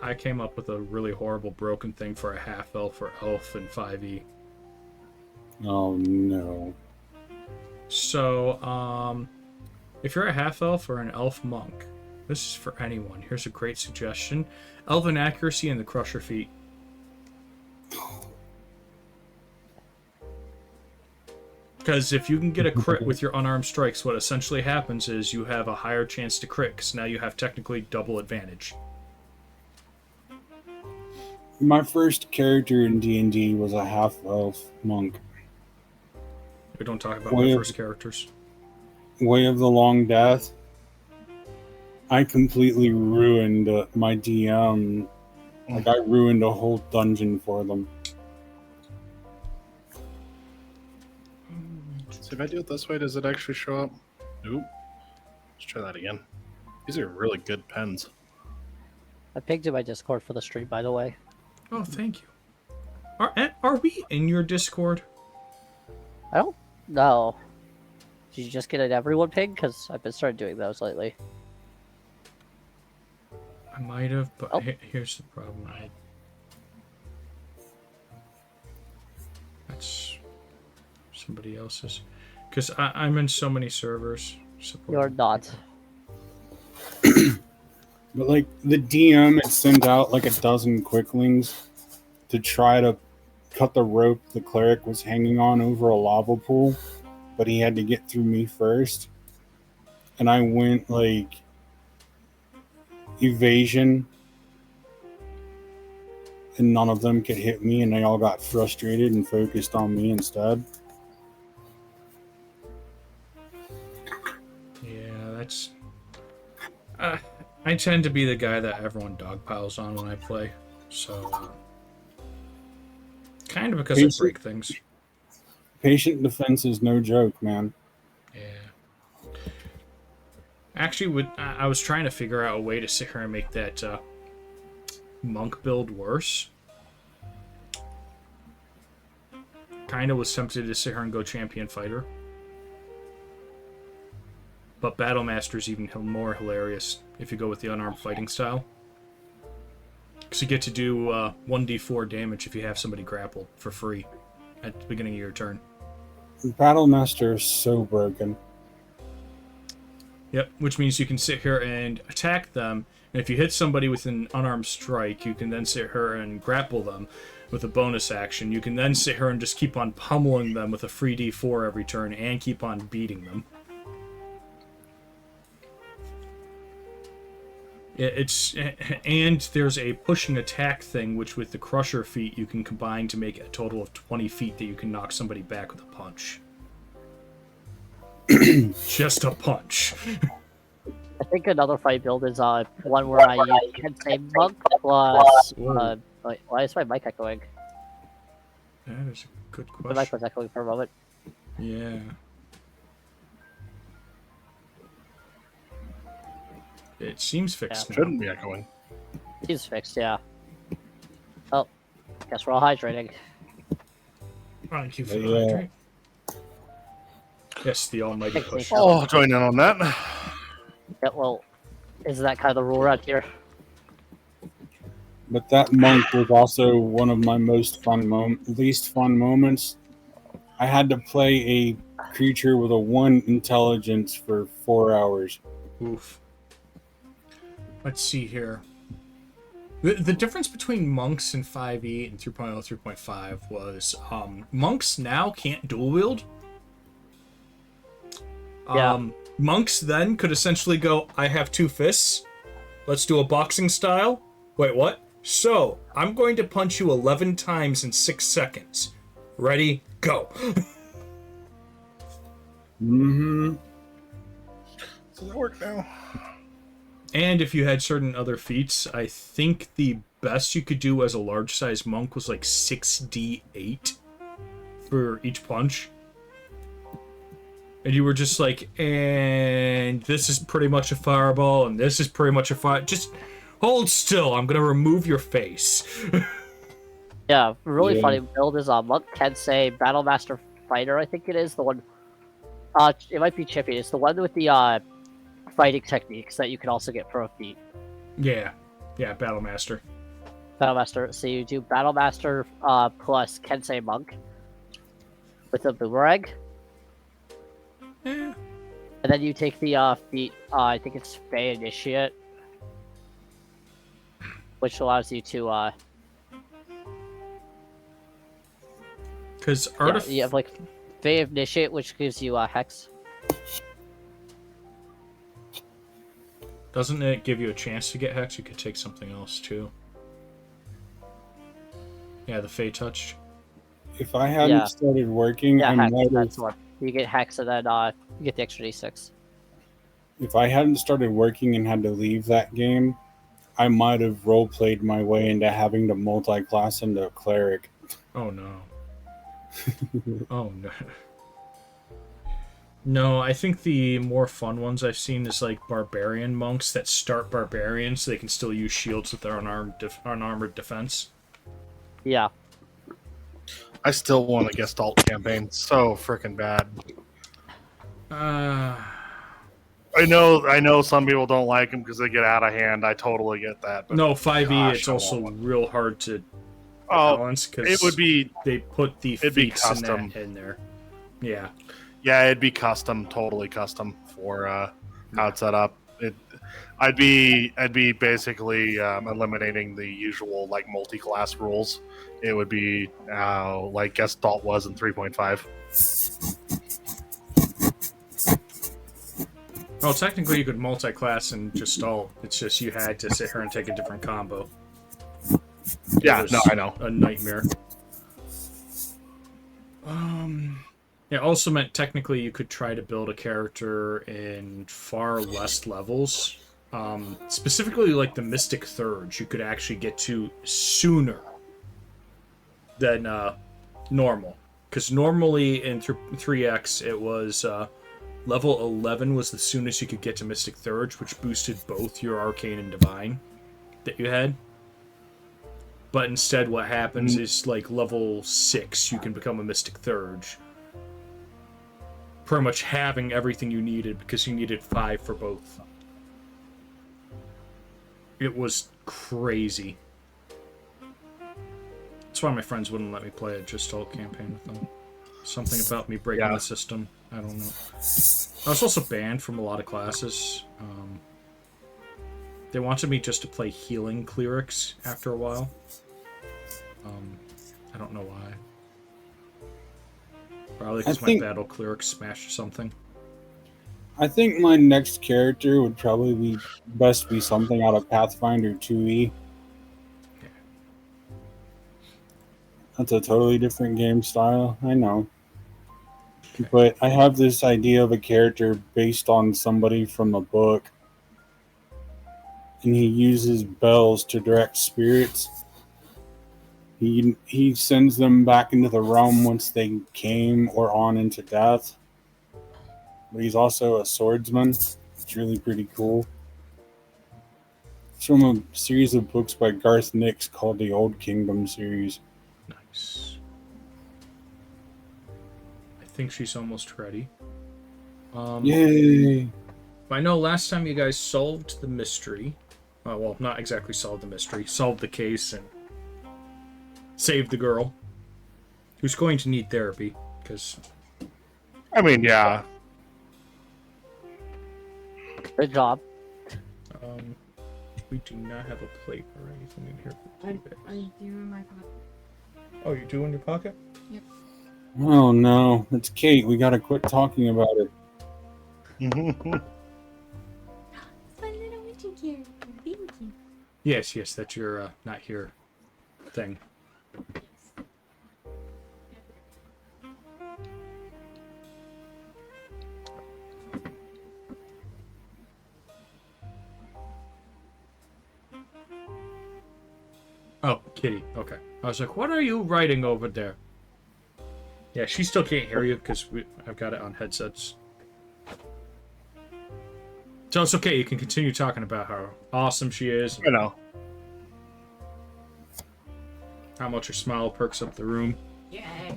I came up with a really horrible broken thing for a half elf or elf in 5e. Oh no. So, if you're a half elf or an elf monk, this is for anyone. Here's a great suggestion: elven accuracy and the crusher feat. Because if you can get a crit with your unarmed strikes, what essentially happens is you have a higher chance to crit, because now you have technically double advantage. My first character in D&D was a half-elf monk. We don't talk about my first characters. Way of the Long Death. I completely ruined my DM. Like, I ruined a whole dungeon for them. So if I do it this way, does it actually show up? Nope. Let's try that again. These are really good pens. I pinged in my Discord for the stream, by the way. Oh, thank you. Are we in your Discord? I don't know. Did you just get an everyone ping? Because I've been started doing those lately. I might have, but here's the problem. That's somebody else's. Because I'm in so many servers. You're not. But, like, the DM had sent out, like, a dozen quicklings to try to cut the rope the cleric was hanging on over a lava pool, but he had to get through me first. And I went, like, evasion, and none of them could hit me, and they all got frustrated and focused on me instead. Yeah, that's... I tend to be the guy that everyone dogpiles on when I play, so... kind of because I break things. Patient defense is no joke, man. Yeah. Actually, I was trying to figure out a way to sit here and make that monk build worse. Kind of was tempted to sit here and go champion fighter. But Battlemaster's even more hilarious if you go with the unarmed fighting style. Because you get to do 1d4 damage if you have somebody grappled for free at the beginning of your turn. Battlemaster is so broken. Yep, which means you can sit here and attack them, and if you hit somebody with an unarmed strike, you can then sit here and grapple them with a bonus action. You can then sit here and just keep on pummeling them with a free d4 every turn, and keep on beating them. And there's a pushing attack thing, which with the crusher feat you can combine to make a total of 20 feet that you can knock somebody back with a punch. Just a punch. I think another fight build is one where I can say monk plus. Why is my mic echoing? That is a good question. My mic was echoing for a moment. Yeah. It seems fixed now. Shouldn't be echoing. Seems fixed, yeah. Oh, guess we're all hydrating. Thank you for the hydrate. Yes, the almighty push. Oh, join in on that. Yeah, well, isn't that kind of the rule around here? But that monk was also one of my least fun moments. I had to play a creature with a 1 intelligence for 4 hours. Oof. Let's see here. The difference between monks in 5e and 3.0, 3.5 was monks now can't dual wield. Monks then could essentially go, I have 2 fists. Let's do a boxing style. Wait, what? So, I'm going to punch you 11 times in 6 seconds. Ready? Go. Mm-hmm. Does that work now? And if you had certain other feats, I think the best you could do as a large size monk was like 6d8 for each punch. And you were just like, and this is pretty much a fireball, and this is pretty much a fire. Just hold still. I'm gonna remove your face. Yeah, really funny build is monk can say Battlemaster Fighter. I think it is the one. It might be Chippy. It's the one with the fighting techniques that you can also get pro feat. Yeah, Yeah, Battle Master. Battle Master. So you do Battle Master plus Kensei Monk with a boomerang, Eh. and then you take the I think it's Fey Initiate, which allows you to Because yeah, you have like Fey Initiate, which gives you Hex. Doesn't it give you a chance to get Hex? You could take something else too. Yeah, the Fey Touch. If I hadn't Yeah. started working, Yeah, I Hex. might have. That's one. You get Hex, and then you get the extra D6. If I hadn't started working and had to leave that game, I might have role played my way into having to multi-class into a cleric. Oh no. Oh no. No, I think the more fun ones I've seen is like barbarian monks that start barbarian so they can still use shields with their unarmored defense. Yeah. I still want a Gestalt campaign so freaking bad. I know some people don't like them because they get out of hand. I totally get that. But No, 5e, gosh, it's I also want one. real hard to Oh, balance because it would be they put the it'd be feats and custom. that in there. Yeah. Yeah, it'd be custom, totally custom for how it's set up. I'd be basically eliminating the usual like multi-class rules. It would be how like Gestalt was in 3.5. Well, technically you could multi-class and just all. It's just you had to sit here and take a different combo. Yeah, It no, was I know. A nightmare. It also meant technically you could try to build a character in far less levels. Specifically, like the Mystic Thurge, you could actually get to sooner than normal. Because normally in 3X, it was level 11 was the soonest you could get to Mystic Thurge, which boosted both your Arcane and Divine that you had. But instead, what happens is like level 6, you can become a Mystic Thurge. Pretty much having everything you needed because you needed 5 for both. It was crazy. That's why my friends wouldn't let me play a Gestalt campaign with them. Something about me breaking the system. I don't know. I was also banned from a lot of classes. They wanted me just to play healing clerics after a while. I don't know why. Probably because my battle cleric smashed something. I think my next character would probably be something out of Pathfinder 2e. Yeah. That's a totally different game style, I know. But I have this idea of a character based on somebody from a book. And he uses bells to direct spirits. He sends them back into the realm once they came or on into death. But he's also a swordsman. It's really pretty cool. It's from a series of books by Garth Nix called the Old Kingdom series. Nice. I think she's almost ready. Yay! I know last time you guys solved the mystery. Well, not exactly solved the mystery. Solved the case and saved the girl. Who's going to need therapy. Because... I mean, yeah. Good job. We do not have a plate or anything in here. I do in my pocket. Oh, you do in your pocket? Yep. Oh no, it's Kate. We gotta quit talking about it. It's my little witching character. Thank you. Yes, that's your not here thing. Oh, Kitty. Okay. I was like, what are you writing over there? Yeah, she still can't hear you because I've got it on headsets. So it's okay. You can continue talking about how awesome she is. You know. How much her smile perks up the room. Yeah.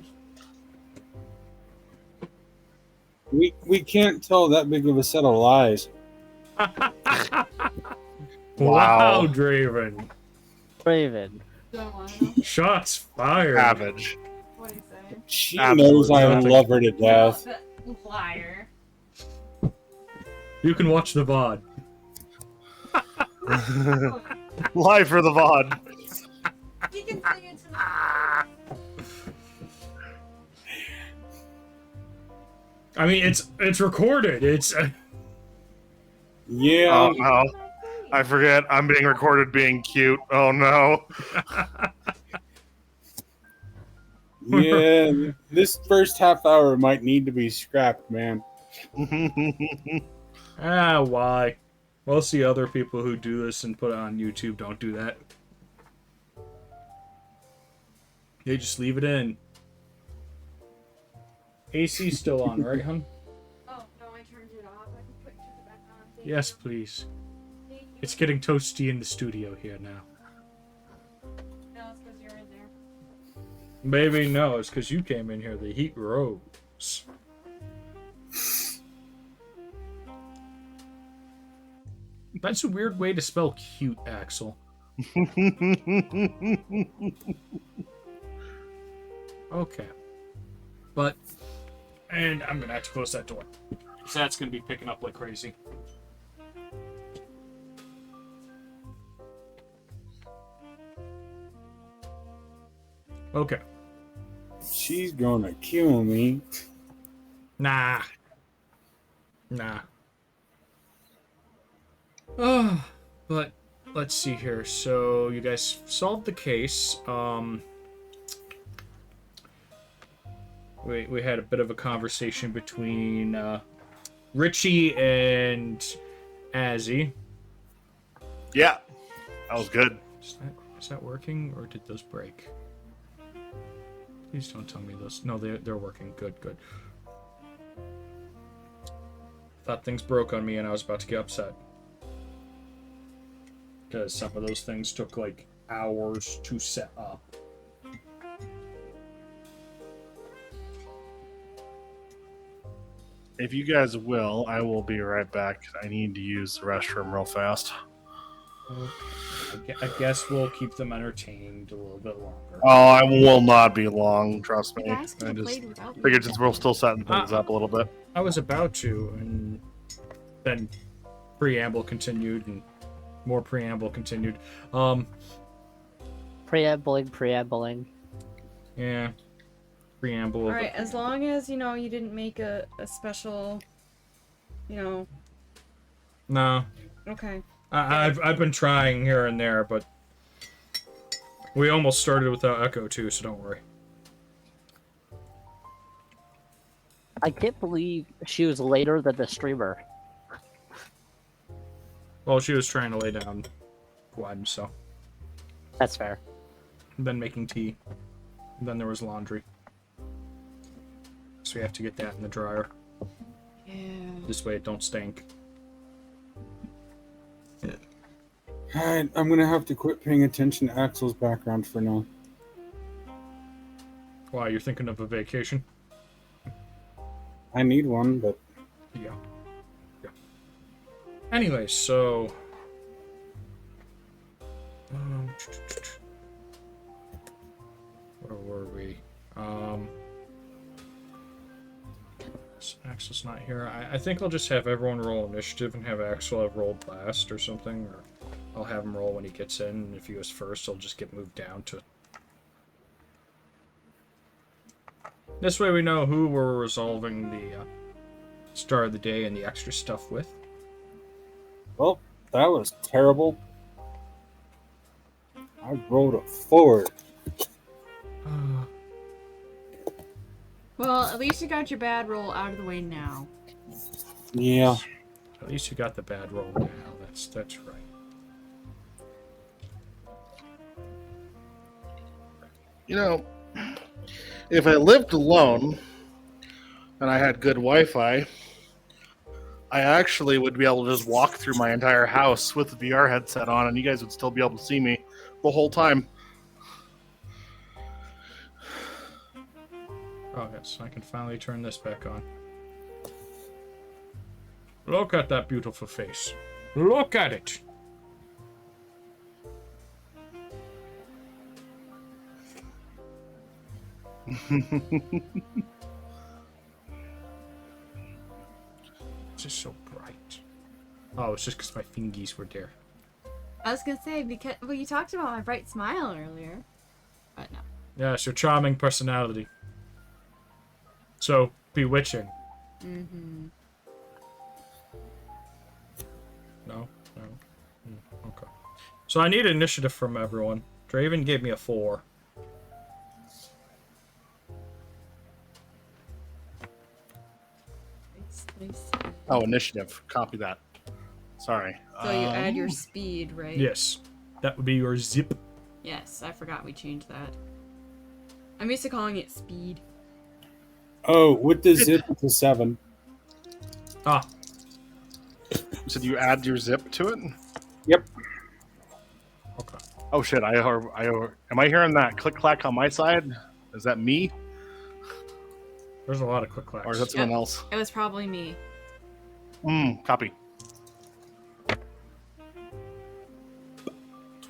We can't tell that big of a set of lies. Wow, Wow. Draven. Raven. Do I want to know? Shots fired. Savage. What do you say? She Absolute knows I nothing. love her to death. No, the liar. You can watch the VOD. Live for the VOD. He can sing it to the I mean, it's recorded. It's Yeah, Oh no. I forget. I'm being recorded being cute. Oh no. yeah. This first half hour might need to be scrapped, man. why? Most of the other people who do this and put it on YouTube don't do that. They just leave it in. AC's still on, right, hun? Oh, no, I turned it off. I can put it back on. Thank Yes, you. please. Thank you. It's getting toasty in the studio here now. No, it's because you're in there. Maybe no, it's because you came in here. The heat rose. That's a weird way to spell cute, Axel. Okay. But, and I'm gonna have to close that door. So that's gonna be picking up like crazy. Okay. She's gonna kill me. Nah. Oh, but let's see here. So you guys solved the case. We had a bit of a conversation between Richie and Azzy. Yeah. That was good. Is that working, or did those break? Please don't tell me those. No, they're working. Good. Thought things broke on me, and I was about to get upset. Because some of those things took like hours to set up. If you guys will, I will be right back. I need to use the restroom real fast. I guess we'll keep them entertained a little bit longer. Oh, I will not be long. Trust You me. guys could I have just played without me. figured since we're still setting things up a little bit. I was about to, and then preamble continued, and more preamble continued. Preambling. Yeah. Preamble. All right, as long as you know you didn't make a special, No. Okay. I've been trying here and there, but we almost started without echo too, so don't worry. I can't believe she was later than the streamer. Well, she was trying to lay down one, so. That's fair. And then making tea. And then there was laundry. So we have to get that in the dryer. Yeah. This way it don't stink. Alright, I'm gonna have to quit paying attention to Axel's background for now. Why, you're thinking of a vacation? I need one, but Yeah. Anyway, so... where were we? Axel's not here. I think I'll just have everyone roll initiative and have Axel have rolled last or something, or I'll have him roll when he gets in, and if he goes first, I'll just get moved down to... This way we know who we're resolving the start of the day and the extra stuff with. well, that was terrible. I rolled a 4. Well, at least you got your bad roll out of the way now. Yeah. At least you got the bad roll now. That's right. You know, if I lived alone and I had good Wi-Fi, I actually would be able to just walk through my entire house with the VR headset on, and you guys would still be able to see me the whole time. Oh, yes, I can finally turn this back on. Look at that beautiful face. Look at it. It's just so bright. Oh, it's just because my fingies were there. I was gonna say, because well, you talked about my bright smile earlier, but no. Yeah, it's your charming personality. So, bewitching. Mm-hmm. No? No? Okay. So I need initiative from everyone. Draven gave me a 4. Nice. Oh, initiative. Copy that. Sorry. So you add your speed, right? Yes. That would be your zip. Yes, I forgot we changed that. I'm used to calling it speed. Oh, with the zip, it's a 7. Ah, So do you add your zip to it? Yep. okay. Oh shit! Am I hearing that click clack on my side? Is that me, There's a lot of click clacks. or is that someone else? It was probably me. Copy.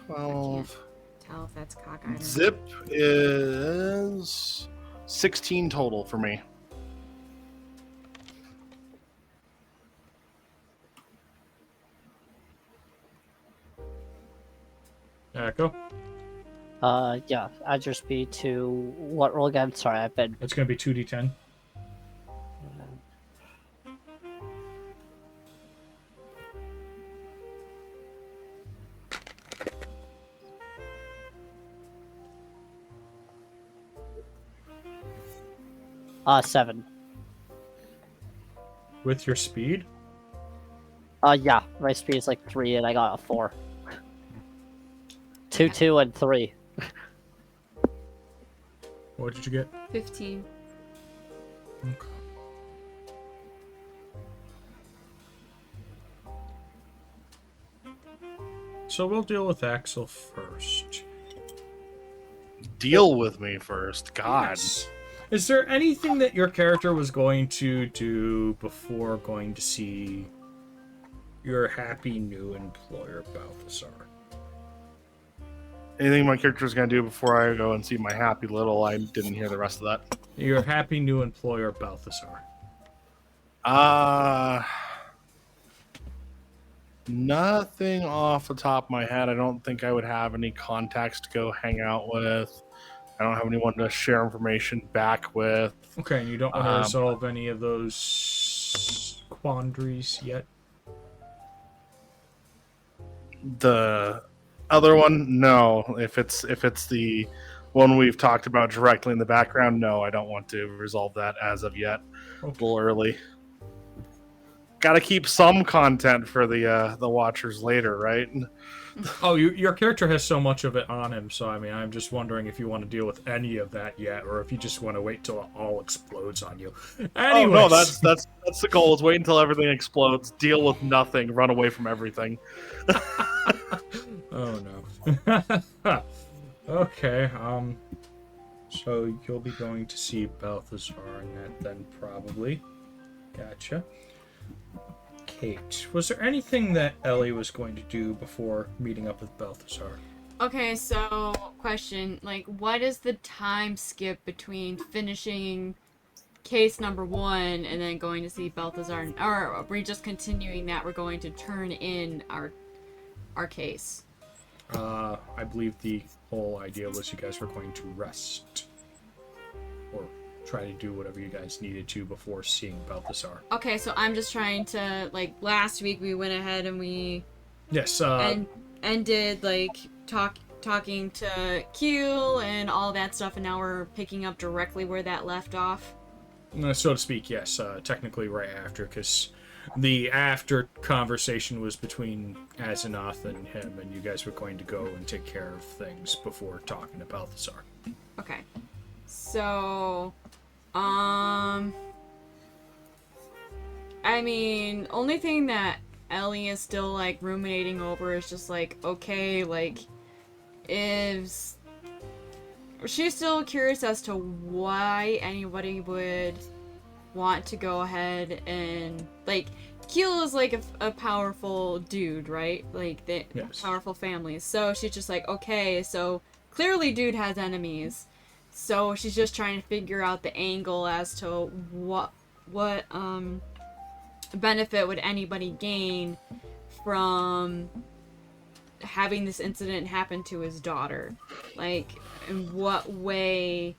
12. Tell if that's cockeyed. Zip is 16 total for me. Echo? Yeah, add your speed to what roll again? Sorry, I've been. It's going to be 2d10. 7. With your speed? Yeah, my speed is like 3 and I got a 4. 2, 2, and 3. What did you get? 15. Okay. So we'll deal with Axel first. Deal with me first. God. Yes. Is there anything that your character was going to do before going to see your happy new employer, Balthasar? Anything my character was going to do before I go and see my happy little, I didn't hear the rest of that. Your happy new employer, Balthasar. Nothing off the top of my head. I don't think I would have any contacts to go hang out with. I don't have anyone to share information back with. Okay, and you don't want to resolve any of those quandaries yet? The other one, no. If it's the one we've talked about directly in the background, no, I don't want to resolve that as of yet. A little early. Got to keep some content for the watchers later, right? Oh, your character has so much of it on him, so I mean, I'm just wondering if you want to deal with any of that yet, or if you just want to wait till it all explodes on you. Anyways. Oh no, that's the goal. Is wait until everything explodes, deal with nothing, run away from everything. Oh no. Okay. So you'll be going to see Balthasar and that then probably. Gotcha. Kate, was there anything that Ellie was going to do before meeting up with Balthasar? Okay, so question, like, what is the time skip between finishing case number 1 and then going to see Balthazar? Or are we just continuing that we're going to turn in our case? I believe the whole idea was you guys were going to rest. Or try to do whatever you guys needed to before seeing Balthasar. Okay, so I'm just trying to, like, last week we went ahead and we... Yes, ended, like, talking to Q and all that stuff, and now we're picking up directly where that left off. So to speak, yes. Technically right after, because the after conversation was between Azeroth and him, and you guys were going to go and take care of things before talking to Balthasar. Okay. So, I mean, only thing that Ellie is still, like, ruminating over is just, like, okay, like, is... She's still curious as to why anybody would want to go ahead and, like, Keel is, like, a powerful dude, right? Like, the Yes. powerful families. So she's just like, okay, so clearly dude has enemies. So she's just trying to figure out the angle as to what benefit would anybody gain from having this incident happen to his daughter. Like, in what way...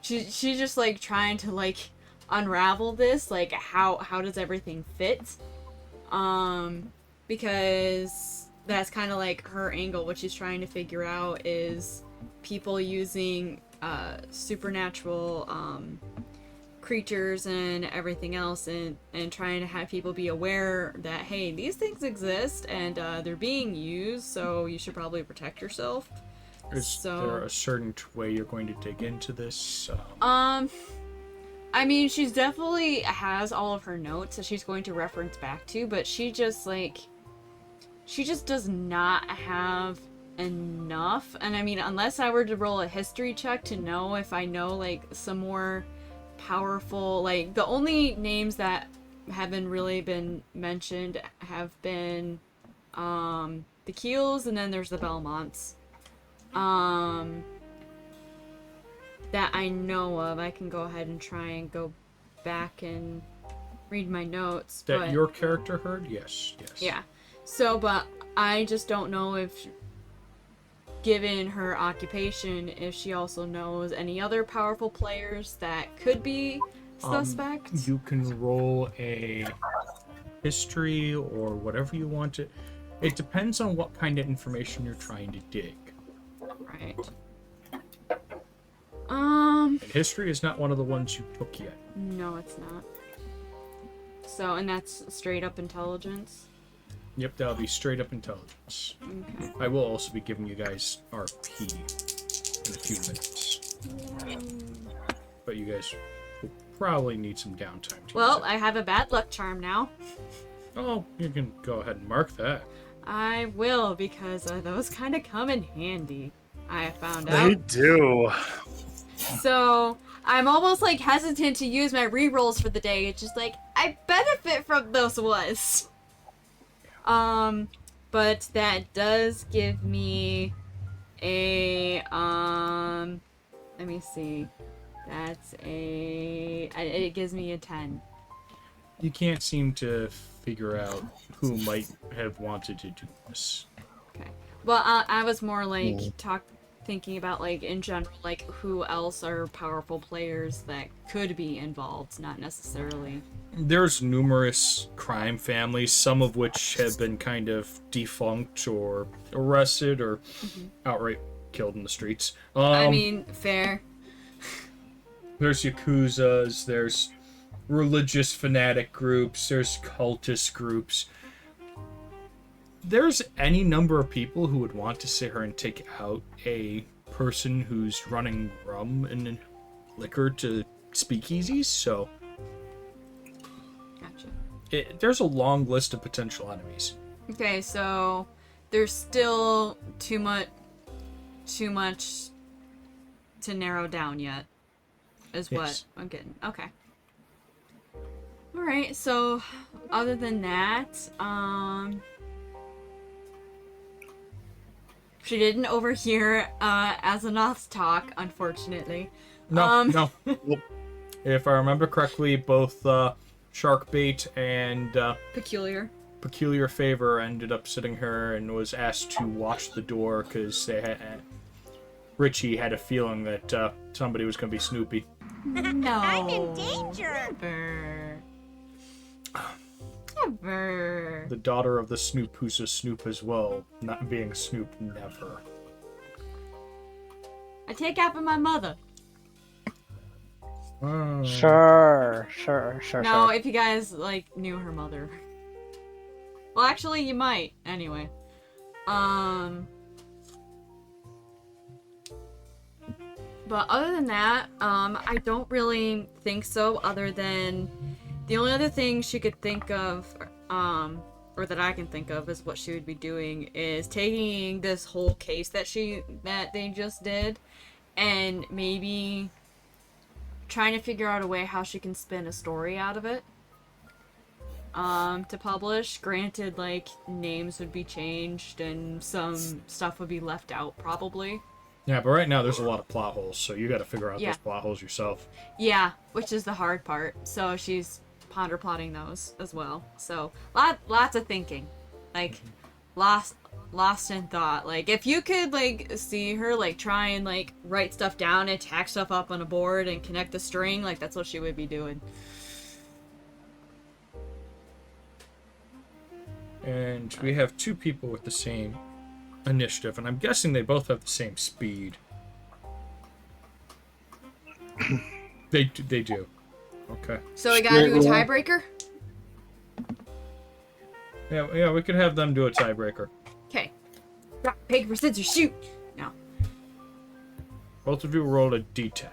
She's just, like, trying to, like, unravel this. Like, how does everything fit? Because that's kind of, like, her angle. What she's trying to figure out is people using, supernatural, creatures and everything else, and trying to have people be aware that, hey, these things exist and they're being used, so you should probably protect yourself. Is there a certain way you're going to dig into this? I mean, she's definitely has all of her notes that she's going to reference back to, but she just does not have enough. And I mean, unless I were to roll a history check to know if I know, like, some more powerful, like, the only names that haven't really been mentioned have been the Keels, and then there's the Belmonts that I know of. I can go ahead and try and go back and read my notes. That but your character heard? Yes. yeah, so but I just don't know if, given her occupation, if she also knows any other powerful players that could be suspect. You can roll a history or whatever you want to. It depends on what kind of information you're trying to dig. Right. And history is not one of the ones you took yet. No, it's not. So, and that's straight up intelligence. Yep, that'll be straight up intelligence. Okay. I will also be giving you guys RP in a few minutes. But you guys will probably need some downtime to Well, use it. I have a bad luck charm now. Oh, you can go ahead and mark that. I will, because those kind of come in handy, I found They out. do. So, I'm almost, like, hesitant to use my rerolls for the day. It's just like, I benefit from those ones. But that does give me a, let me see. That's it gives me a 10. You can't seem to figure out who might have wanted to do this. Okay. Well, I was more like thinking about, like, in general, like, who else are powerful players that could be involved, not necessarily. There's numerous crime families, some of which have been kind of defunct or arrested or outright killed in the streets. I mean, fair. There's Yakuzas, there's religious fanatic groups, there's cultist groups. There's any number of people who would want to sit here and take out a person who's running rum and liquor to speakeasies, so Gotcha. there's a long list of potential enemies. Okay, so there's still too much to narrow down yet, is what Yes. I'm getting. Okay. Alright, so other than that, she didn't overhear Azaroth's talk, unfortunately. No. Nope. If I remember correctly, both Sharkbait and Peculiar. Peculiar Favor ended up sitting here and was asked to watch the door because they had Richie had a feeling that somebody was going to be Snoopy. No. I'm in danger. Never. Never. The daughter of the Snoop who's a Snoop as well, not being a Snoop, never. I take after my mother. Sure. No, if you guys, like, knew her mother. Well, actually, you might. Anyway. But other than that, I don't really think so, other than the only other thing she could think of, or that I can think of, is what she would be doing is taking this whole case that they just did, and maybe trying to figure out a way how she can spin a story out of it. To publish. Granted, like, names would be changed and some stuff would be left out, probably. Yeah, but right now there's a lot of plot holes, so you got to figure out Yeah. those plot holes yourself. Yeah, which is the hard part. So she's ponder plotting those as well. So lots of thinking, like lost in thought. Like if you could like see her like try and like write stuff down and tack stuff up on a board and connect the string, like that's what she would be doing. And we have two people with the same initiative, and I'm guessing they both have the same speed. They do. Okay. So we gotta do a Straight roll. tiebreaker. Yeah, we could have them do a tiebreaker. Okay. Rock, paper, scissors, shoot. No. Both of you roll a d10.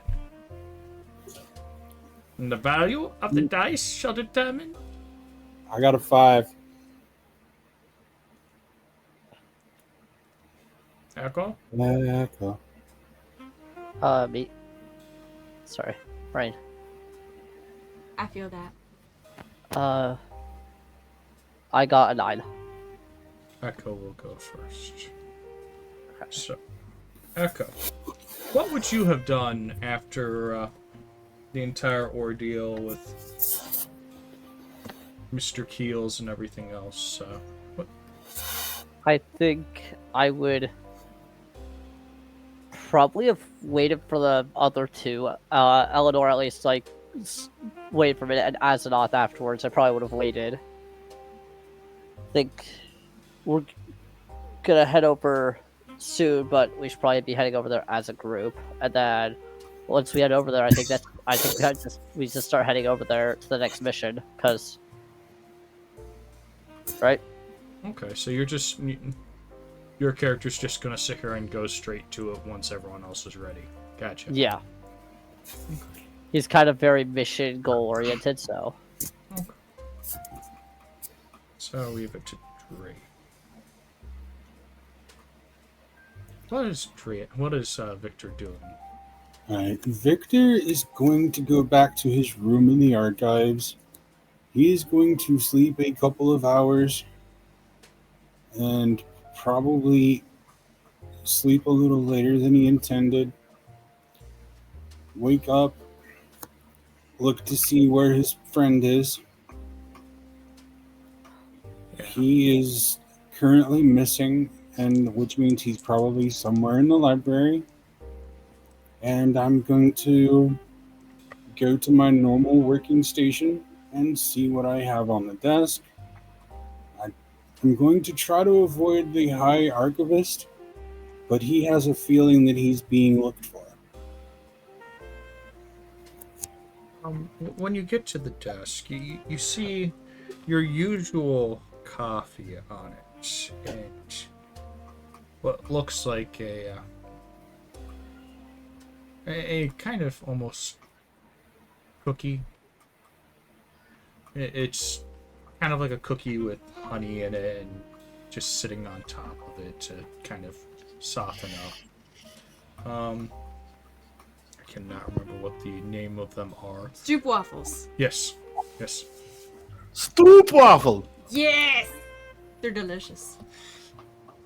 And the value of the dice shall determine. I got a 5. Echo? Echo. Me. Sorry, brain. I feel that. I got a 9. Echo will go first. So, Echo, what would you have done after the entire ordeal with Mr. Keels and everything else? What? I think I would probably have waited for the other two. Eleanor at least like wait for a minute, and Azeroth afterwards. I probably would have waited. I think we're gonna head over soon, but we should probably be heading over there as a group. And then once we head over there, I think we just start heading over there to the next mission, because right. Okay, so your character's just gonna sit here and go straight to it once everyone else is ready. Gotcha. Yeah. He's kind of very mission goal oriented, so. Okay. So I'll leave it to Dre. What is Victor doing? Alright, Victor is going to go back to his room in the archives. He is going to sleep a couple of hours and probably sleep a little later than he intended. Wake up, look to see where his friend is. He is currently missing, and which means he's probably somewhere in the library. And I'm going to go to my normal working station and see what I have on the desk. I'm going to try to avoid the High Archivist, but he has a feeling that he's being looked for. When you get to the desk, you see your usual coffee on it, and what looks like a kind of almost cookie. It's kind of like a cookie with honey in it and just sitting on top of it to kind of soften up. I cannot remember what the name of them are. Stoop waffles. Yes. Stoop waffle. Yes! They're delicious.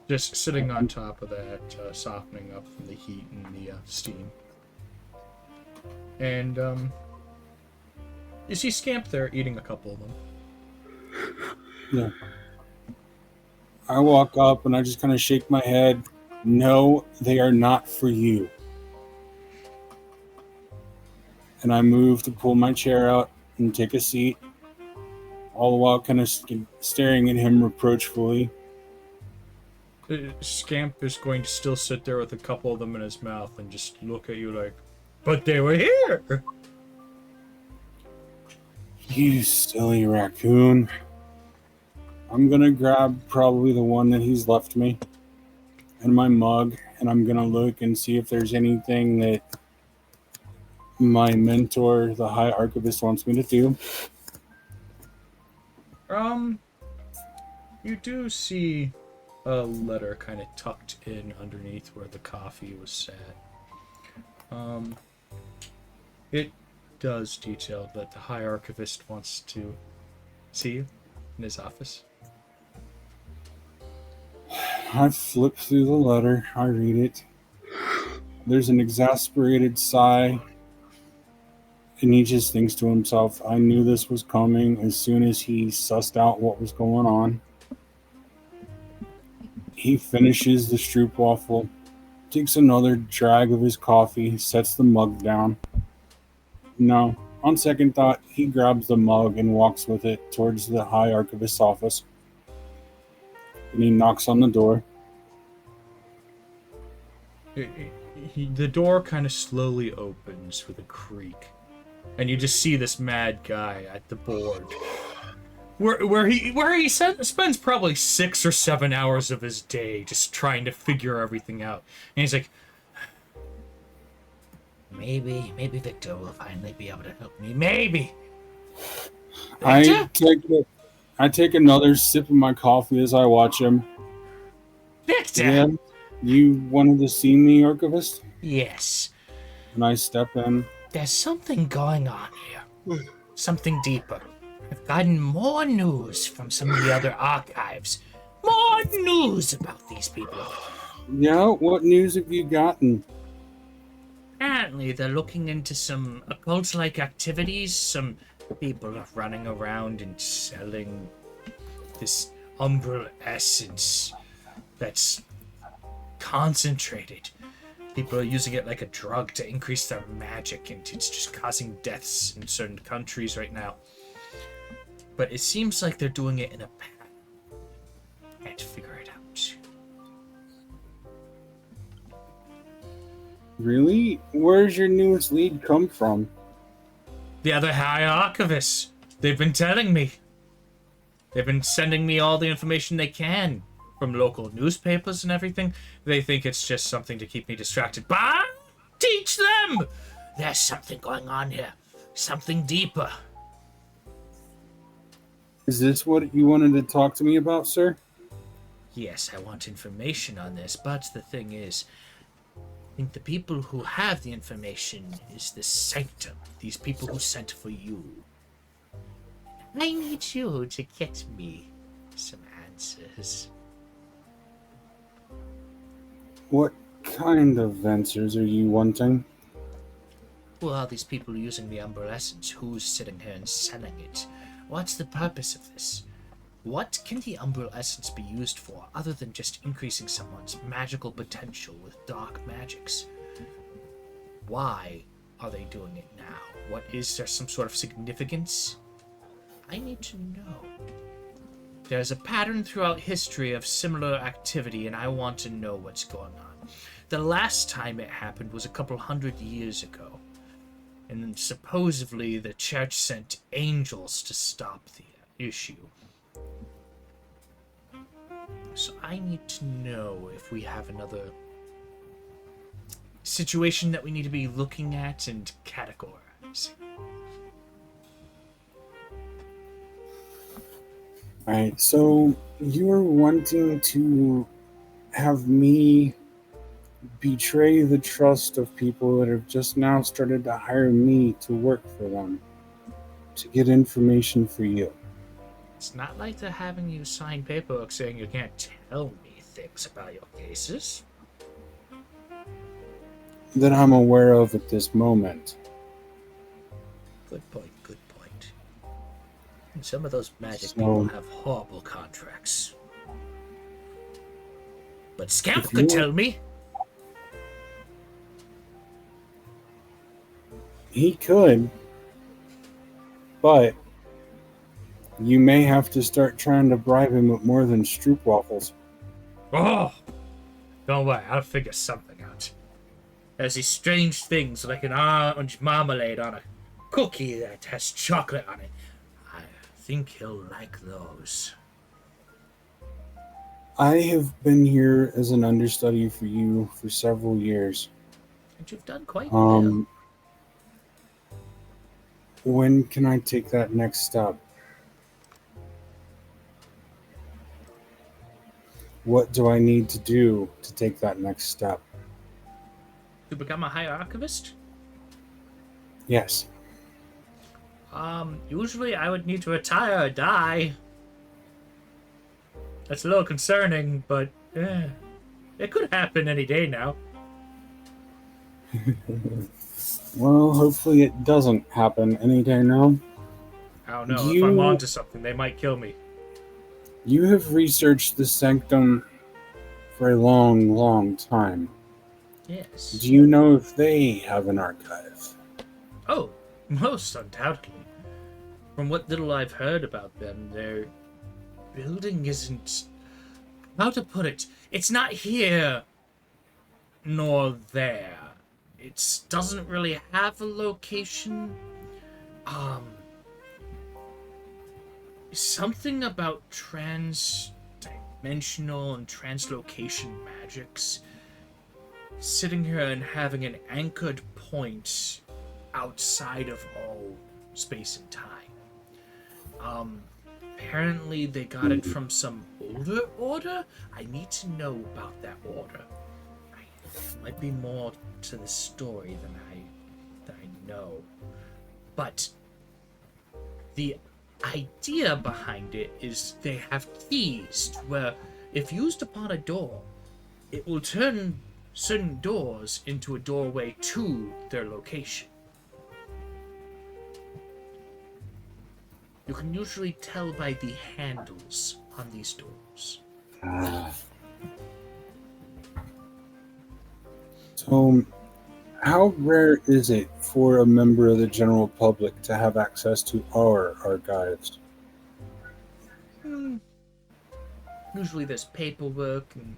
Just sitting on top of that, softening up from the heat and the steam. And you see Scamp there eating a couple of them. Yeah. I walk up and I just kind of shake my head. No, they are not for you. And I move to pull my chair out and take a seat, all the while kind of staring at him reproachfully. Scamp is going to still sit there with a couple of them in his mouth and just look at you like, but they were here! You silly raccoon. I'm gonna grab probably the one that he's left me and my mug, and I'm gonna look and see if there's anything that my mentor, the High Archivist, wants me to do. You do see a letter kind of tucked in underneath where the coffee was set. It does detail that the High Archivist wants to see you in his office. I flip through the letter. I read it. There's an exasperated sigh, and he just thinks to himself, I knew this was coming as soon as he sussed out what was going on. He finishes the stroopwafel, takes another drag of his coffee, sets the mug down. No, on second thought, he grabs the mug and walks with it towards the High Archivist's office. And he knocks on the door. The door kind of slowly opens with a creak, and you just see this mad guy at the board, where he spends probably 6 or 7 hours of his day just trying to figure everything out. And he's like, maybe Victor will finally be able to help me. Maybe. I take another sip of my coffee as I watch him. Victor. Yeah, you wanted to see me, Archivist? Yes. And I step in. There's something going on here. Something deeper. I've gotten more news from some of the other archives. More news about these people. Yeah, what news have you gotten? Apparently, they're looking into some occult-like activities. Some people are running around and selling this umbral essence that's concentrated. People are using it like a drug to increase their magic, and it's just causing deaths in certain countries right now. But it seems like they're doing it in a pattern. Can't figure it out. Really? Where's your newest lead come from? The other High Archivists. They've been telling me. They've been sending me all the information they can from local newspapers and everything. They think it's just something to keep me distracted. But I'll teach them! There's something going on here. Something deeper. Is this what you wanted to talk to me about, sir? Yes, I want information on this, but the thing is, I think the people who have the information is the Sanctum. These people who sent for you. I need you to get me some answers. What kind of answers are you wanting? Who are these people using the Umbral Essence? Who's sitting here and selling it? What's the purpose of this? What can the Umbral Essence be used for other than just increasing someone's magical potential with dark magics? Why are they doing it now? Is there some sort of significance? I need to know. There's a pattern throughout history of similar activity, and I want to know what's going on. The last time it happened was a couple 100 years ago, and supposedly the church sent angels to stop the issue. So I need to know if we have another situation that we need to be looking at and categorizing. Alright, so you're wanting to have me betray the trust of people that have just now started to hire me to work for them, to get information for you. It's not like they're having you sign paperwork saying you can't tell me things about your cases. That I'm aware of at this moment. Good point, good point. And some of those magic people have horrible contracts. But Scamp could tell me. He could, but you may have to start trying to bribe him with more than stroopwafels. Oh! Don't worry, I'll figure something out. There's these strange things like an orange marmalade on a cookie that has chocolate on it. I think he'll like those. I have been here as an understudy for you for several years. And you've done quite well. When can I take that next step? What do I need to do to take that next step? To become a High Archivist? Yes. Usually I would need to retire or die. That's a little concerning, but it could happen any day now. Well, hopefully it doesn't happen any day now. I don't know. If I'm You onto something, they might kill me. you have researched the Sanctum for a long, long time. Yes. Do you know if they have an archive? Oh, most undoubtedly. From what little I've heard about them, their building isn't. How to put it? It's not here nor there. It doesn't really have a location. Something about trans-dimensional and translocation magics sitting here and having an anchored point outside of all space and time. Apparently they got it from some older order. I need to know about that order. Might be more to the story than I know. But the idea behind it is they have keys where if used upon a door, it will turn certain doors into a doorway to their location. You can usually tell by the handles on these doors. So, how rare is it for a member of the general public to have access to our archives? Usually there's paperwork, and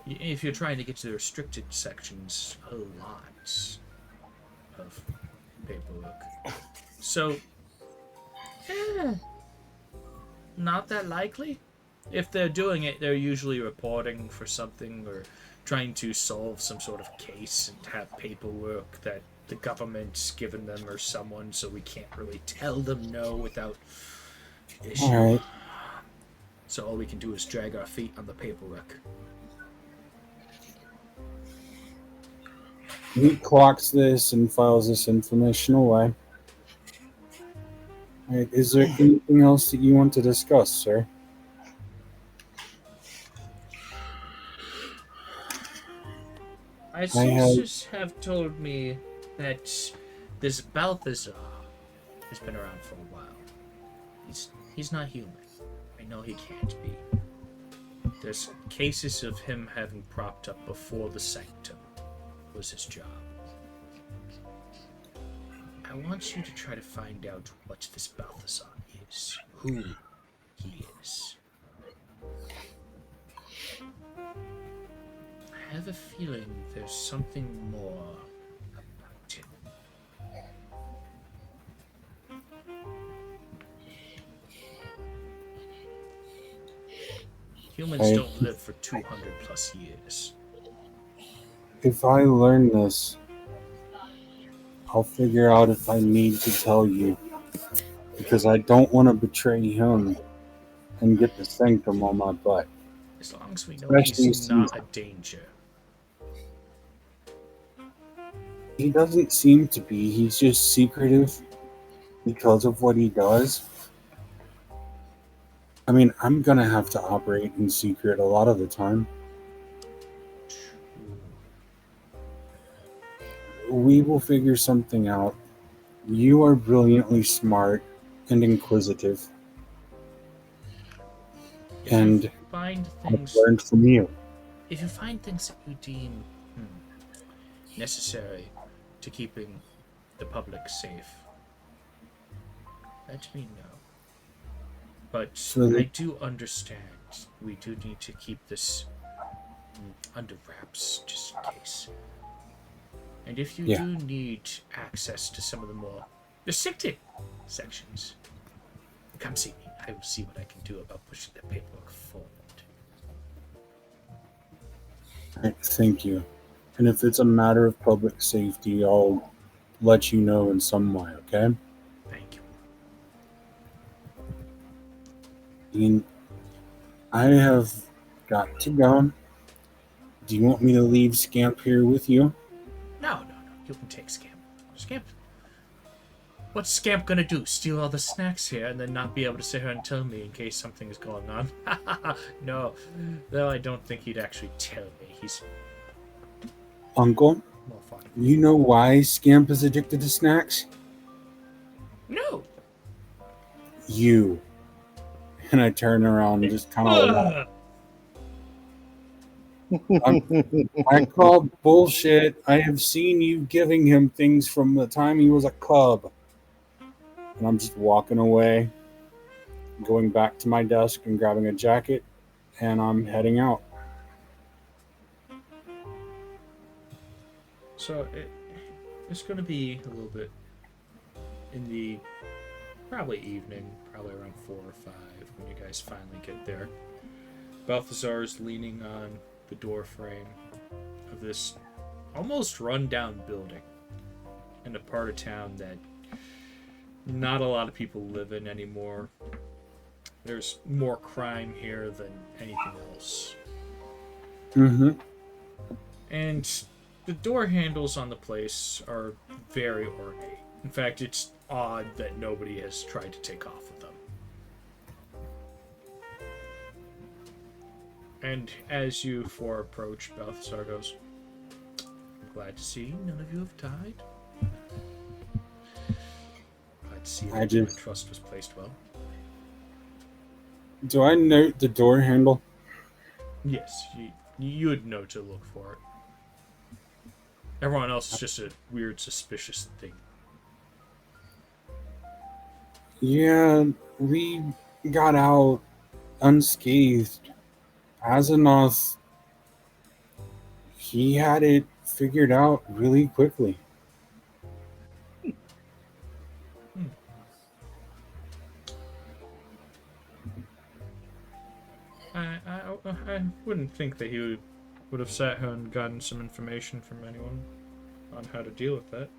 if you're trying to get to the restricted sections, a lot of paperwork. So, not that likely. If they're doing it, they're usually reporting for something or trying to solve some sort of case and have paperwork that the government's given them or someone, so we can't really tell them no without issue. All right. So all we can do is drag our feet on the paperwork. He clocks this and files this information away. All right. Is there anything else that you want to discuss, sir? Sources have told me that this Balthazar has been around for a while. He's not human. I know he can't be. There's cases of him having propped up before the Sanctum was his job. I want you to try to find out what this Balthazar is, who he is. I have a feeling there's something more about him. Humans don't live for 200 plus years. If I learn this, I'll figure out if I need to tell you. Because I don't want to betray him and get the Sanctum on my butt. As long as we know Especially he's not a danger. He doesn't seem to be. He's just secretive because of what he does. I mean, I'm going to have to operate in secret a lot of the time. We will figure something out. You are brilliantly smart and inquisitive. And Find I've things. learned from you. If you find things that you deem necessary to keeping the public safe, let me know. But I do understand we do need to keep this under wraps just in case. And if you do need access to some of the more restricted sections, come see me. I will see what I can do about pushing the paperwork forward. Right, thank you. And if it's a matter of public safety, I'll let you know in some way, okay? Thank you. I have got to go. Do you want me to leave Scamp here with you? No. You can take Scamp. What's Scamp gonna do? Steal all the snacks here and then not be able to sit here and tell me in case something is going on? No, I don't think he'd actually tell me. He's Uncle? more fun. You know why Scamp is addicted to snacks? No. You. And I turn around and just kind of laugh. I call bullshit. I have seen you giving him things from the time he was a cub. And I'm just walking away, going back to my desk and grabbing a jacket, and I'm heading out. So it's going to be a little bit in the probably evening, probably around 4 or 5 when you guys finally get there. Balthazar's leaning on the door frame of this almost run-down building in a part of town that not a lot of people live in anymore. There's more crime here than anything else. Mm-hmm. And the door handles on the place are very ornate. In fact, it's odd that nobody has tried to take off with them. And as you four approach, Balthazar goes, I'm glad to see none of you have died. Glad to see that my trust was placed well. Do I note the door handle? Yes, you would know to look for it. Everyone else is just a weird, suspicious thing. Yeah, we got out unscathed. Azeroth, he had it figured out really quickly. I wouldn't think that he would have sat here and gotten some information from anyone on how to deal with that.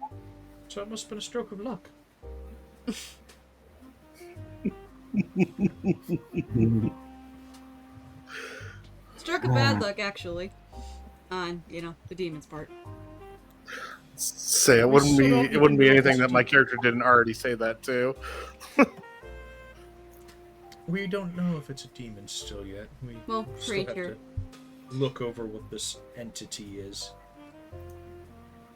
So it must have been a stroke of luck. Stroke of bad luck, actually. On, the demon's part. Say it wouldn't be anything that my character didn't already say that too. We don't know if it's a demon still yet. We still have to look over what this entity is.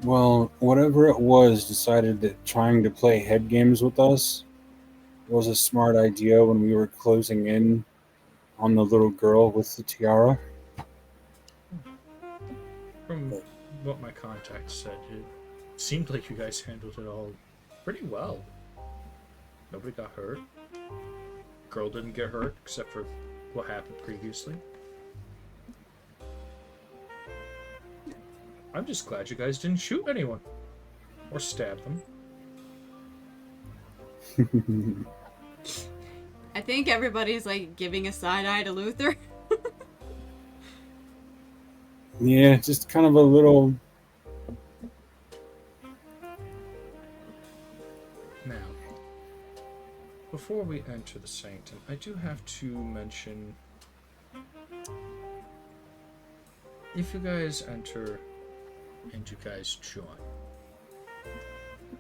Well, whatever it was decided that trying to play head games with us was a smart idea when we were closing in on the little girl with the tiara. From what my contact said, it seemed like you guys handled it all pretty well. Nobody got hurt. Girl didn't get hurt except for what happened previously. I'm just glad you guys didn't shoot anyone or stab them. I think everybody's giving a side eye to Luther. Yeah, just kind of a little. Now, before we enter the Sanctum, I do have to mention, if you guys enter and you guys join,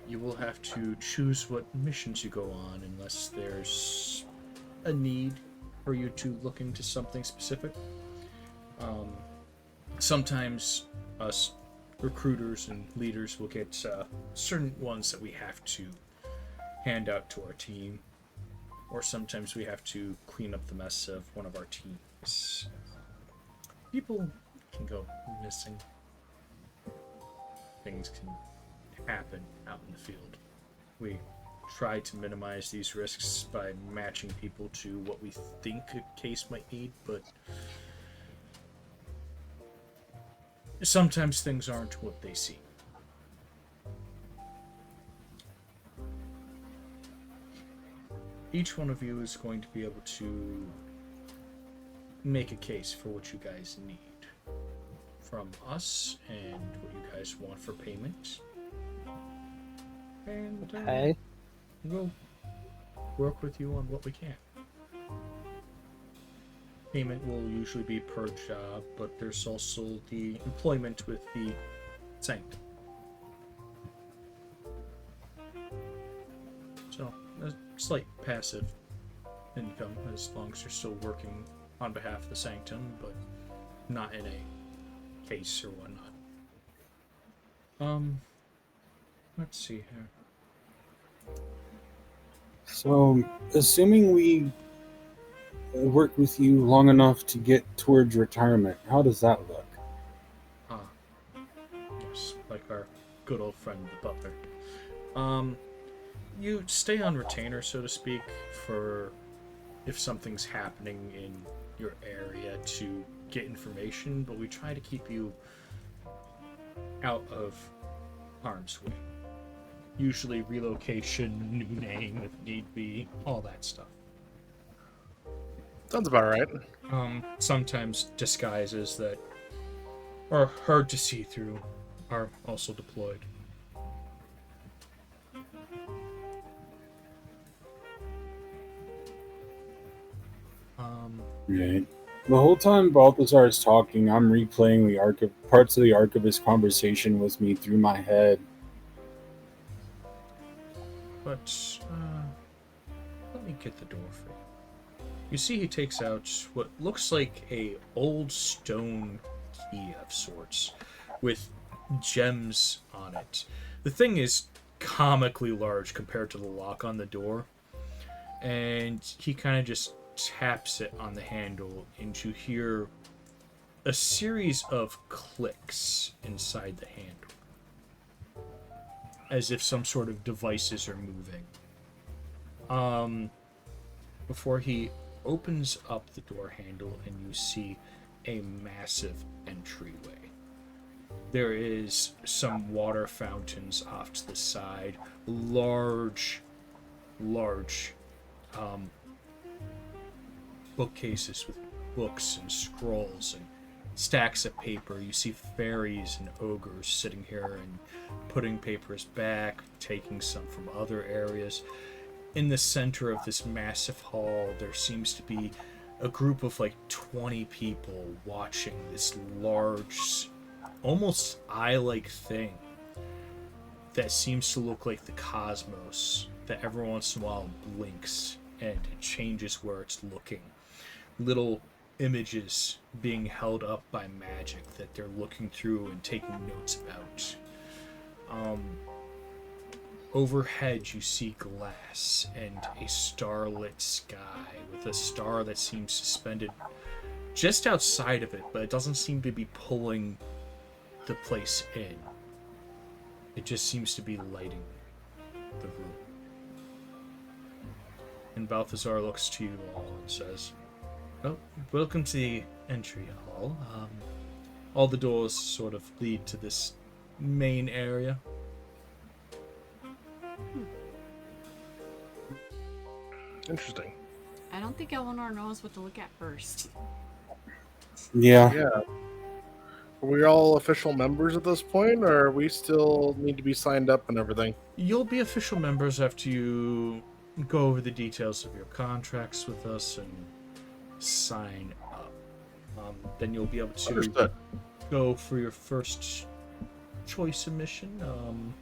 you will have to choose what missions you go on unless there's a need for you to look into something specific. Sometimes us recruiters and leaders will get certain ones that we have to hand out to our team, or sometimes we have to clean up the mess of one of our teams. People can go missing. Things can happen out in the field. We try to minimize these risks by matching people to what we think a case might need, but sometimes things aren't what they seem. Each one of you is going to be able to make a case for what you guys need from us and what you guys want for payment. And we'll work with you on what we can. Payment will usually be per job, but there's also the employment with the Sanctum. So, a slight passive income as long as you're still working on behalf of the Sanctum, but not in a case or whatnot. Let's see here. So, assuming we work with you long enough to get towards retirement, how does that look? Ah, yes, like our good old friend the butler. Um, you stay on retainer, so to speak, for if something's happening in your area to get information, but we try to keep you out of harm's way. Usually relocation, new name if need be, all that stuff. Sounds about right. Sometimes disguises that are hard to see through are also deployed. Right. The whole time Balthazar is talking, I'm replaying parts of the archivist conversation with me through my head. But, let me get the door for you. You see he takes out what looks like a old stone key of sorts, with gems on it. The thing is comically large compared to the lock on the door, and he kind of just taps it on the handle, and you hear a series of clicks inside the handle, as if some sort of devices are moving. Before he opens up the door handle, and you see a massive entryway. There is some water fountains off to the side, large bookcases with books and scrolls and stacks of paper. You see fairies and ogres sitting here and putting papers back, taking some from other areas. In the center of this massive hall, there seems to be a group of like 20 people watching this large, almost eye-like thing that seems to look like the cosmos, that every once in a while blinks and it changes where it's looking. Little images being held up by magic that they're looking through and taking notes about. Overhead, you see glass and a starlit sky with a star that seems suspended just outside of it, but it doesn't seem to be pulling the place in. It just seems to be lighting the room. And Balthazar looks to you all and says, "Oh, welcome to the entry hall. All the doors sort of lead to this main area." Interesting. I don't think Eleanor knows what to look at first. Yeah. Yeah. Are we all official members at this point, or we still need to be signed up and everything? You'll be official members after you go over the details of your contracts with us and sign up. Then you'll be able to Understood. go for your first choice submission.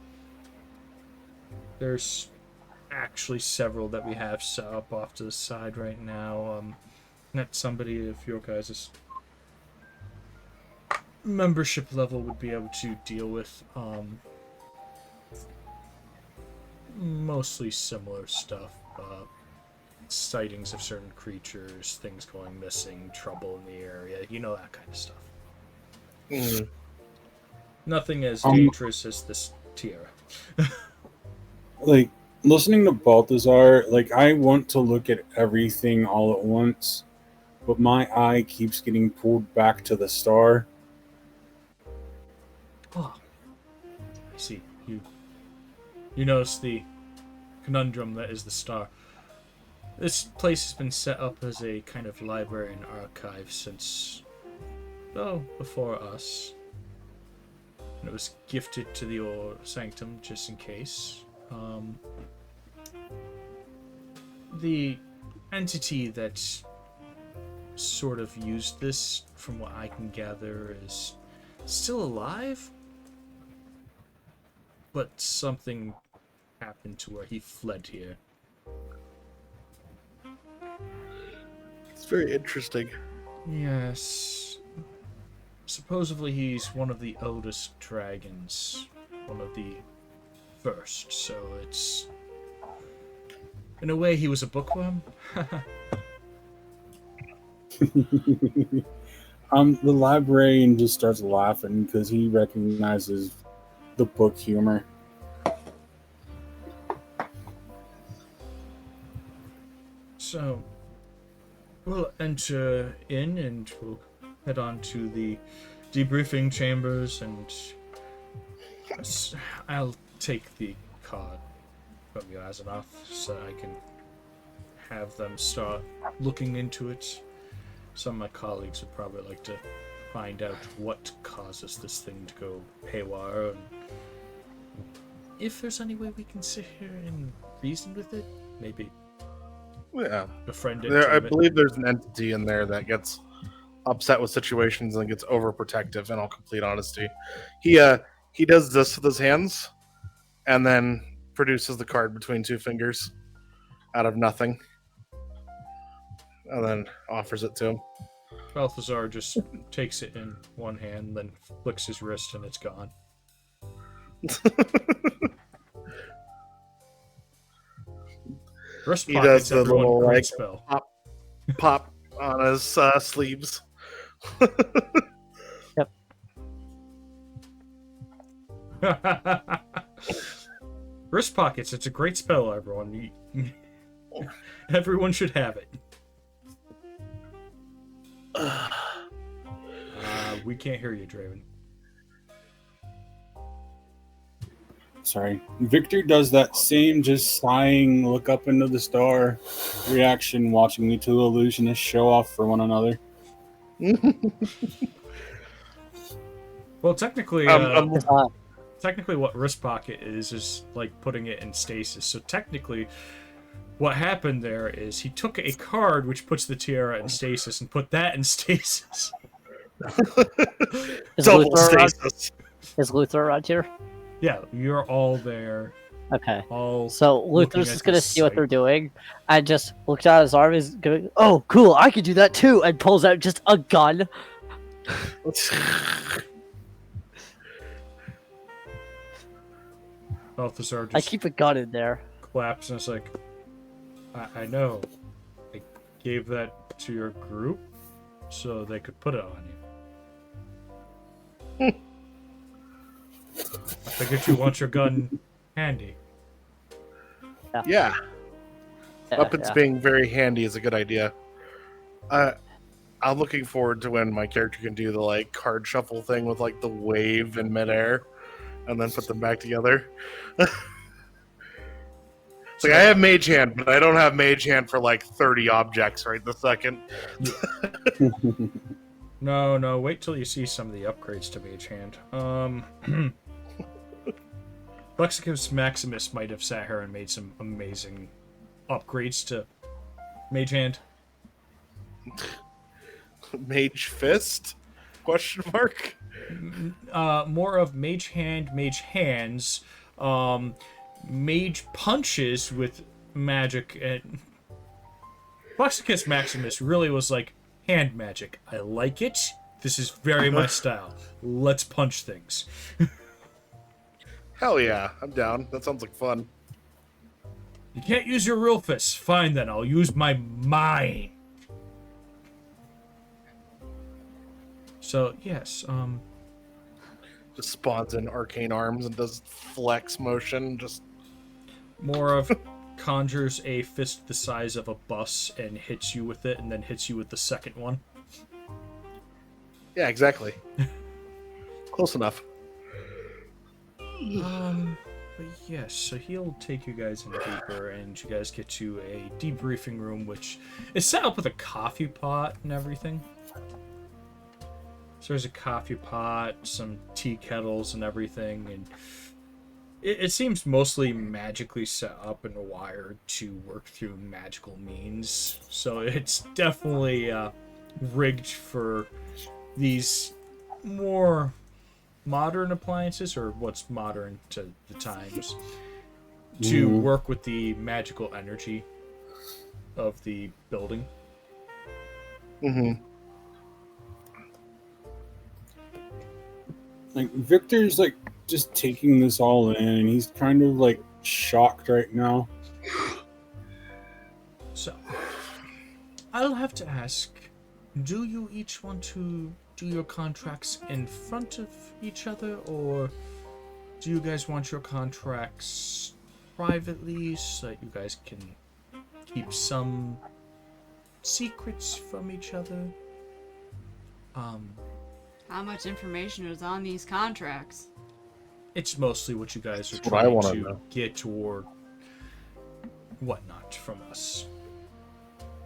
There's actually several that we have set up off to the side right now. That somebody of your guys' membership level would be able to deal with. Mostly similar stuff. Sightings of certain creatures, things going missing, trouble in the area, you know, that kind of stuff. Mm. Nothing as dangerous as this tiara. Like, listening to Balthazar, like, I want to look at everything all at once, but my eye keeps getting pulled back to the star. Oh, I see. You notice the conundrum that is the star. This place has been set up as a kind of library and archive since, before us. And it was gifted to the old Sanctum just in case. The entity that sort of used this, from what I can gather, is still alive, but something happened to where he fled here. It's very interesting. Yes. Supposedly he's one of the oldest dragons one of the first, so it's... In a way, he was a bookworm. The librarian just starts laughing because he recognizes the book humor. So, we'll enter in and we'll head on to the debriefing chambers, and I'll take the card from you, Azaroth, so I can have them start looking into it. Some of my colleagues would probably like to find out what causes this thing to go haywire, and if there's any way we can sit here and reason with it, maybe Yeah. befriend it. I tame it. believe there's an entity in there that gets upset with situations and gets overprotective, in all complete honesty. He does this with his hands and then produces the card between two fingers out of nothing. And then offers it to him. Balthazar just takes it in one hand, then flicks his wrist, and it's gone. Wrist He pockets, does the everyone, little, great like, spell. Pop on his sleeves. Wrist pockets, it's a great spell, everyone. Everyone should have it. We can't hear you, Draven. Sorry. Victor does that same just sighing, look up into the star reaction watching the two illusionists show off for one another. Well, technically, Uh, technically what wrist pocket is like putting it in stasis. So technically, what happened there is he took a card which puts the tiara in stasis and put that in stasis. is Double Luther around, stasis. is Luther around here? Yeah, you're all there. Okay. All So looking Luther's at just gonna this see what sight. they're doing, and just looks at his arm. Is going, "Oh, cool! I could do that too!" And pulls out just a gun. Balthazar I just keep a gun in there. claps and it's like, I know. I gave that to your group so they could put it on you. I figured you want your gun handy. Yeah. Yeah, Weapons yeah. being very handy is a good idea. I'm looking forward to when my character can do the like card shuffle thing with like the wave in midair, and then put them back together. It's like I have Mage Hand, but I don't have Mage Hand for like 30 objects right this second. No, wait till you see some of the upgrades to Mage Hand. Lexicus Maximus might have sat here and made some amazing upgrades to Mage Hand. Mage Fist? Question mark? More of Mage Hand, Mage Hands, Mage Punches with magic, and Lexicus Maximus really was like, hand magic. I like it. This is very my style. Let's punch things. Hell yeah, I'm down. That sounds like fun. You can't use your real fists. Fine then, I'll use my mind. So, yes, Just spawns in arcane arms and does flex motion. Just more of conjures a fist the size of a bus and hits you with it, and then hits you with the second one. yeah, exactly. Close enough. But yes, so he'll take you guys in deeper, and you guys get to a debriefing room, which is set up with a coffee pot and everything. So there's a coffee pot, some tea kettles and everything, and it seems mostly magically set up and wired to work through magical means. So it's definitely rigged for these more modern appliances, or what's modern to the times, to work with the magical energy of the building. Mm-hmm. Like Victor's like just taking this all in, and he's kind of like shocked right now. So, I'll have to ask, do you each want to do your contracts in front of each other, or do you guys want your contracts privately so that you guys can keep some secrets from each other? How much information is on these contracts? It's mostly what you guys are That's what I trying wanna to know. get or whatnot from us.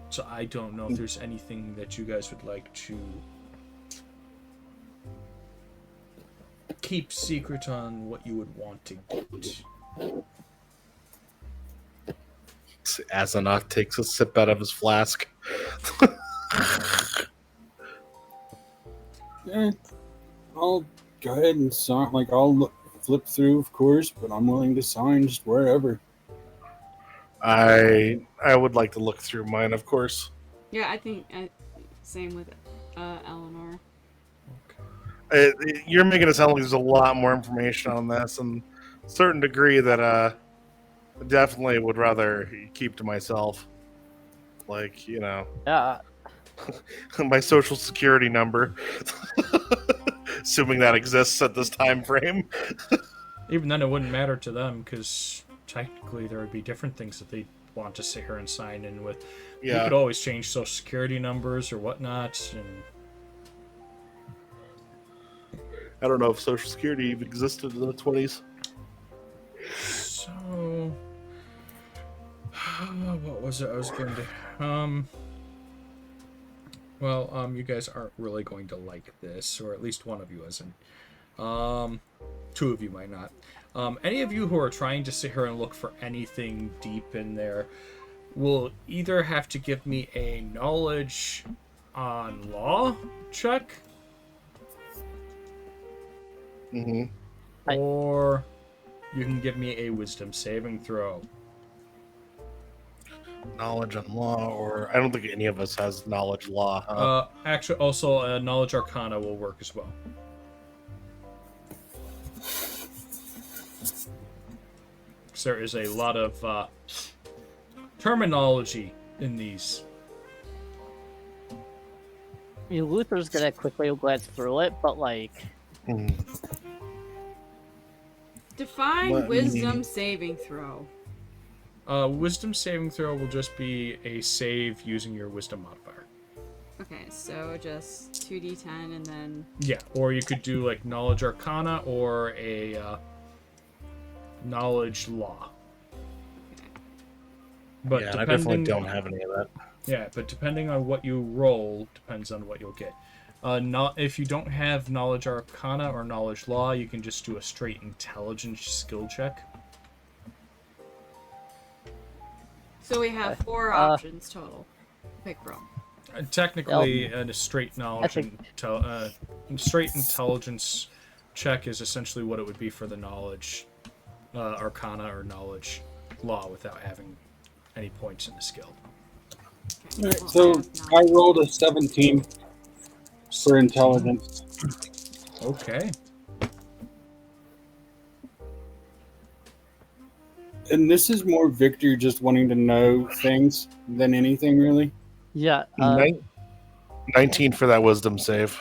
So I don't know if there's anything that you guys would like to keep secret on what you would want to get. Azanak takes a sip out of his flask. Yeah, I'll go ahead and sign. Like, flip through, of course, but I'm willing to sign just wherever. I would like to look through mine, of course. Yeah, I think same with Eleanor. You're making it sound like there's a lot more information on this, and a certain degree that I definitely would rather keep to myself. Like, Yeah. my social security number, assuming that exists at this time frame. Even then, it wouldn't matter to them because technically there would be different things that they want to sit here and sign in with. You Yeah. could always change social security numbers or whatnot. And I don't know if social security even existed in the 20s. so, what was it I was going to? You guys aren't really going to like this, or at least one of you isn't. Two of you might not. Any of you who are trying to sit here and look for anything deep in there will either have to give me a knowledge on law check, or you can give me a wisdom saving throw. Knowledge on law, or I don't think any of us has knowledge law. Huh? Actually, also knowledge arcana will work as well. Because there is a lot of terminology in these. I mean, Luther's gonna quickly glance through it, but like, Define Let wisdom me- saving throw. Wisdom saving throw will just be a save using your wisdom modifier. Okay, so just 2d10 and then... Yeah, or you could do like knowledge arcana or a knowledge law. But yeah, I definitely depending, don't have any of that. yeah, but depending on what you roll depends on what you'll get. Not if you don't have knowledge arcana or knowledge law, you can just do a straight intelligence skill check. So we have 4 options total. Pick from. Technically, a straight knowledge think- straight intelligence check is essentially what it would be for the knowledge arcana or knowledge law without having any points in the skill. Alright, so I rolled a 17 for intelligence. Okay. And this is more Victor just wanting to know things than anything, really. yeah. 19 for that wisdom save.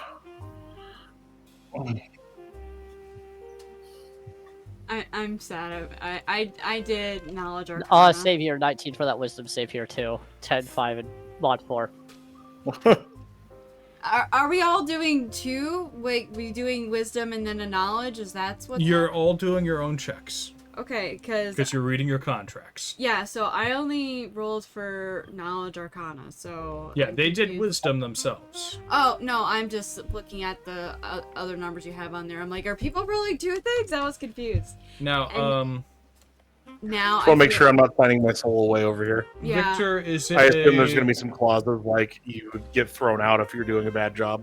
I'm sad. I did knowledge arcana. Save here, 19 for that wisdom save here too. 10, 5, and mod 4. Are we all doing 2? Wait, we doing wisdom and then a knowledge? Is that what? You're all doing your own checks Okay, because because you're reading your contracts. yeah. So I only rolled for knowledge arcana. So Yeah, I'm they did confused. wisdom themselves. Oh no, I'm just looking at the other numbers you have on there. I'm like, are people really doing things? I was confused. Now, Now Just want to make feel- sure I'm not signing my soul away over here. Yeah. Victor, is it I assume there's a- going to be some clauses like you would get thrown out if you're doing a bad job.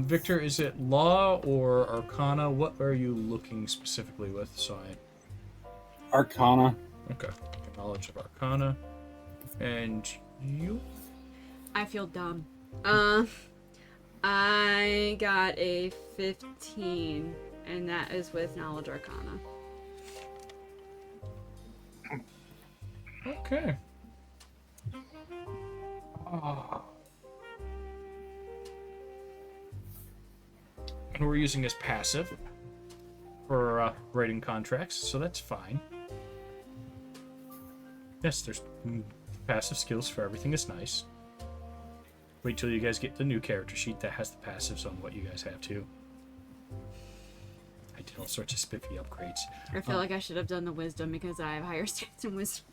Victor, is it law or arcana? What are you looking specifically with? So Arcana. okay, knowledge of arcana, and you. I feel dumb. I got a 15, and that is with Knowledge Arcana. Okay. Ah. And we're using this passive for writing contracts, so that's fine. Yes, there's passive skills for everything. Is nice. Wait till you guys get the new character sheet that has the passives on what you guys have too. I did all sorts of spiffy upgrades. I feel like I should have done the wisdom because I have higher stats in wisdom.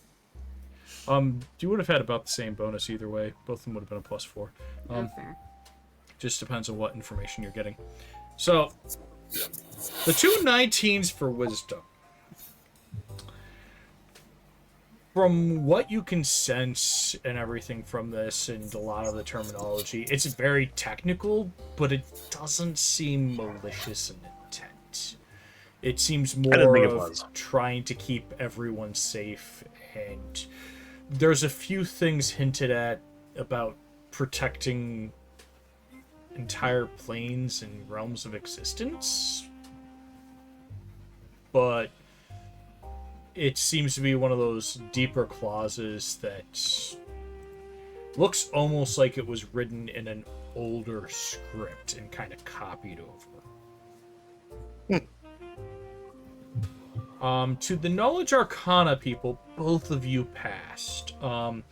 You would have had about the same bonus either way. Both of them would have been a +4. Oh, fair. Just depends on what information you're getting. So, the two 19s for wisdom. From what you can sense and everything from this and a lot of the terminology, it's very technical, but it doesn't seem malicious in intent. It seems more didn't think it of was. trying to keep everyone safe, and there's a few things hinted at about protecting entire planes and realms of existence, but it seems to be one of those deeper clauses that looks almost like it was written in an older script and kind of copied over. To the Knowledge Arcana people, both of you passed. In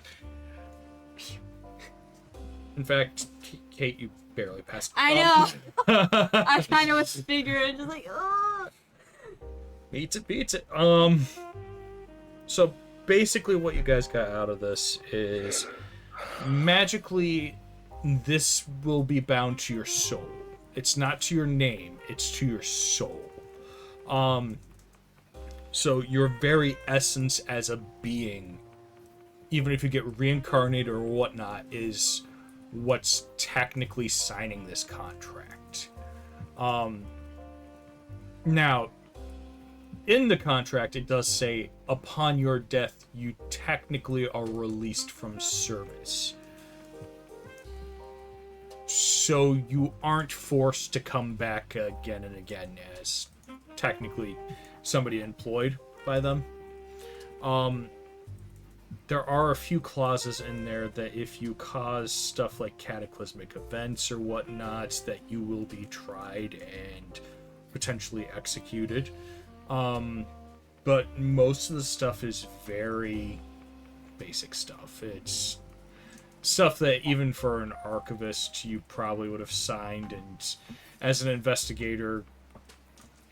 fact, Kate, you barely passed. I know! I kind of was figuring, just like, ugh! Beats it. So basically what you guys got out of this is magically this will be bound to your soul. It's not to your name, it's to your soul. So your very essence as a being, even if you get reincarnated or whatnot, is what's technically signing this contract. Now, in the contract, it does say, upon your death, you technically are released from service. So you aren't forced to come back again and again as technically somebody employed by them. There are a few clauses in there that if you cause stuff like cataclysmic events or whatnot, that you will be tried and potentially executed. But most of the stuff is very basic stuff. It's stuff that even for an archivist you probably would have signed, and as an investigator,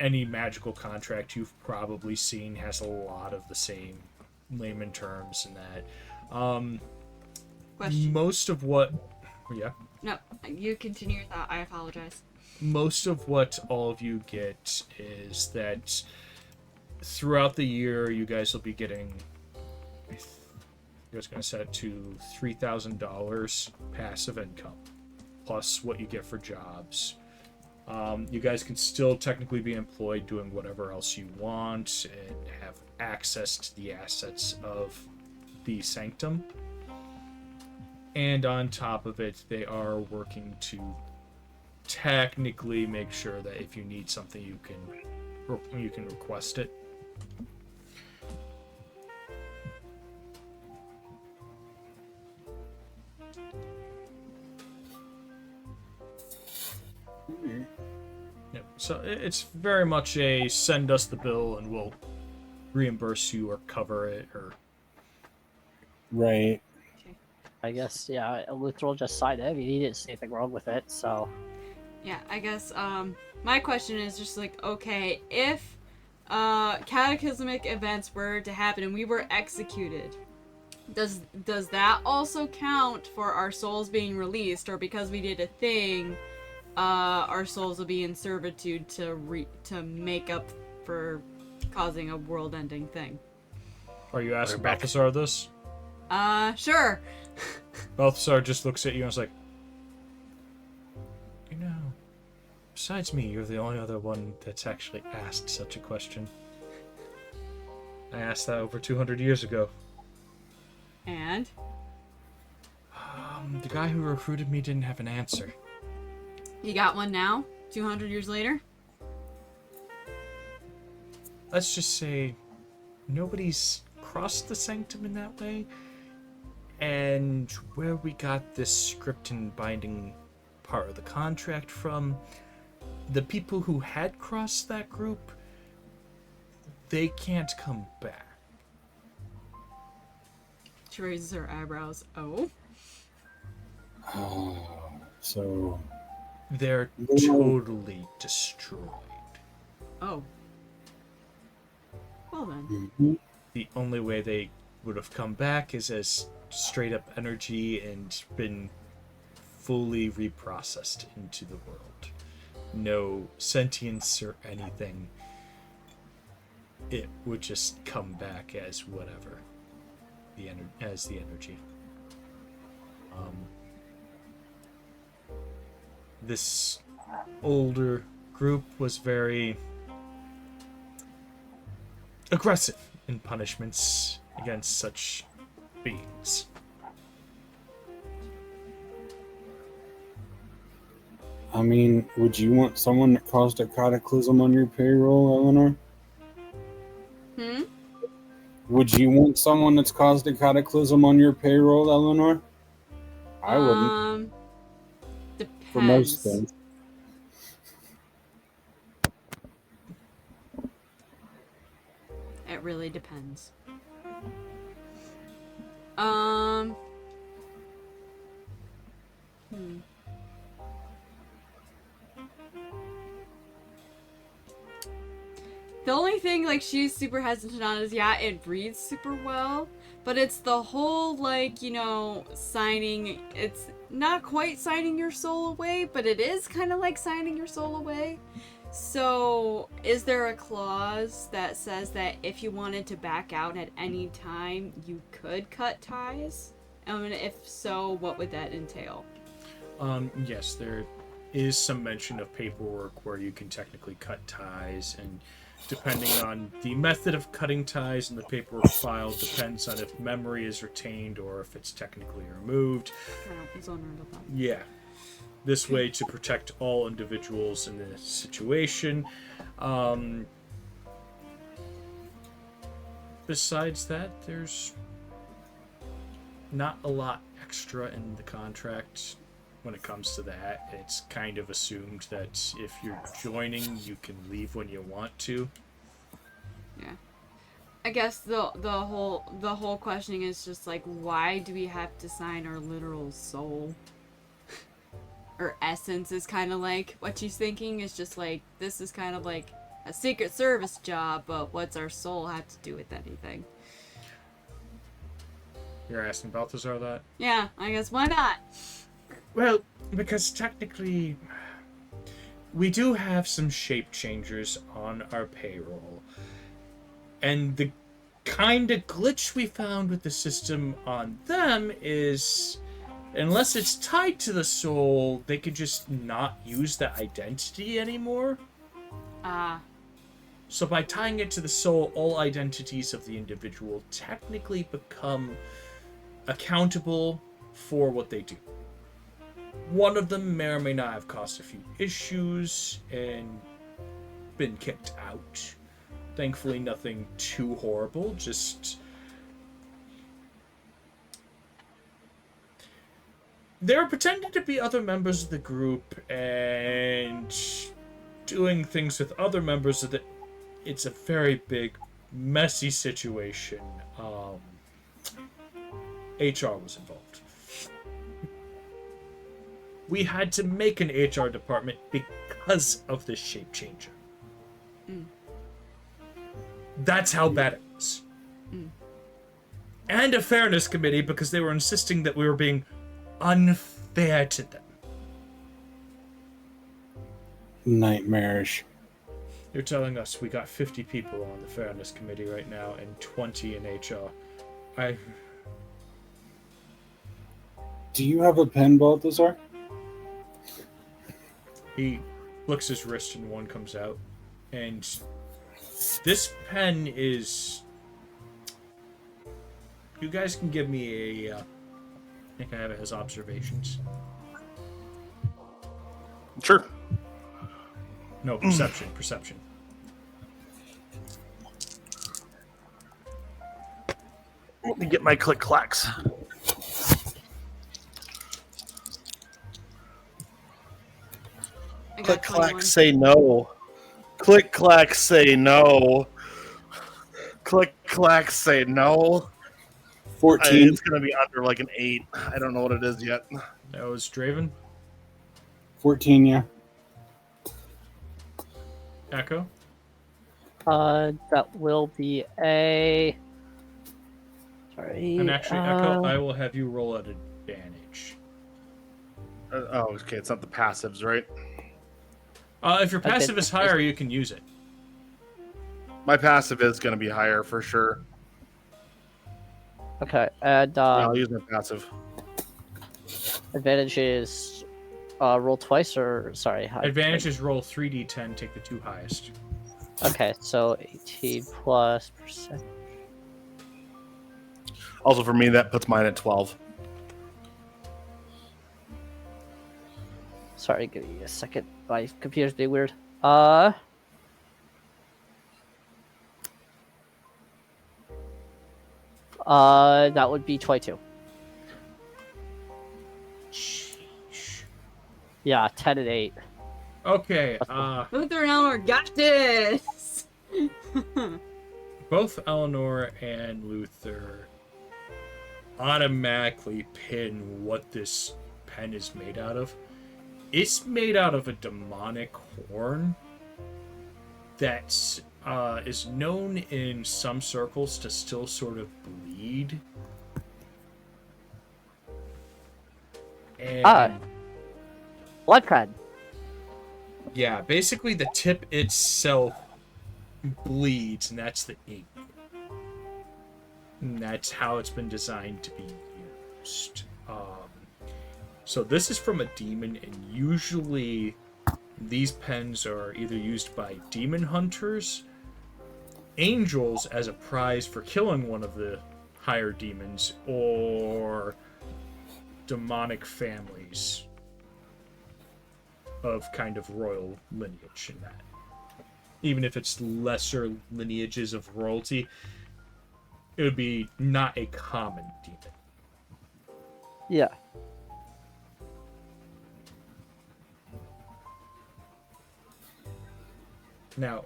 any magical contract you've probably seen has a lot of the same layman terms and that. Question. Most of what... Yeah? No, you continue your thought. I apologize. Most of what all of you get is that throughout the year, you guys will be getting... I was going to set it to $3,000 passive income, plus what you get for jobs. You guys can still technically be employed doing whatever else you want and have access to the assets of the Sanctum. And on top of it, they are working to technically make sure that if you need something, you can request it. Yep. So it's very much a send us the bill and we'll reimburse you or cover it or... Right. I guess, yeah, Luther will just sign it. I mean, he didn't see anything wrong with it, so... Yeah, I guess, my question is just like, okay, if, cataclysmic events were to happen and we were executed, does that also count for our souls being released, or because we did a thing, our souls will be in servitude to make up for causing a world-ending thing? Are you asking back. Balthasar this? Sure. Balthasar just looks at you and is like, you know, besides me, you're the only other one that's actually asked such a question. I asked that over 200 years ago. And? The guy who recruited me didn't have an answer. You got one now? 200 years later? let's just say nobody's crossed the sanctum in that way. And where we got this script and binding part of the contract from, the people who had crossed that group, they can't come back. She raises her eyebrows. Oh. So They're totally destroyed. Oh. Well then. Mhm. The only way they would have come back is as straight up energy and been fully reprocessed into the world. No sentience or anything. It would just come back as whatever, as the energy. This older group was very aggressive in punishments against such beings. I mean, would you want someone that caused a cataclysm on your payroll, Eleanor? Would you want someone that's caused a cataclysm on your payroll, Eleanor? I wouldn't. Depends. For most things. It really depends. The only thing, like, she's super hesitant on is, yeah, it reads super well, but it's the whole, like, you know, signing, it's not quite signing your soul away, but it is kind of like signing your soul away. So, is there a clause that says that if you wanted to back out at any time, you could cut ties? And if so, what would that entail? Yes, there is some mention of paperwork where you can technically cut ties, and depending on the method of cutting ties and the paperwork filed depends on if memory is retained or if it's technically removed. Yeah. This way to protect all individuals in this situation. Besides that, there's not a lot extra in the contract when it comes to that. It's kind of assumed that if you're joining, you can leave when you want to. Yeah. I guess the whole questioning is just like, why do we have to sign our literal soul? Or essence is kind of like what she's thinking is just like, this is kind of like a Secret Service job, but what's our soul have to do with anything? You're asking Balthazar that? Yeah, I guess why not? Well, because technically, we do have some shape changers on our payroll. And the kind of glitch we found with the system on them is, unless it's tied to the soul, they could just not use that identity anymore. So by tying it to the soul, all identities of the individual technically become accountable for what they do. One of them may or may not have caused a few issues and been kicked out. Thankfully, nothing too horrible, just... There are pretending to be other members of the group and doing things with other members of the... It's a very big, messy situation. HR was involved. We had to make an HR department because of this shape changer. That's how bad it was. And a fairness committee because they were insisting that we were being unfair to them. Nightmarish. You're telling us we got 50 people on the fairness committee right now and 20 in HR. Do you have a pen, Balthazar? He flicks his wrist and one comes out. And this pen is... You guys can give me a... I think I have it as observations. Sure. No, perception. Perception. Let me get my click clacks. I got Click 21. clack, say no. Click clack, say no. Click clack, say no. 14. It's gonna be under like an 8. I don't know what it is yet. That was Draven. 14, yeah. Echo. That will be a. Sorry. And actually, Echo, I will have you roll at advantage. Oh, okay. It's not the passives, right? If your passive is higher, you can use it. My passive is gonna be higher for sure. Okay, and Yeah, I'll use my passive. advantage is roll twice, or sorry. Advantage is roll 3d10, take the 2 highest. Okay, so 18 plus percent. Also, for me, that puts mine at 12. Sorry, give me a second. My computer's being weird. That would be 22. Sheesh. Yeah, 10 and 8. Okay, Luther and Eleanor got this! both Eleanor and Luther automatically pin what this pen is made out of. It's made out of a demonic horn that is known in some circles to still sort of bleed. And Blood pen. yeah, basically the tip itself bleeds, and that's the ink. And that's how it's been designed to be used. So this is from a demon, and usually these pens are either used by demon hunters, angels as a prize for killing one of the higher demons, or demonic families of kind of royal lineage in that. Even if it's lesser lineages of royalty, it would be not a common demon. Yeah. Now,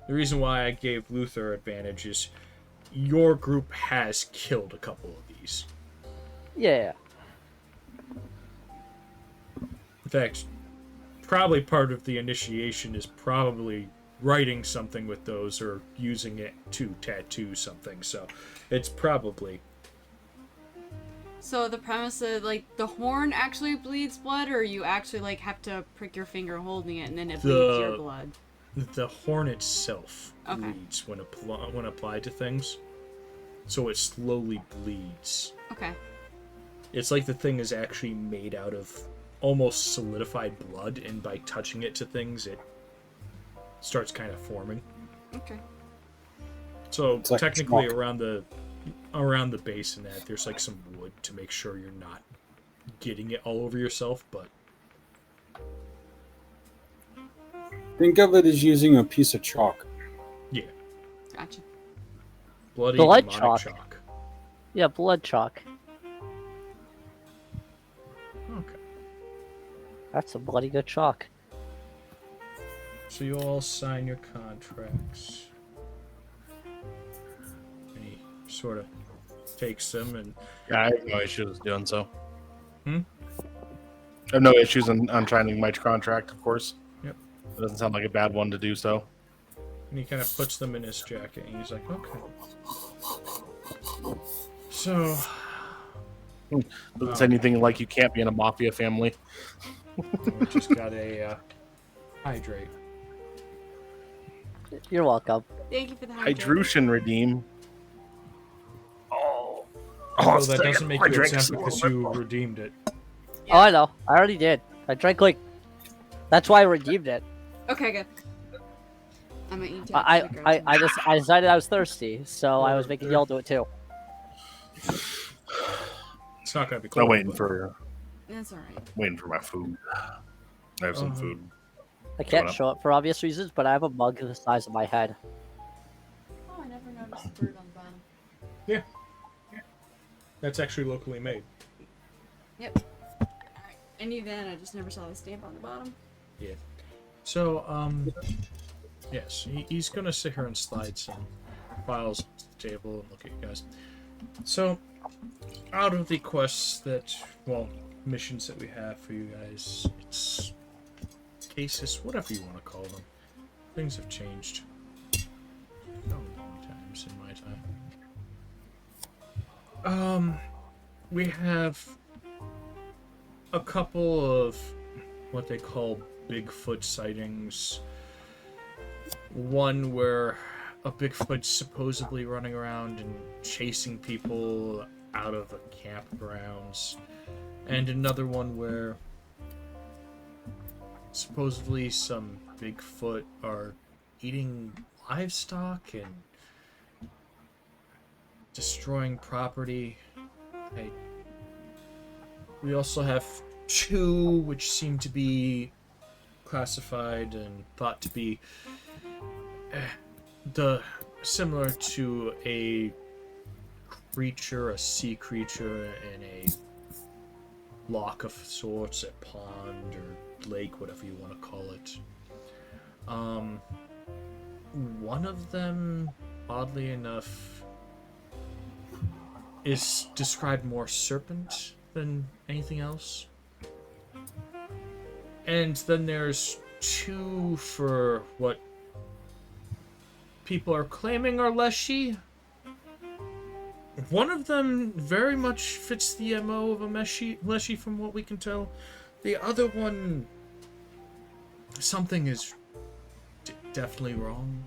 the reason why I gave Luther advantage is your group has killed a couple of these. Yeah. In fact, probably part of the initiation is probably writing something with those or using it to tattoo something. So it's probably... So the premise is, like, the horn actually bleeds blood, or you actually, like, have to prick your finger holding it and then it bleeds your blood? The horn itself Okay. bleeds when applied to things. So it slowly bleeds. Okay. It's like the thing is actually made out of almost solidified blood, and by touching it to things, it starts kind of forming. Okay. So It's like technically smoke. around the base and that, there's like some wood to make sure you're not getting it all over yourself, but Think of it as using a piece of chalk. yeah, Gotcha. bloody Blood demonic chalk. chalk. Yeah, blood chalk. Okay. That's a bloody good chalk. So you all sign your contracts. And he sort of takes them and Yeah, I have no issues doing so. Hmm? I have no issues on signing my contract, of course. Yep. It doesn't sound like a bad one to do so. he kind of puts them in his jacket, and he's like, okay. So, Doesn't say anything like you can't be in a mafia family. we just got a hydrate. You're welcome. Thank you for the hydrate. Hydrution redeem. Oh. Well, it's that taking doesn't make my you drinks exempt a little because bit you more. redeemed it. Oh, I know. I already did. I drank like. That's why I redeemed it. Okay, good. I'm gonna eat I decided I was thirsty, so I was making y'all do it too. It's not gonna be I'm cold. waiting but- for That's alright. my food. I have some food. I can't Shut up. show it for obvious reasons, but I have a mug the size of my head. Oh, I never noticed the bird on the bottom. That's actually locally made. Yep. Alright. I knew that, I just never saw the stamp on the bottom. Yeah. So, yes, he's gonna sit here and slide some files onto the table and look at you guys. So, out of the quests that, well, missions that we have for you guys, it's cases, whatever you want to call them. Things have changed. Oh, many times in my time. We have a couple of what they call Bigfoot sightings. One where a Bigfoot's supposedly running around and chasing people out of a campgrounds. And another one where supposedly some Bigfoot are eating livestock and destroying property. We also have two which seem to be classified and thought to be similar to a creature, a sea creature in a loch of sorts, a pond or lake, whatever you want to call it. One of them, oddly enough, is described more serpent than anything else. And then there's two for what people are claiming are Leshy. One of them very much fits the MO of a Leshy from what we can tell. The other one, something is definitely wrong.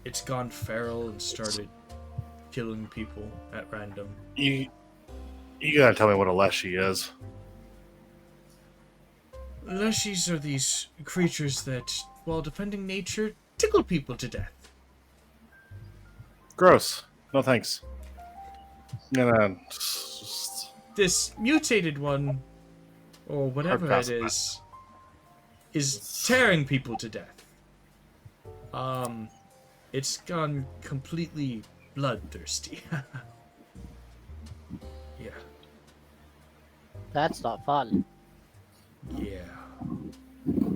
It's gone feral and started killing people at random. You gotta tell me what a leshy is. Leshies are these creatures that, while defending nature, tickle people to death. Gross. No thanks. This mutated one, or whatever Hard it is tearing people to death. It's gone completely bloodthirsty. Yeah. That's not fun. Yeah.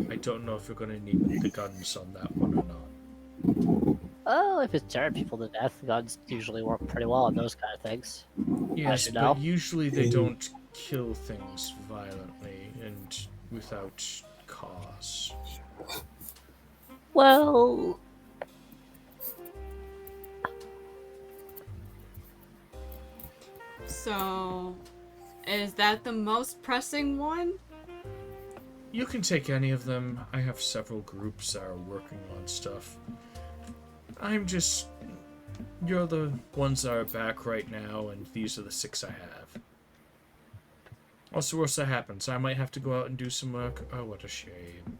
I don't know if we're gonna need the guns on that one or not. Oh, if it's tearing people to death, guns usually work pretty well on those kind of things. Yes, should but know. usually they don't kill things violently and without cause. Well, So, is that the most pressing one? You can take any of them. I have several groups that are working on stuff. You're the ones that are back right now, and these are the 6 I have. Also, worse that happens, I might have to go out and do some work. Oh, what a shame.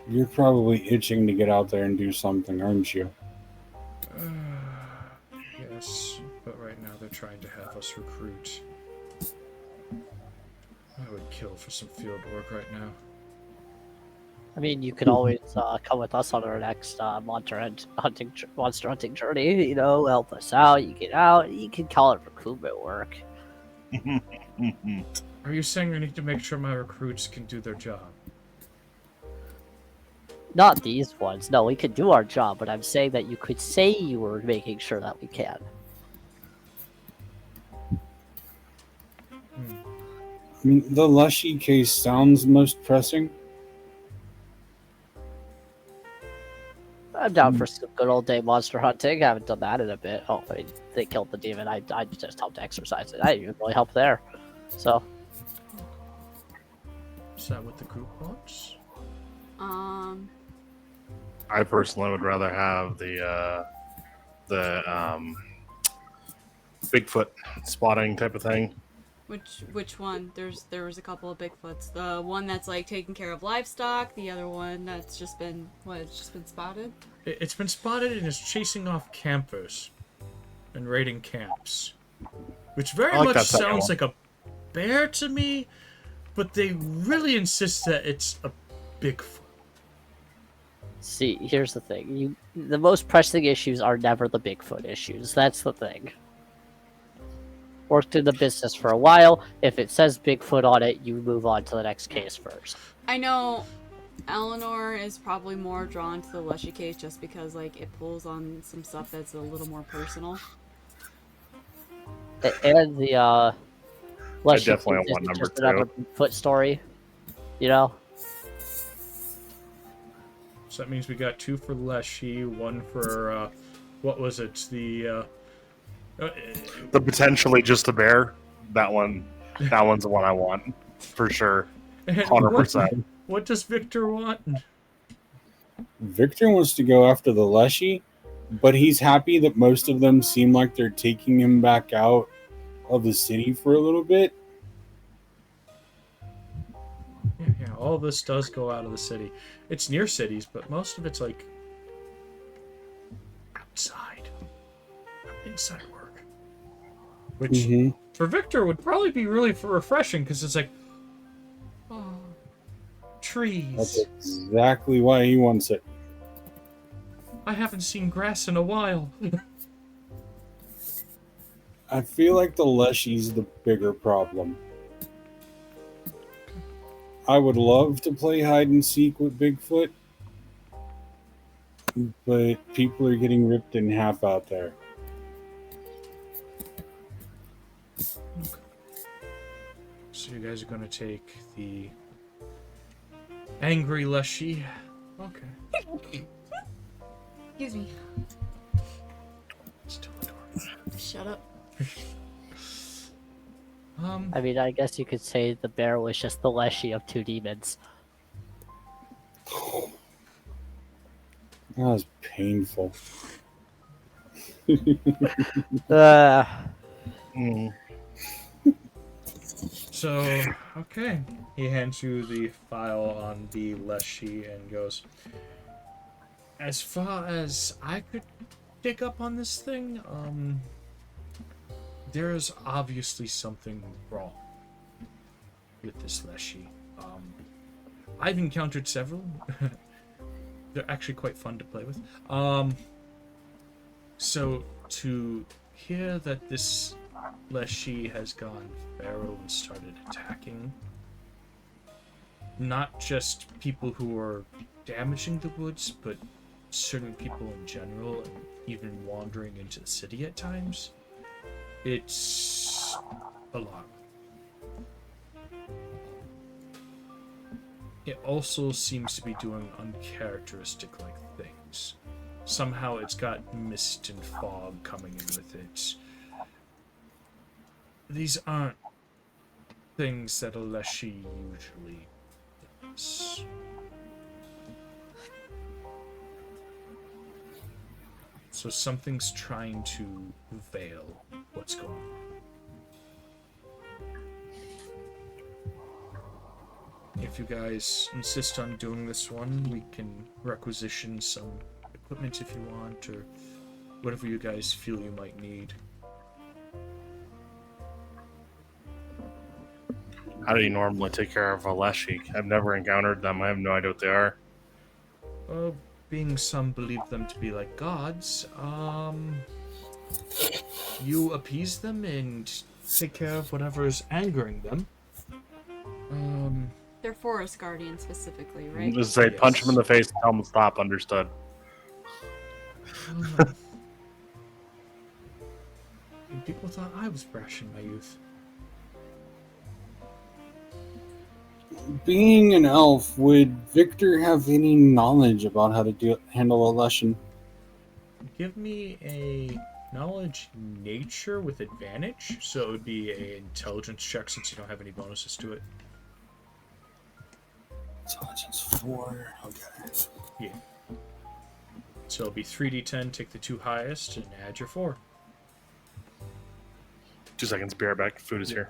You're probably itching to get out there and do something, aren't you? Yes, but right now they're trying to have us recruit. I would kill for some field work right now. I mean, you could always come with us on our next monster hunting journey. You know, help us out. You get out. You can call it recruitment work. Are you saying I need to make sure my recruits can do their job? Not these ones. No, we could do our job, but I'm saying that you could say you were making sure that we can. I mean, the Lushy case sounds most pressing. I'm down for some good old day monster hunting. I haven't done that in a bit. Oh, I mean, they killed the demon. I just helped exercise it. I didn't even really help there. So, Is that what the group wants? I personally would rather have the Bigfoot spotting type of thing. Which one? There was a couple of Bigfoots. The one that's like taking care of livestock. The other one that's just been it's just been spotted. It's been spotted and is chasing off campers and raiding camps, which very I like much that second sounds one. like a bear to me, but they really insist that it's a Bigfoot. See, here's the thing. The most pressing issues are never the Bigfoot issues. That's the thing. Worked in the business for a while. If it says Bigfoot on it, you move on to the next case first. I know Eleanor is probably more drawn to the Leshy case just because, like, it pulls on some stuff that's a little more personal. And the Leshy definitely case want isn't number just another two. Bigfoot story. You know? So that means we got 2 for Leshy, 1 for, what was it? The potentially just a bear. That one's the one I want for sure. 100%. What does Victor want? Victor wants to go after the Leshy, but he's happy that most of them seem like they're taking him back out of the city for a little bit. Yeah, all this does go out of the city. It's near cities, but most of it's like outside, inside work. Which for Victor would probably be really refreshing because it's like, oh, trees. That's exactly why he wants it. I haven't seen grass in a while. I feel like the Leshy's the bigger problem. I would love to play hide and seek with Bigfoot, but people are getting ripped in half out there. So you guys are going to take the angry Leshy. Okay. Excuse me. Still adorable. Shut up. I mean, I guess you could say the bear was just the Leshy of 2 demons. That was painful. So, okay. He hands you the file on the Leshy and goes, as far as I could pick up on this thing, there's obviously something wrong with this Leshy. I've encountered several. They're actually quite fun to play with. So to hear that this Leshy has gone feral and started attacking not just people who are damaging the woods, but certain people in general, and even wandering into the city at times, it's a lot. It also seems to be doing uncharacteristic-like things. Somehow it's got mist and fog coming in with it. These aren't things that a Leshy usually does. So something's trying to veil what's going on. If you guys insist on doing this one, we can requisition some equipment if you want, or whatever you guys feel you might need. How do you normally take care of a Leshy? I've never encountered them. I have no idea what they are. Being some believe them to be like gods, you appease them and take care of whatever's angering them. They're forest guardians specifically, right? Just say, punch them in the face and tell them to stop. Understood. People thought I was brash in my youth. Being an elf, would Victor have any knowledge about how to handle a Leshen? Give me a knowledge nature with advantage, so it would be an intelligence check since you don't have any bonuses to it. Intelligence 4. Okay. Yeah. So it'll be 3d10, take the 2 highest, and add your 4. 2 seconds, be right back. Food is here.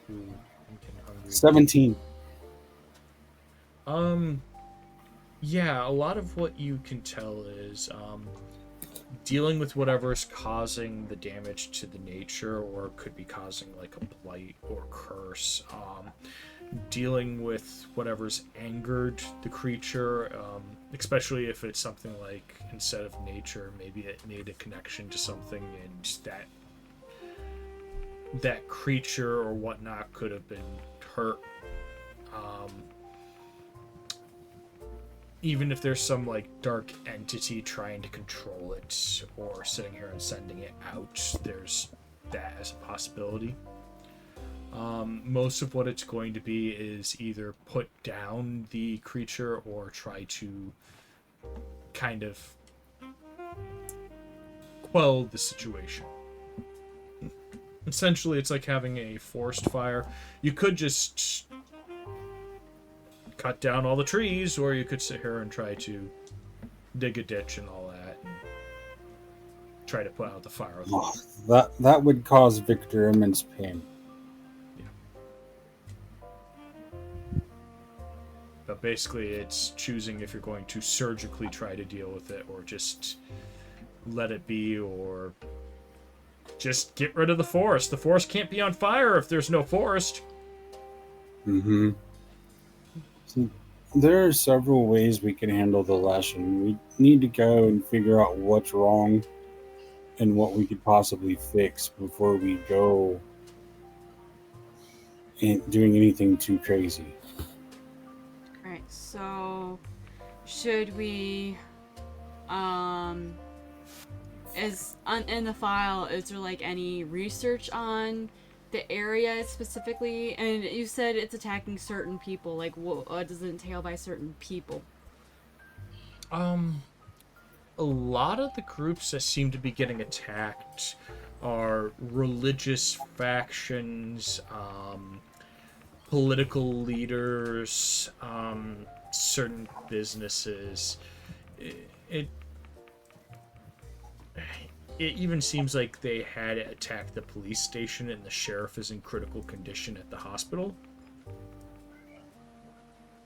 Ooh, I'm getting hungry. 17. Yeah, a lot of what you can tell is dealing with whatever's causing the damage to the nature, or could be causing like a blight or curse. dealing with whatever's angered the creature, especially if it's something like, instead of nature, maybe it made a connection to something, and that creature or whatnot could have been hurt. Even if there's some like dark entity trying to control it or sitting here and sending it out, there's that as a possibility. Most of what it's going to be is either put down the creature or try to kind of quell the situation. Essentially, it's like having a forest fire. You could just cut down all the trees, or you could sit here and try to dig a ditch and all that, and try to put out the fire. Oh, that would cause Victor immense pain. But basically, it's choosing if you're going to surgically try to deal with it, or just let it be, or just get rid of the forest. The forest can't be on fire if there's no forest. Mm-hmm. So there are several ways we can handle the lesson. We need to go and figure out what's wrong and what we could possibly fix before we go and doing anything too crazy. Alright, so should we in the file, is there like any research on the area specifically? And you said it's attacking certain people. Like, what does it entail by certain people? A lot of the groups that seem to be getting attacked are religious factions, political leaders, certain businesses. It even seems like they had attacked the police station, and the sheriff is in critical condition at the hospital.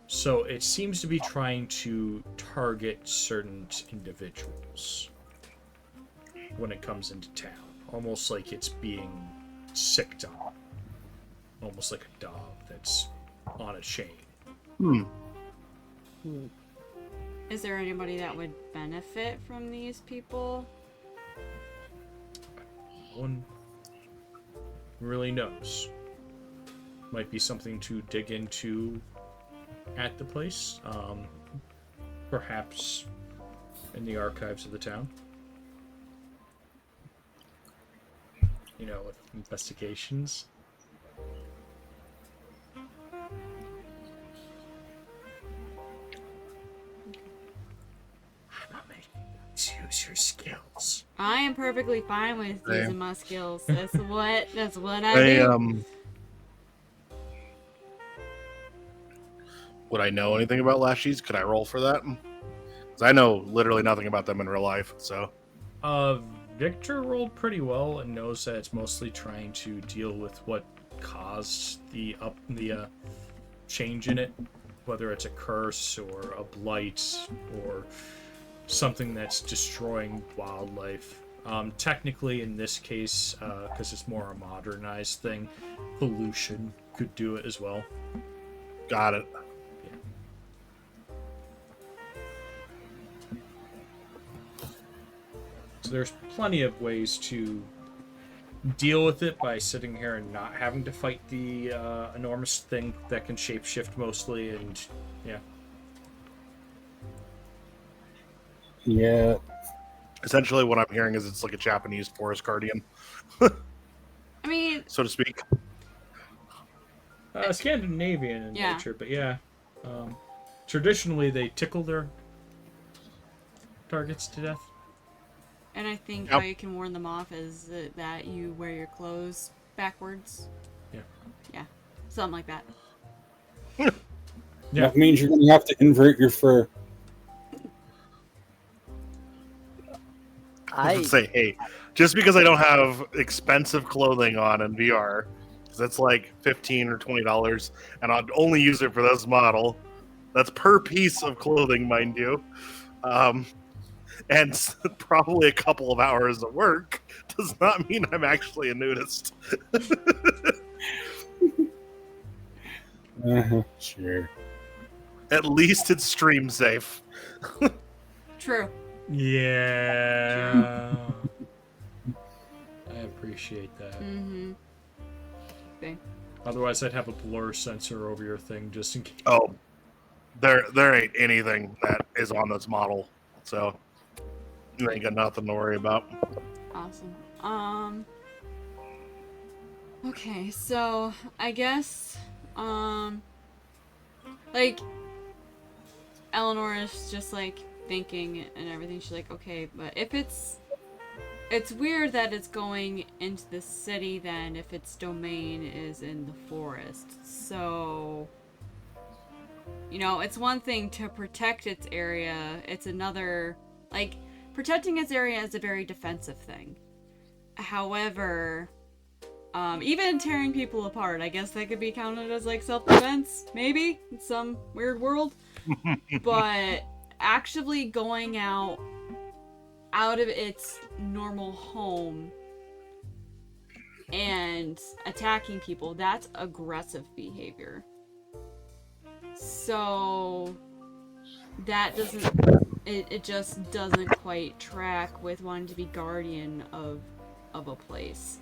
So it seems to be trying to target certain individuals when it comes into town. Almost like it's being sicked on. Almost like a dog that's on a chain. Is there anybody that would benefit from these people? No one really knows. Might be something to dig into at the place. Perhaps in the archives of the town. You know, with investigations. Use your skills. I am perfectly fine with using my skills. That's what I Hey, do. would I know anything about Lashies? Could I roll for that? Because I know literally nothing about them in real life. So, Victor rolled pretty well and knows that it's mostly trying to deal with what caused the change in it, whether it's a curse or a blight or something that's destroying wildlife. Technically, in this case, because it's more a modernized thing, pollution could do it as well. got it. So there's plenty of ways to deal with it by sitting here and not having to fight the enormous thing that can shapeshift mostly, and yeah. Yeah. Essentially, what I'm hearing is it's like a Japanese forest guardian, I mean, so to speak. Scandinavian in Yeah. nature, but yeah. Traditionally, they tickle their targets to death. and I think Yep. how you can warn them off is that you wear your clothes backwards. Yeah. Yeah, something like that. Yeah. That means you're going to have to invert your fur. I would say, hey, just because I don't have expensive clothing on in VR, because that's like $15 or $20, and I'd only use it for this model. That's per piece of clothing, mind you. And probably a couple of hours of work does not mean I'm actually a nudist. Sure. At least it's stream safe. True. Yeah. I appreciate that. Mm-hmm. Okay. Otherwise, I'd have a blur sensor over your thing just in case. Oh, there ain't anything that is on this model, so you ain't got nothing to worry about. Awesome. Okay, so I guess like Eleanor is just like thinking and everything. She's like, okay, but if it's weird that it's going into the city then if its domain is in the forest. So, you know, it's one thing to protect its area. It's another, like, protecting its area is a very defensive thing. However, even tearing people apart, I guess that could be counted as like self-defense, maybe, in some weird world. But actively going out of its normal home and attacking people, that's aggressive behavior. So that doesn't, it just doesn't quite track with wanting to be guardian of a place.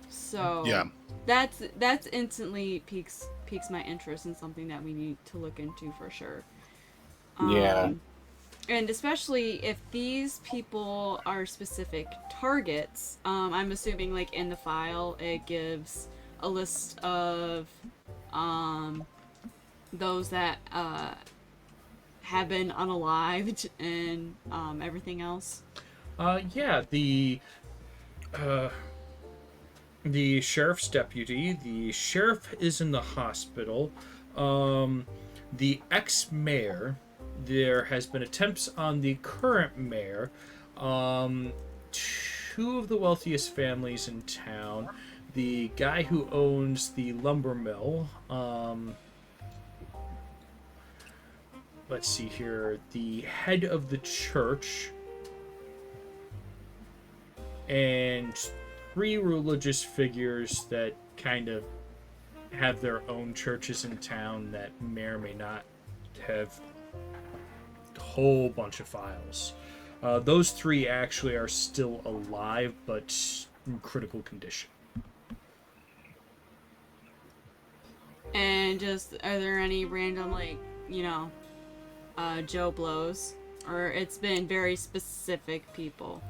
So Yeah. that's instantly piques my interest in something that we need to look into for sure. Yeah. And especially if these people are specific targets, I'm assuming like in the file it gives a list of those that have been unalived and everything else. Yeah, the sheriff's deputy. The sheriff is in the hospital. The ex-mayor. There has been attempts on the current mayor. Two of the wealthiest families in town. The guy who owns the lumber mill. Let's see here. The head of the church. And 3 religious figures that kind of have their own churches in town that may or may not have a whole bunch of files. Those 3 actually are still alive, but in critical condition. And just, are there any random, like, you know, Joe Blows? Or it's been very specific people?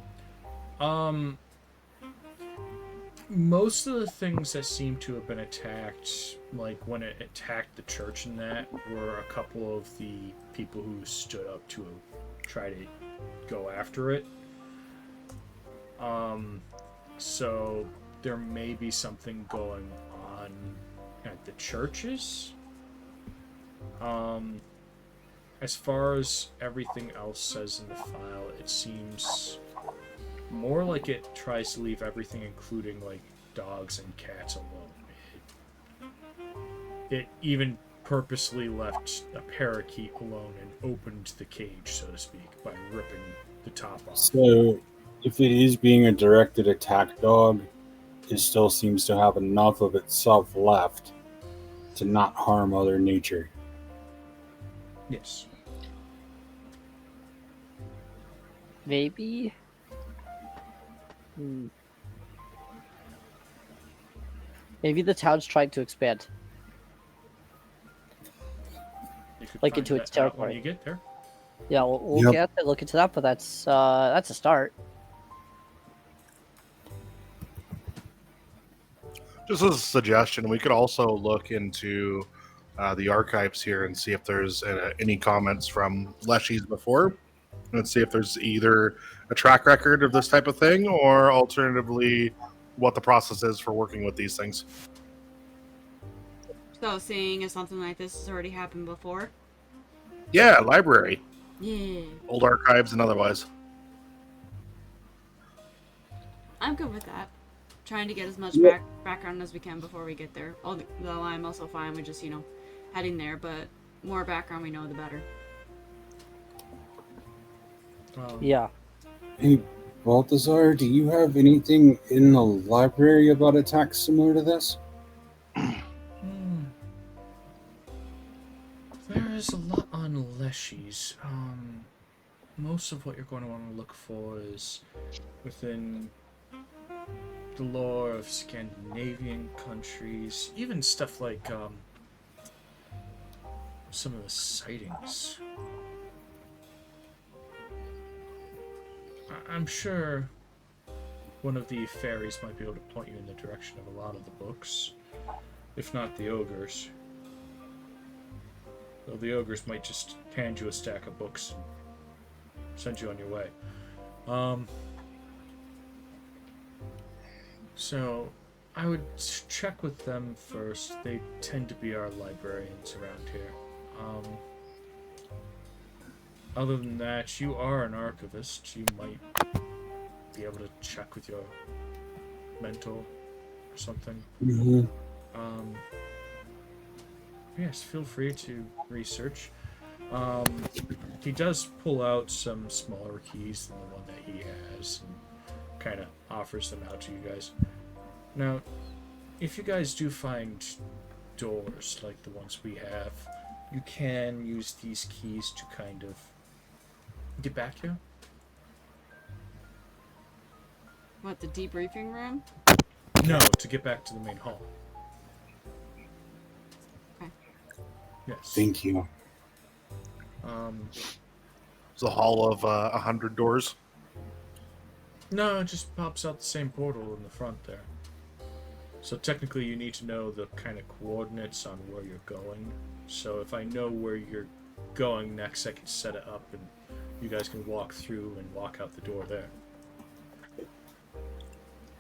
Most of the things that seem to have been attacked, like when it attacked the church and that, were a couple of the people who stood up to try to go after it. So there may be something going on at the churches. As far as everything else says in the file, it seems more like it tries to leave everything, including like dogs and cats, alone. It even purposely left a parakeet alone and opened the cage, so to speak, by ripping the top off. So, if it is being a directed attack dog, it still seems to have enough of itself left to not harm other nature. Yes. Maybe. Maybe the town's trying to expand. You could Like find into that its out territory. when you get there. Yeah, we'll Yep. get to look into that, but that's a start. Just as a suggestion, we could also look into the archives here and see if there's any comments from Leshies before. And see if there's either a track record of this type of thing or alternatively what the process is for working with these things. So seeing if something like this has already happened before? Yeah, library. Yeah. Old archives and otherwise. I'm good with that. Trying to get as much background as we can before we get there. Although I'm also fine with just, you know, heading there, but more background we know, the better. Yeah. Hey, Balthazar, do you have anything in the library about attacks similar to this? There's a lot on Leshies. Most of what you're going to want to look for is within the lore of Scandinavian countries, even stuff like some of the sightings. I'm sure one of the fairies might be able to point you in the direction of a lot of the books, if not the ogres. Though the ogres might just hand you a stack of books and send you on your way. So I would check with them first. They tend to be our librarians around here. Other than that, you are an archivist. You might be able to check with your mentor or something. Mm-hmm. Yes, feel free to research. He does pull out some smaller keys than the one that he has and kind of offers them out to you guys. Now, if you guys do find doors like the ones we have, you can use these keys to kind of get back here. What, the debriefing room? No, to get back to the main hall. Okay. Yes. Thank you. It's a hall of 100 doors. No, it just pops out the same portal in the front there. So technically you need to know the kind of coordinates on where you're going. So if I know where you're going next, I can set it up and you guys can walk through and walk out the door there.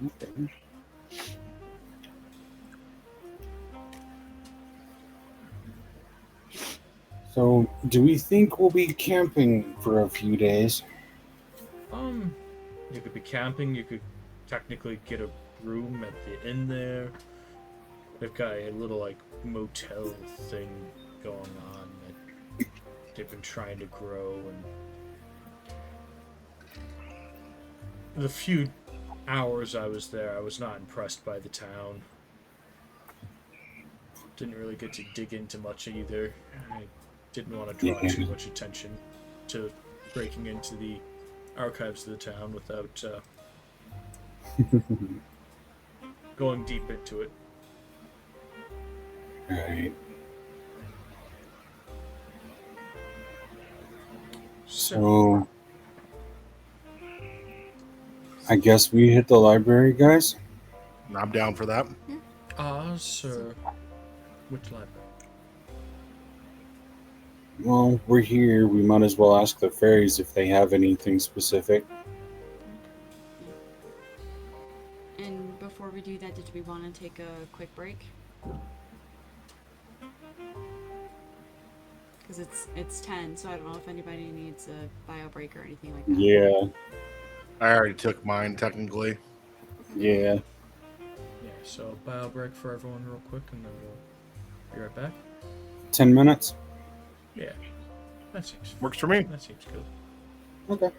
Okay. So, do we think we'll be camping for a few days? You could be camping, you could technically get a room at the inn there. They've got a little, like, motel thing going on that they've been trying to grow, and the few hours I was there, I was not impressed by the town. Didn't really get to dig into much either. I didn't want to draw too much attention to breaking into the archives of the town without going deep into it. Right. So, So, I guess we hit the library, guys. I'm down for that. sir, which library? Well, we're here. We might as well ask the fairies if they have anything specific. And before we do that, did we want to take a quick break? Because it's 10, so I don't know if anybody needs a bio break or anything like that. Yeah, I already took mine, technically. yeah. Yeah, so bio break for everyone real quick and then we'll be right back. 10 minutes? Yeah, that seems Works for me. That seems good. Okay.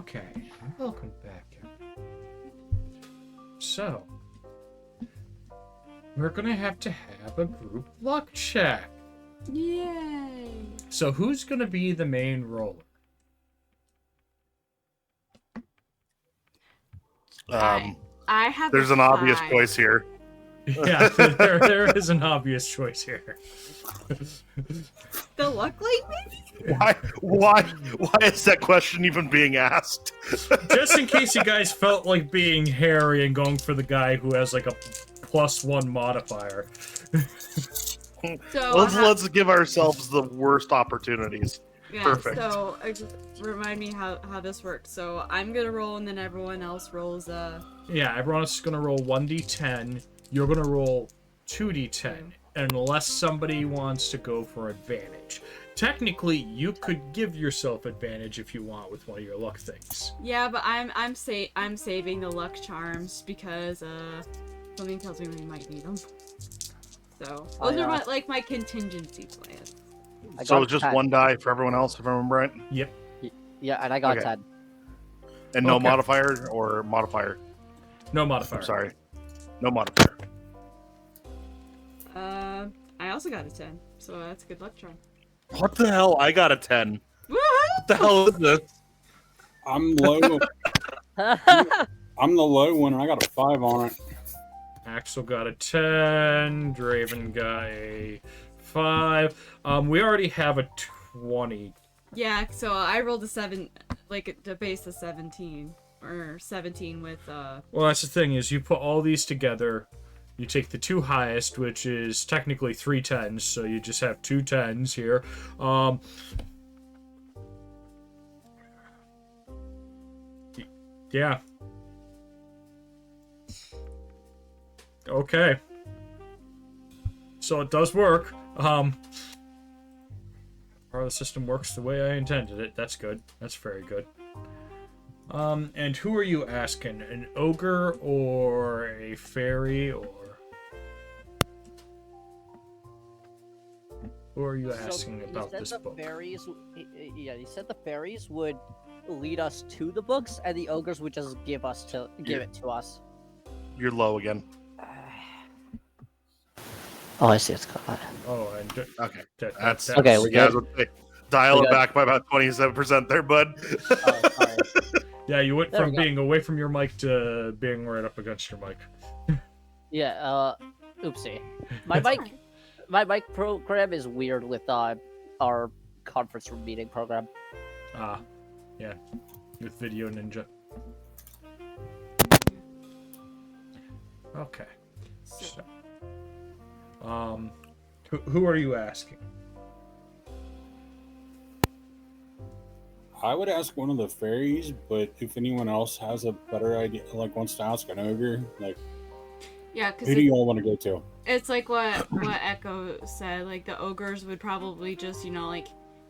Okay, welcome back. So, we're gonna have a group luck check. Yay! So, who's gonna be the main roller? Um, I have. there's a an obvious 5. choice here. Yeah, there is an obvious choice here. The luck light, maybe? Why is that question even being asked? Just in case you guys felt like being hairy and going for the guy who has like a +1 modifier. So Let's give ourselves the worst opportunities. yeah. Perfect. So just remind me how this works. So I'm gonna roll, and then everyone else rolls. Yeah, everyone's gonna roll 1d10. You're gonna roll 2d10, unless somebody wants to go for advantage. Technically, you could give yourself advantage if you want with one of your luck things. Yeah, but I'm saving the luck charms because something tells me we might need them. So those are my contingency plans. So it's just 1 die for everyone else, if I remember right? Yep. Yeah, and I got Okay. 10. And no Okay. modifier or modifier? No modifier. I'm sorry. No modifier. I also got a 10, so that's a good luck charm. What the hell? I got a 10. Woo! What the hell is this? I'm low. I'm the low one, and I got a 5 on it. Axel got a 10. Draven got a 5. We already have a 20. Yeah, so I rolled a 7, like the base of 17 or 17 with Well, that's the thing is you put all these together. You take the 2 highest, which is technically 3 10s, so you just have 2 10s here. Yeah. Okay. So it does work. Part of the system works the way I intended it. That's good. That's very good. And who are you asking? An ogre or a fairy or who are you asking about this book? Fairies, yeah, he said the fairies would lead us to the books, and the ogres would just give it to us. You're low again. Oh, I see. It's got. Oh, and Okay. that's Okay, we Yeah, I good? was gonna say, dial We it good? back by about 27% there, bud. Oh, sorry. yeah. You went There from we go. being away from your mic to being right up against your mic. Yeah. Oopsie. My mic program is weird with our conference room meeting program. Yeah, with Video Ninja. Okay. so, Who are you asking? I would ask one of the fairies, but if anyone else has a better idea, like wants to ask an ogre, like yeah, because who do you all want to go to? it's like what Echo said. Like the ogres would probably just like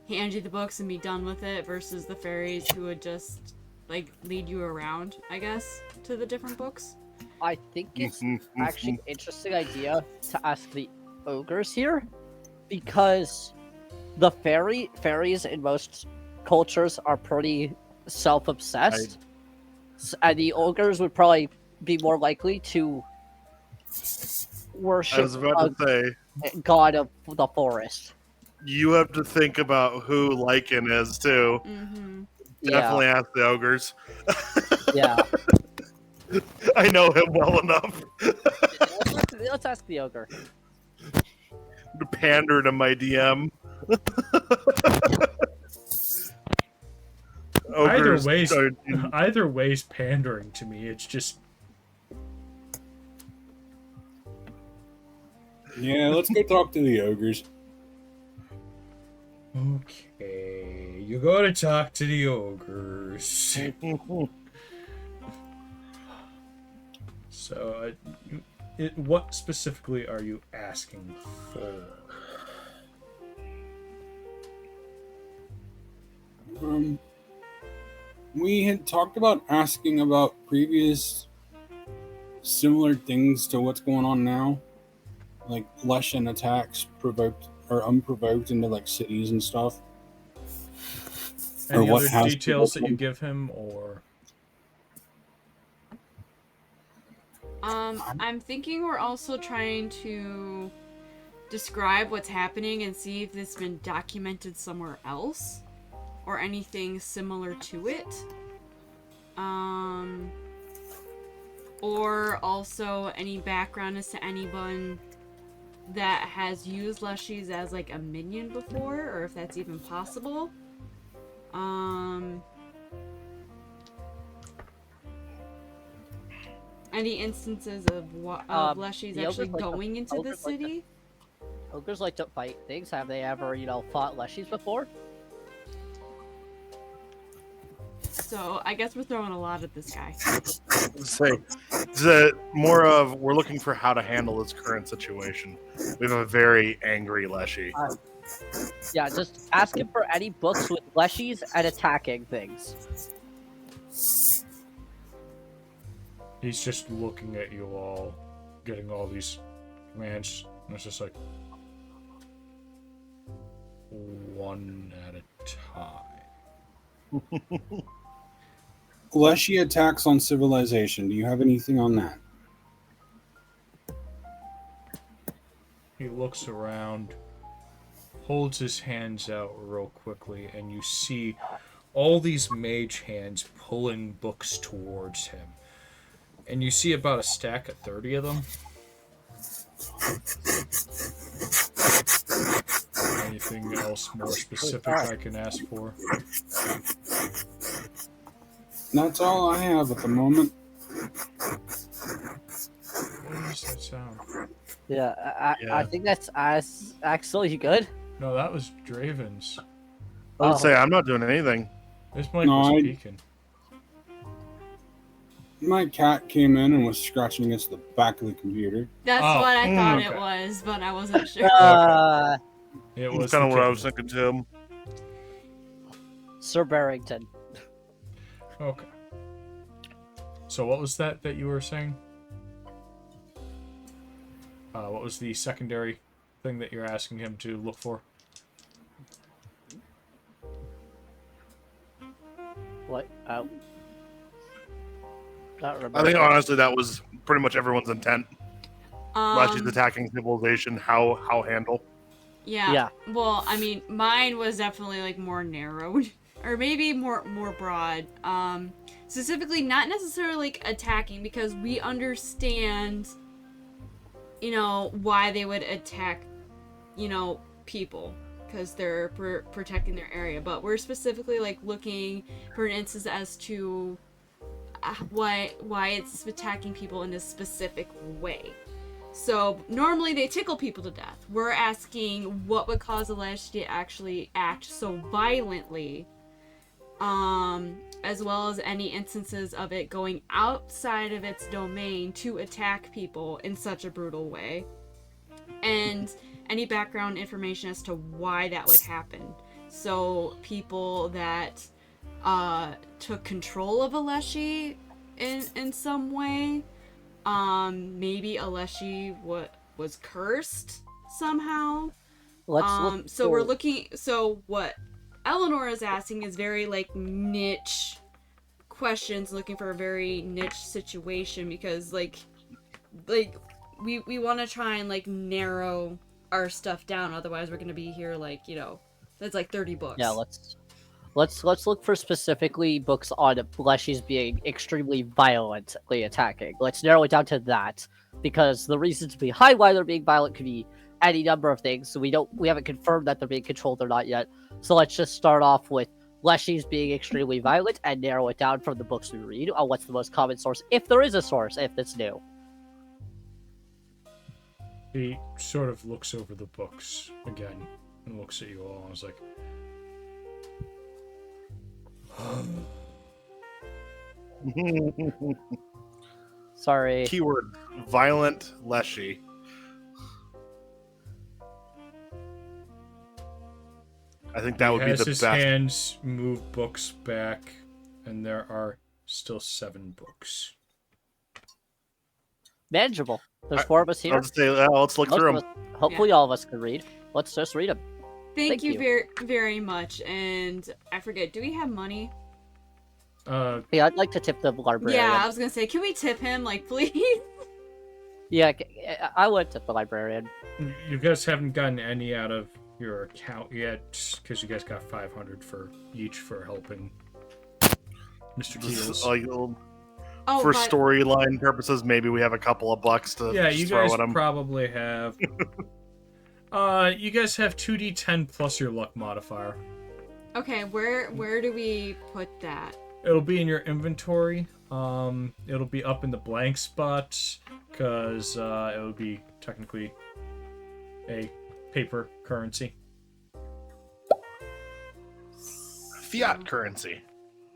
hand you the books and be done with it, versus the fairies who would just like lead you around, I guess, to the different books. I think it's actually an interesting idea to ask the ogres here, because the fairies in most cultures are pretty self-obsessed, and the ogres would probably be more likely to worship I was about to say, a god of the forest. you have to think about who Lycan is, too. Mm-hmm. Definitely ask the ogres. Yeah. I know him well enough Let's ask the ogre. to pander to my DM. Ogres Either way's pandering to me. It's just Yeah, let's go talk to the ogres. okay. You go to talk to the ogres. So, what specifically are you asking for? We had talked about asking about previous similar things to what's going on now, like Leshen attacks provoked or unprovoked into like cities and stuff. Any what other house details that people- you give him, or I'm thinking we're also trying to describe what's happening and see if it's been documented somewhere else or anything similar to it. Or also any background as to anyone that has used Leshies as like a minion before, or if that's even possible. Any instances of Leshies the actually ogres like to- going into the ogres like to- city? Ogres like to fight things. Have they ever, fought Leshies before? So I guess we're throwing a lot at this guy. Say, it's more of we're looking for how to handle this current situation. We have a very angry Leshy. Yeah, just ask him for any books with Leshies and attacking things. he's just looking at you all, getting all these commands, and it's just like one at a time. Leshy attacks on civilization. Do you have anything on that? He looks around, holds his hands out real quickly, and you see all these mage hands pulling books towards him. And you see about a stack of 30 of them. Anything else more specific I can ask for? That's all I have at the moment. What is that sound? Yeah, I Yeah. think that's Axel. You good? No, that was Draven's. I would Oh. say I'm not doing anything. This mic No, was I- peeking. My cat came in and was scratching against the back of the computer. That's Oh, what I thought okay. it was, but I wasn't sure. It That's was kind of the what I was kitten. thinking too. Sir Barrington. Okay. So what was that you were saying? What was the secondary thing that you're asking him to look for? What? Not remember. I think honestly that was pretty much everyone's intent. Leshy's Um, attacking civilization. How handle? yeah. Yeah. Well, I mean, mine was definitely like more narrowed, or maybe more broad. Specifically, not necessarily like attacking, because we understand, why they would attack, people, because they're protecting their area. But we're specifically like looking for an instance as to why it's attacking people in a specific way. So normally they tickle people to death. We're asking what would cause a Lesh to actually act so violently, as well as any instances of it going outside of its domain to attack people in such a brutal way, and any background information as to why that would happen. So people that took control of a Leshy in some way. Maybe a Leshy was cursed somehow. Let's look. So we're looking. So what Eleanor is asking is very like niche questions, looking for a very niche situation, because like we want to try and like narrow our stuff down. Otherwise, we're gonna be here like that's like 30 books. Yeah, let's look for specifically books on Leshies being extremely violently attacking. Let's narrow it down to that, because the reasons behind why they're being violent could be any number of things. So we haven't confirmed that they're being controlled or not yet. So let's just start off with Leshies being extremely violent and narrow it down from the books we read on what's the most common source, if there is a source, if it's new. He sort of looks over the books again and looks at you all and is like, Sorry. Keyword: violent Leshy. I think that would he be has the his best. hands move books back, and there are still 7 books. Manageable. There's 4 of us here. Let's look Most through of them. us- hopefully all of us can read. Let's just read them. Thank you very, very much. And I forget, do we have money? Yeah, I'd like to tip the librarian. Yeah, I was gonna say, can we tip him, like, please? Yeah, I would tip the librarian. You guys haven't gotten any out of your account yet, because you guys got 500 for each for helping Mr. Keels. For storyline purposes, maybe we have a couple of bucks to you throw guys at him. probably have. You guys have 2d10 plus your luck modifier. Okay, where do we put that? It'll be in your inventory. It'll be up in the blank spot because it would be technically a paper currency. Fiat currency.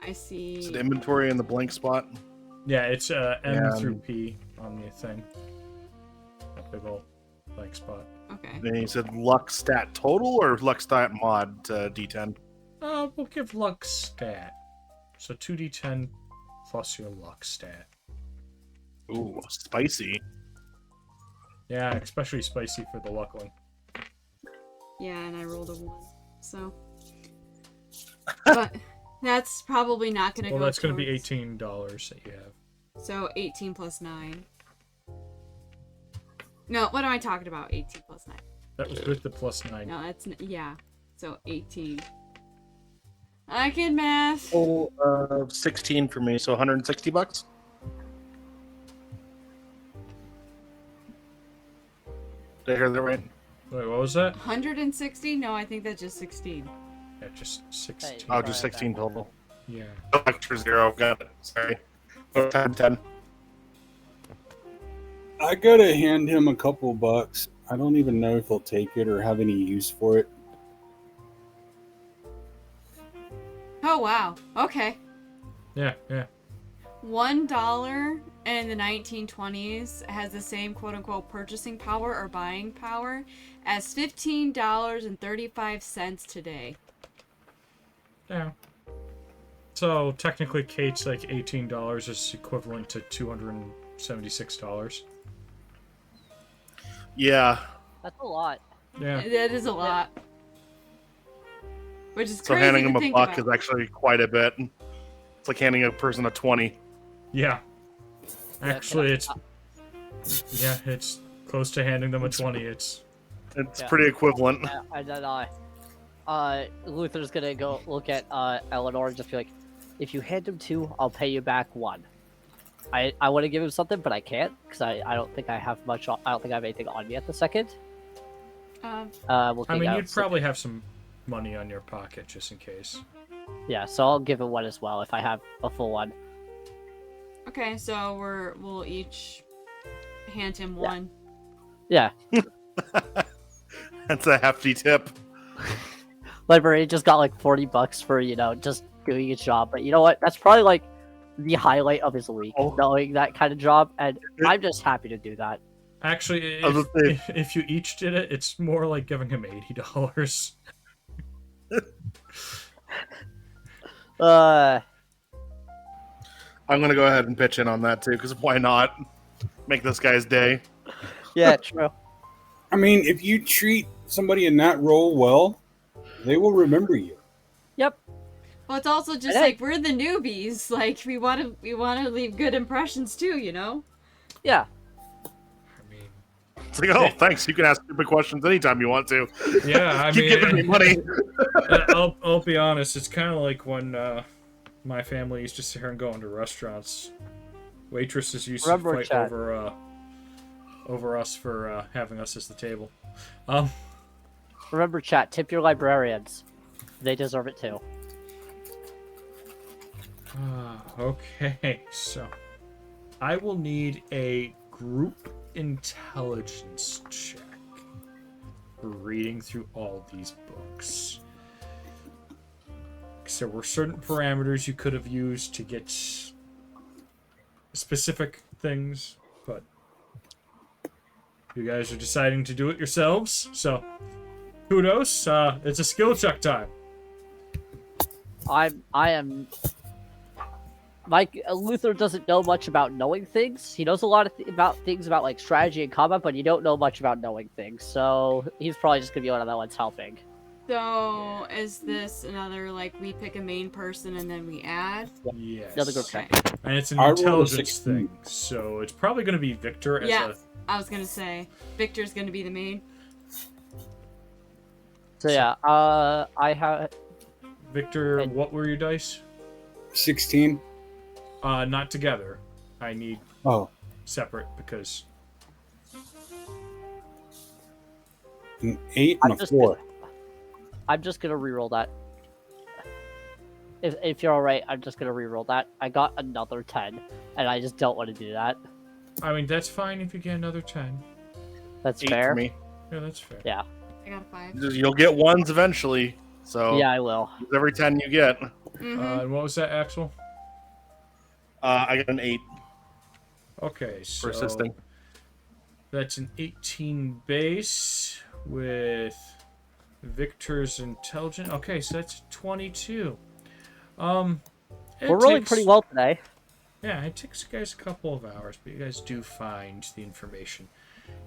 I see. So the inventory in the blank spot. Yeah, it's M through P on the thing. That big old blank spot. Okay. Then you said luck stat total or luck stat mod to D10? We'll give luck stat. So 2d10 plus your luck stat. Ooh, spicy. Yeah, especially spicy for the luck one. Yeah, and I rolled a 1, so. But that's probably not gonna go. Well, that's gonna be towards- $18 that you have. So 18 plus 9. No, what am I talking about? 18 plus 9. That was with the plus 9. No, yeah. So 18. I can math. Total of 16 for me, so 160 bucks. Did I hear that right? Wait, what was that? 160? No, I think that's just 16. Yeah, just 16. Oh, just 16 total. Yeah. Extra 0, got it. Sorry. Oh, 10. I gotta hand him a couple bucks. I don't even know if he'll take it or have any use for it. Oh, wow. Okay. Yeah. $1 in the 1920s has the same quote-unquote purchasing power or buying power as $15.35 today. Yeah. So technically, Kate's like $18 is equivalent to $276. Yeah. That's a lot. Yeah. That is a lot. Which is So crazy handing to him a think buck about. is actually quite a bit. It's like handing a person a 20. Yeah. Actually, Yeah, it's close to handing them a 20. It's It's Yeah. pretty equivalent. Yeah, and then Luther's gonna go look at Eleanor and just be like, if you hand him 2, I'll pay you back 1. I want to give him something, but I can't because I don't think I have much. I don't think I have anything on me at the second. you'd probably have some money on your pocket just in case. Yeah, so I'll give him 1 as well if I have a full 1. Okay, so we'll each hand him 1. Yeah, That's a hefty tip. librarian just got like $40 for just doing his job, but you know what? That's probably like the highlight of his week, knowing that kind of job, and I'm just happy to do that. Actually, I was gonna say- if you each did it, it's more like giving him $80. I'm going to go ahead and pitch in on that too, because why not? Make this guy's day. Yeah, true. I mean, if you treat somebody in that role well, they will remember you. Yep. Well, it's also just Hey. like we're the newbies. Like we want to leave good impressions too, you know. Yeah. I mean, It's like, oh, thanks. You can ask stupid questions anytime you want to. yeah, I Keep mean, giving me money. I'll be honest. It's kind of like when my family used to sit here and go into restaurants. Waitresses used to fight Chat. over us for having us as the table. Remember, chat. Tip your librarians. They deserve it too. Okay, so I will need a group intelligence check for reading through all these books. So there were certain parameters you could have used to get specific things, but you guys are deciding to do it yourselves, so kudos. It's a skill check time. I am. Mike Luther doesn't know much about knowing things. He knows a lot of about things about like strategy and combat, but you don't know much about knowing things. So he's probably just gonna be one of the ones helping. So, is this another, like, we pick a main person and then we add? Yes. Another group Okay. check. And it's an I rolled a intelligence 16. thing, so it's probably going to be Victor as Yeah, I was gonna say. Victor's gonna be the main. So yeah, I have. Victor, And- what were your dice? 16. Not together. I need Oh, separate because an 8 I'm and a just 4. I'm just gonna reroll that. If you're alright, I'm just gonna reroll that. I got another 10, and I just don't want to do that. I mean that's fine if you get another 10. That's 8 fair. for me. Yeah, that's fair. Yeah. I got a 5. You'll get ones eventually. So Yeah, I will. use every 10 you get. Mm-hmm. And what was that, Axel? I got an 8 Okay, so for assisting. that's an 18 base with Victor's intelligence. Okay, so that's 22. It We're rolling takes- pretty well today. Yeah, it takes you guys a couple of hours, but you guys do find the information.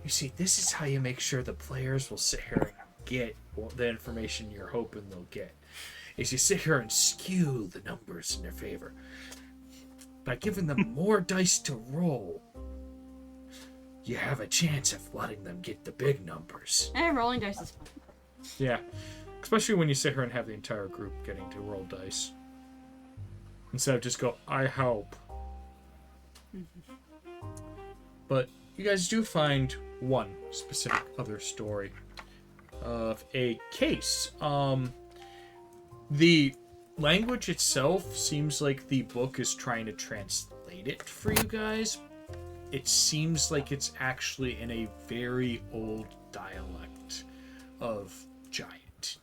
You see, this is how you make sure the players will sit here and get the information you're hoping they'll get. Is you sit here and skew the numbers in their favor. By giving them more dice to roll, you have a chance of letting them get the big numbers. Rolling dice is fun. Yeah, especially when you sit here and have the entire group getting to roll dice. Instead of just go, I hope. But you guys do find one specific other story of a case. The language itself seems like the book is trying to translate it for you guys. It seems like it's actually in a very old dialect of Giant.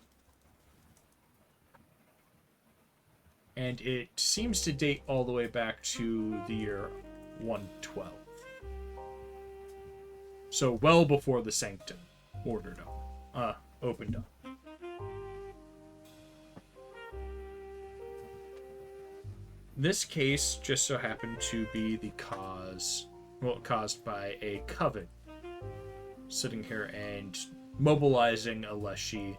And it seems to date all the way back to the year 112. So well before the Sanctum opened up. This case just so happened to be caused by a coven sitting here and mobilizing a Leshy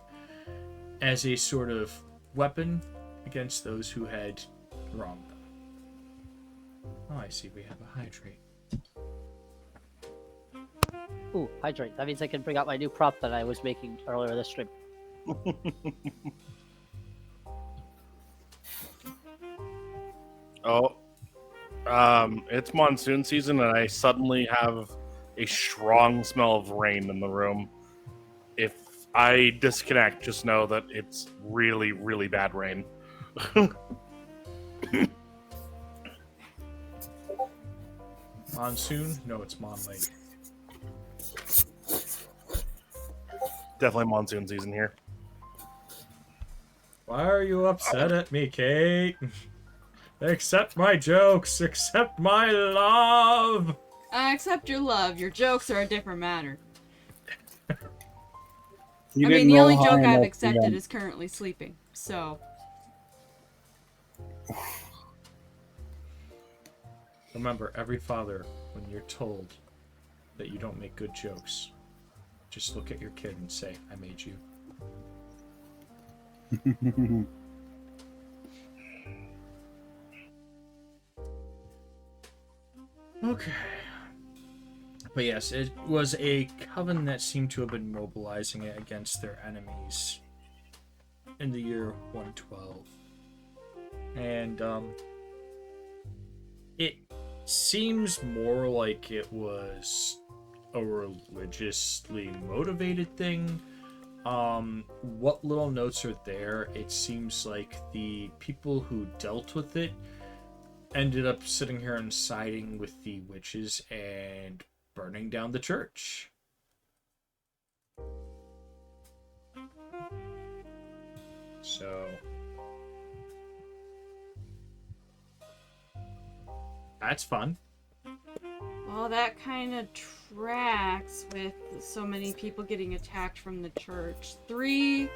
as a sort of weapon against those who had wronged them. Oh, I see we have a hydrate. Ooh, hydrate. That means I can bring out my new prop that I was making earlier this stream. It's monsoon season, and I suddenly have a strong smell of rain in the room. If I disconnect, just know that it's really, really bad rain. Monsoon? No, it's Mon Lake. Definitely monsoon season here. Why are you upset at me, Kate? Accept my jokes. Accept my love. I accept your love. Your jokes are a different matter. You I mean, didn't the roll only high joke I've enough for accepted them. is currently sleeping. So, Remember, every father, when you're told that you don't make good jokes, just look at your kid and say, I made you. Okay. But yes, it was a coven that seemed to have been mobilizing it against their enemies in the year 112. And, it seems more like it was a religiously motivated thing. What little notes are there, it seems like the people who dealt with it ended up sitting here and siding with the witches and burning down the church. So that's fun. well, that kind of tracks with so many people getting attacked from the church. 3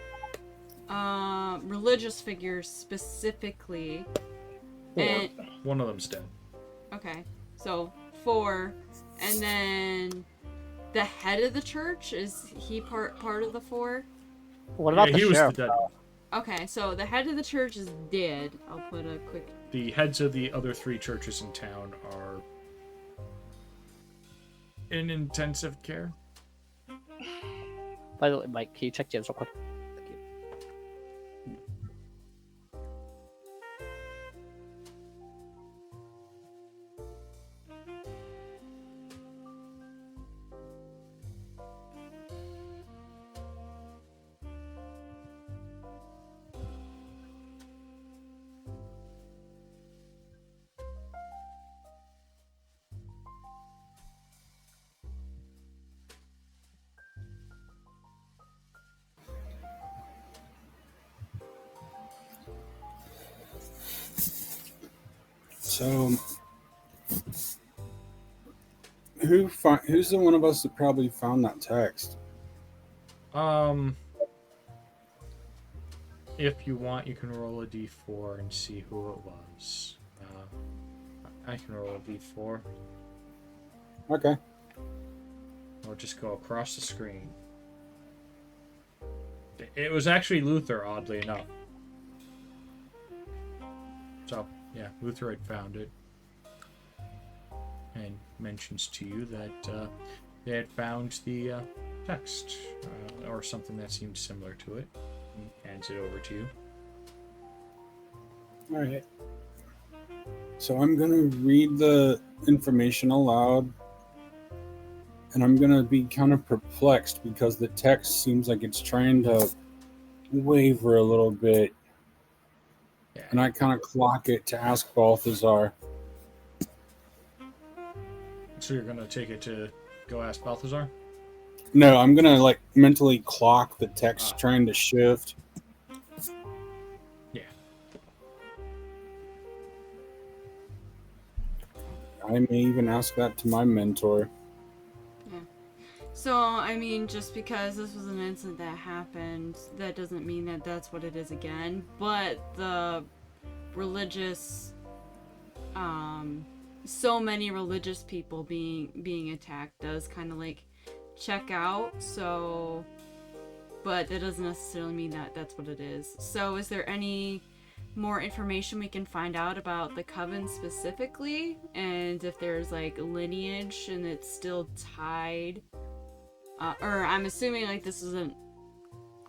religious figures specifically. And One of them's dead. okay, so 4, and then the head of the church, is he part of the 4? What about Yeah, the he was sheriff? the dead one. Okay, so the head of the church is dead. I'll put a quick. The heads of the other 3 churches in town are in intensive care. By the way, Mike, can you check James real quick? Thank you. So, who's the one of us that probably found that text? If you want, you can roll a d4 and see who it was. I can roll a d4, Okay. or just go across the screen. It was actually Luther, oddly enough. So, yeah, Luther had found it. And mentions to you that they had found the text, or something that seemed similar to it. And hands it over to you. All right. So I'm going to read the information aloud, and I'm going to be kind of perplexed because the text seems like it's trying to waver a little bit. Yeah. And I kind of clock it to ask Balthazar. So you're going to take it to go ask Balthazar? No, I'm going to like mentally clock the text Ah. trying to shift. Yeah. I may even ask that to my mentor. So, I mean, just because this was an incident that happened, that doesn't mean that that's what it is again. But the religious, so many religious people being attacked does kind of like check out. So, but that doesn't necessarily mean that that's what it is. So, is there any more information we can find out about the coven specifically, and if there's like lineage and it's still tied? Or I'm assuming like this isn't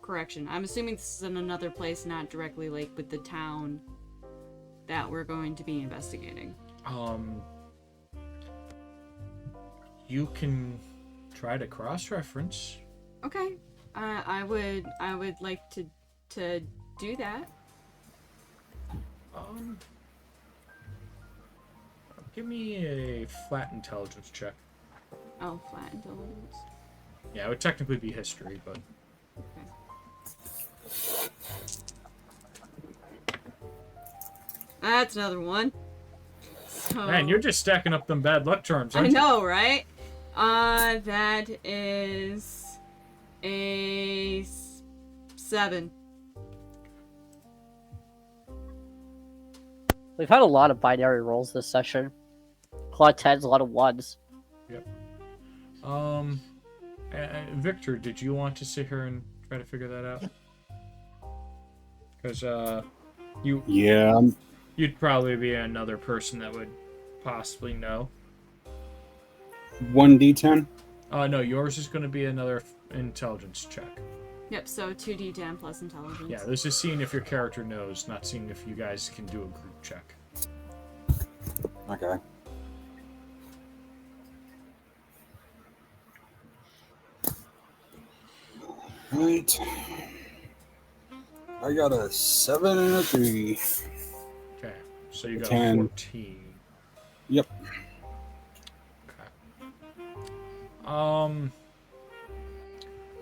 correction. I'm assuming this is in another place, not directly like with the town that we're going to be investigating. You can try to cross-reference. Okay. I would like to do that. Give me a flat intelligence check. Oh, flat intelligence. Yeah, it would technically be history, but Okay. That's another one. So, man, you're just stacking up them bad luck charms, I aren't you? know, right? That is a 7. We've had a lot of binary rolls this session. A lot of tens, a lot of ones. Yep. Victor, did you want to sit here and try to figure that out? Because Yeah, you'd probably be another person that would possibly know. 1d10. No, yours is going to be another intelligence check. Yep, so 2d10 plus intelligence. Yeah, this is seeing if your character knows, not seeing if you guys can do a group check. Okay. Right. I got a 7 and a 3. Okay, so you got 10. 14. Yep. Okay.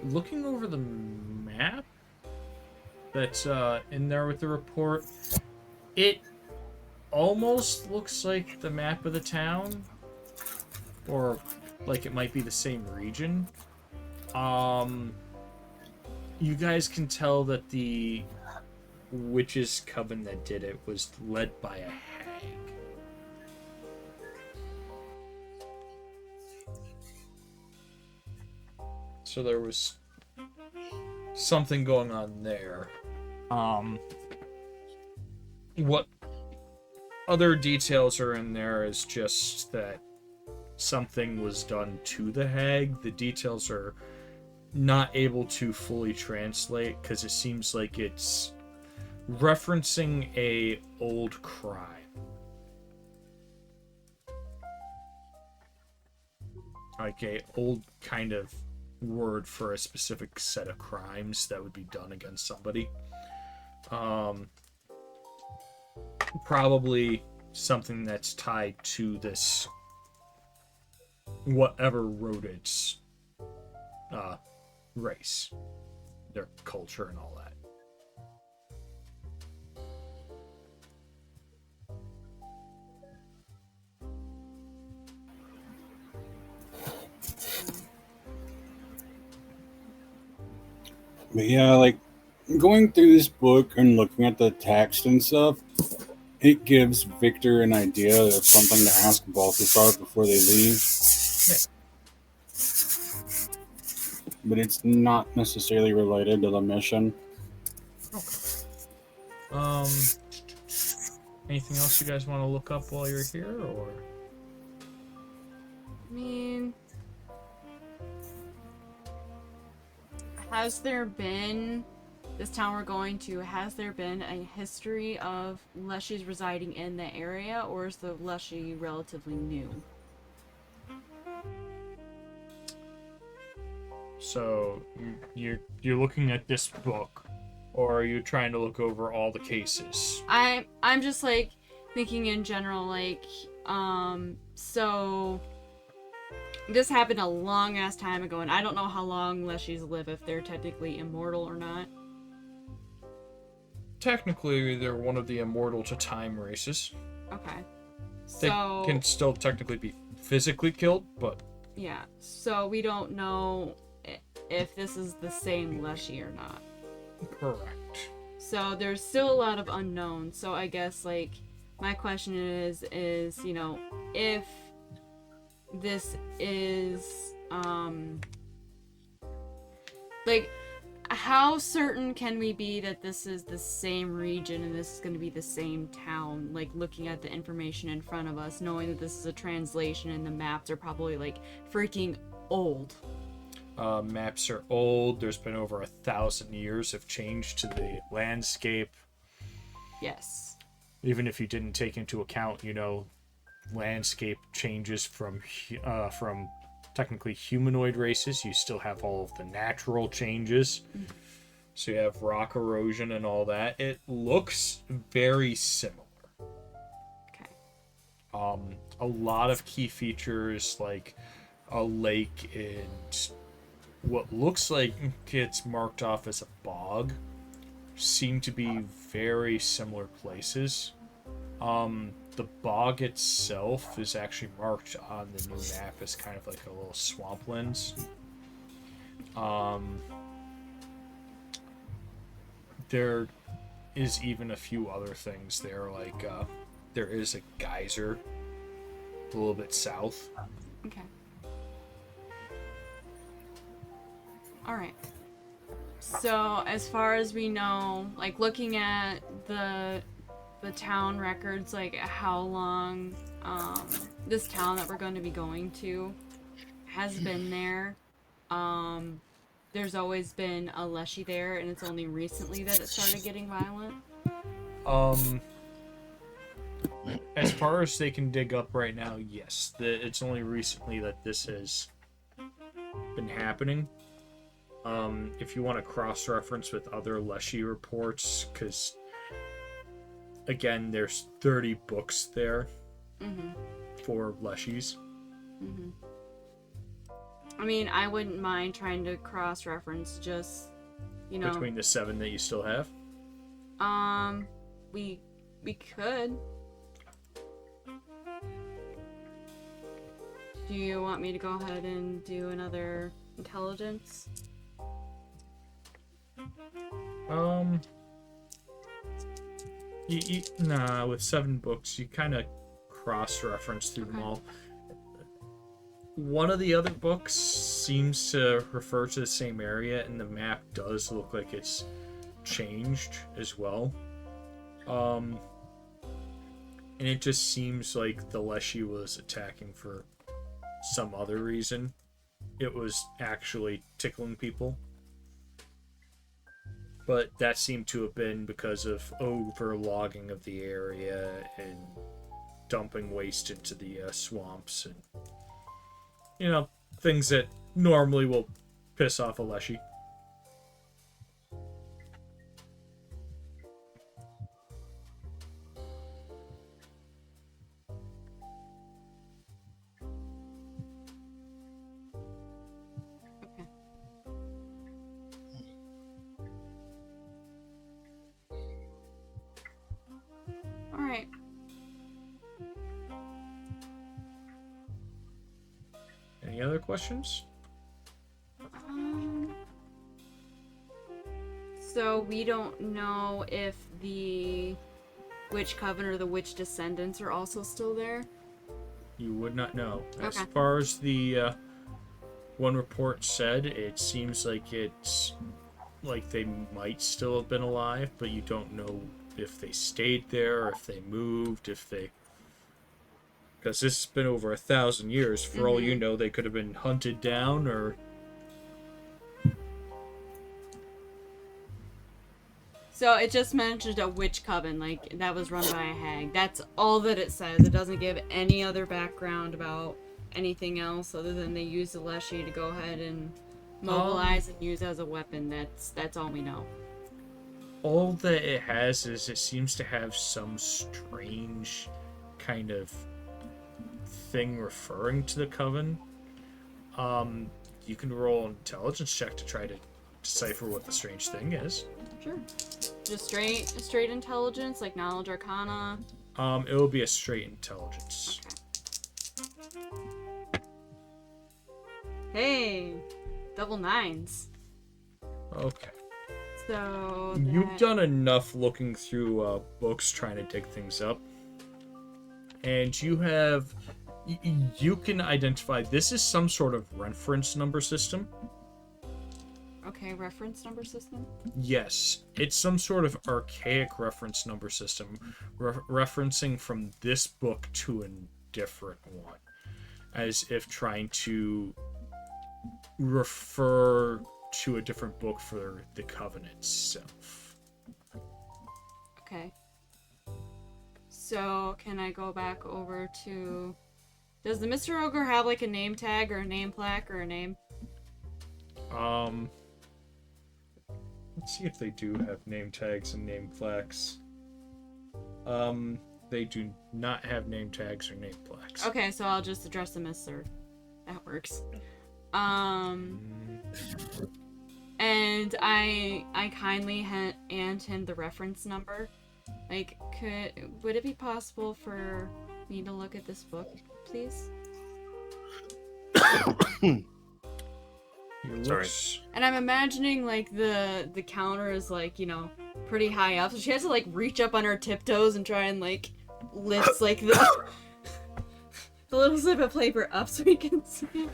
Looking over the map that's in there with the report, it almost looks like the map of the town, or like it might be the same region. You guys can tell that the witches' coven that did it was led by a hag. So there was something going on there. What other details are in there is just that something was done to the hag. The details are not able to fully translate because it seems like it's referencing a old crime. Like a old kind of word for a specific set of crimes that would be done against somebody. Probably something that's tied to this whatever wrote its race, their culture, and all that. But yeah, like going through this book and looking at the text and stuff, it gives Victor an idea of something to ask Balthasar before they leave. Yeah. But it's not necessarily related to the mission. Anything else you guys want to look up while you're here, or? I mean, has there been, this town we're going to, has there been a history of Leshies residing in the area, or is the Leshy relatively new? So you're looking at this book, or are you trying to look over all the cases? I'm just like thinking in general, like, so this happened a long ass time ago, and I don't know how long Leshies live, if they're technically immortal or not. Technically, they're one of the immortal to time races. Okay. They So can still technically be physically killed, but yeah, so we don't know if this is the same Leshy or not. correct. So there's still a lot of unknowns. So I guess like my question is you know, if this is like, how certain can we be that this is the same region and this is going to be the same town, like looking at the information in front of us, knowing that this is a translation and the maps are probably like freaking old. Maps are old. There's been over 1,000 years of change to the landscape. Yes. Even if you didn't take into account, you know, landscape changes from technically humanoid races, you still have all of the natural changes. So you have rock erosion and all that. It looks very similar. Okay. A lot of key features like a lake and what looks like it's marked off as a bog seem to be very similar places. The bog itself is actually marked on the new map as kind of like a little swamplands. There is even a few other things there, like there is a geyser a little bit south. Okay. Alright. So, as far as we know, like looking at the town records, like how long this town that we're going to be going to has been there. There's always been a Leshy there, and it's only recently that it started getting violent. As far as they can dig up right now, yes. It's only recently that this has been happening. If you want to cross-reference with other Leshy reports, because again, there's 30 books there for Leshies. I mean, I wouldn't mind trying to cross-reference just, you know... Between the 7 that you still have? We could. Do you want me to go ahead and do another intelligence? Nah, with 7 books, you kind of cross-reference through them all. One of the other books seems to refer to the same area, and the map does look like it's changed as well. And it just seems like the Leshy was attacking for some other reason. It was actually tickling people. But that seemed to have been because of over-logging of the area and dumping waste into the swamps and, things that normally will piss off a Leshy. Okay. All right. Any other questions? So we don't know if the Witch Coven or the Witch Descendants are also still there? You would not know. As Okay. far as the one report said, it seems like it's like they might still have been alive, but you don't know if they stayed there, or if they moved, because this has been over 1,000 years. For all you know, they could have been hunted down, or... So it just mentioned a witch coven, like that was run by a hag. That's all that it says. It doesn't give any other background about anything else other than they used the Leshy to go ahead and mobilize and use as a weapon. That's all we know. All that it has is it seems to have some strange kind of thing referring to the coven. You can roll an intelligence check to try to decipher what the strange thing is. Sure. Just straight intelligence, like knowledge arcana. It will be a straight intelligence. Hey, double nines. Okay. So You've done enough looking through books trying to dig things up, and you can identify this is some sort of reference number system. Okay, reference number system. Yes, it's some sort of archaic reference number system, referencing from this book to a different one, as if trying to refer to a different book for the Coven itself. Okay. So can I go back over to? Does the Mr. Ogre have like a name tag or a name plaque or a name? Let's see if they do have name tags and name plaques. They do not have name tags or name plaques. Okay, so I'll just address them as sir. That works. And I kindly hand him the reference number. Like, would it be possible for me to look at this book, please? Sorry. And I'm imagining like the counter is like, pretty high up, so she has to like reach up on her tiptoes and try and like lift like the little slip of paper up so we can see it.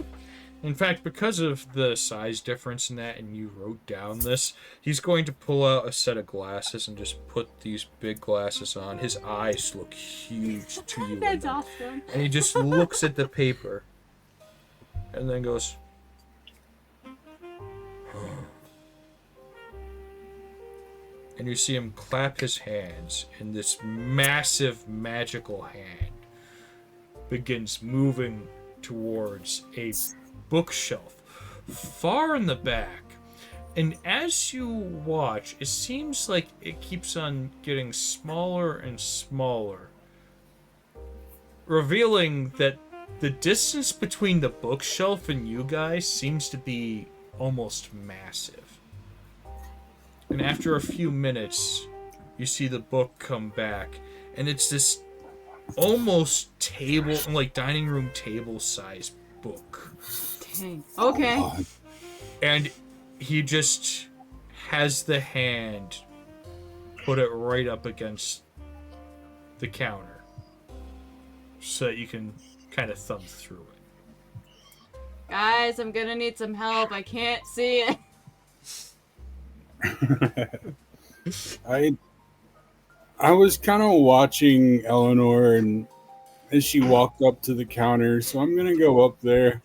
In fact, because of the size difference in that, and you wrote down this, he's going to pull out a set of glasses and just put these big glasses on. His eyes look huge to you. That's awesome. And he just looks at the paper and then goes, and you see him clap his hands, and this massive magical hand begins moving towards a bookshelf far in the back. And as you watch, it seems like it keeps on getting smaller and smaller, revealing that the distance between the bookshelf and you guys seems to be almost massive. And after a few minutes, you see the book come back, and it's this almost table, like dining room table size book. Dang. Okay. Oh, And he just has the hand put it right up against the counter so that you can kind of thumb through it. Guys, I'm gonna need some help. I can't see it. I was kind of watching Eleanor and as she walked up to the counter, so I'm gonna go up there.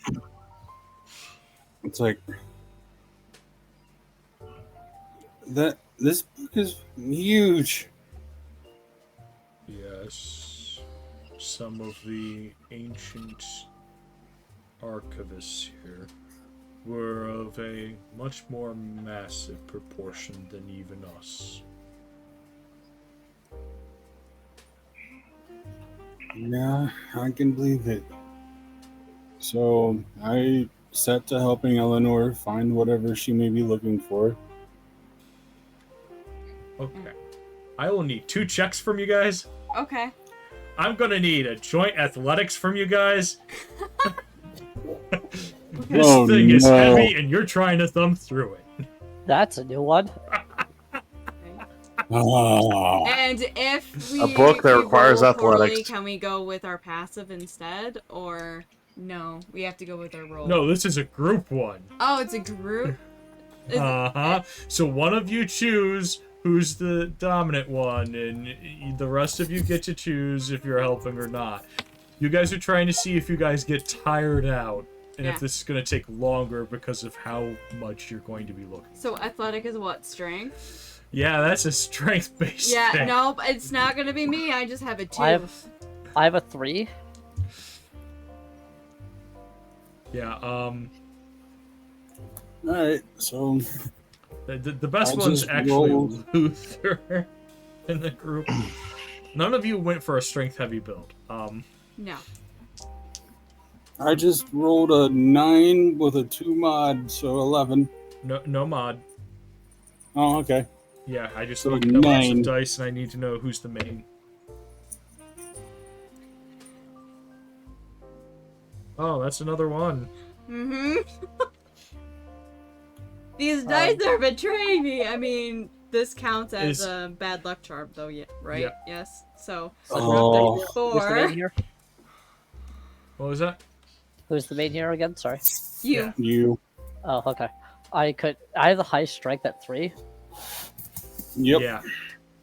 It's like that. This book is huge. Yes. Some of the ancient archivists here were of a much more massive proportion than even us. Yeah, I can believe it. So I set to helping Eleanor find whatever she may be looking for. Okay. I will need 2 checks from you guys. Okay. I'm gonna need a joint athletics from you guys. This Oh, thing is no. heavy and you're trying to thumb through it. That's a new one. Ah. And if we A book that we requires roll poorly, athletics. can we go with our passive instead, or no? We have to go with our roll. No, this is a group one. Oh, it's a group. Is it- Uh-huh. So one of you choose who's the dominant one, and the rest of you get to choose if you're helping or not. You guys are trying to see if you guys get tired out, and Yeah. if this is going to take longer because of how much you're going to be looking. So athletic is what, strength? Yeah, that's a strength-based Yeah, thing. nope, it's not gonna be me. I just have a 2. I have a 3. Yeah, Alright, so the best I one's just actually rolled. Luther in the group. None of you went for a strength-heavy build. No. I just rolled a 9 with a 2 mod, so 11. No mod. Oh, okay. Yeah, I just So need numbers 9. of dice, and I need to know who's the main. Oh, that's another one. Mm-hmm. These dice are betraying me. I mean, this counts as Is- a bad luck charm, though, yeah, right? Yeah. Yes. So, Oh. Who's the main 4. here? What was that? Who's the main here again? Sorry. You. You. Oh, okay. I have the high strength at 3. Yep. Yeah.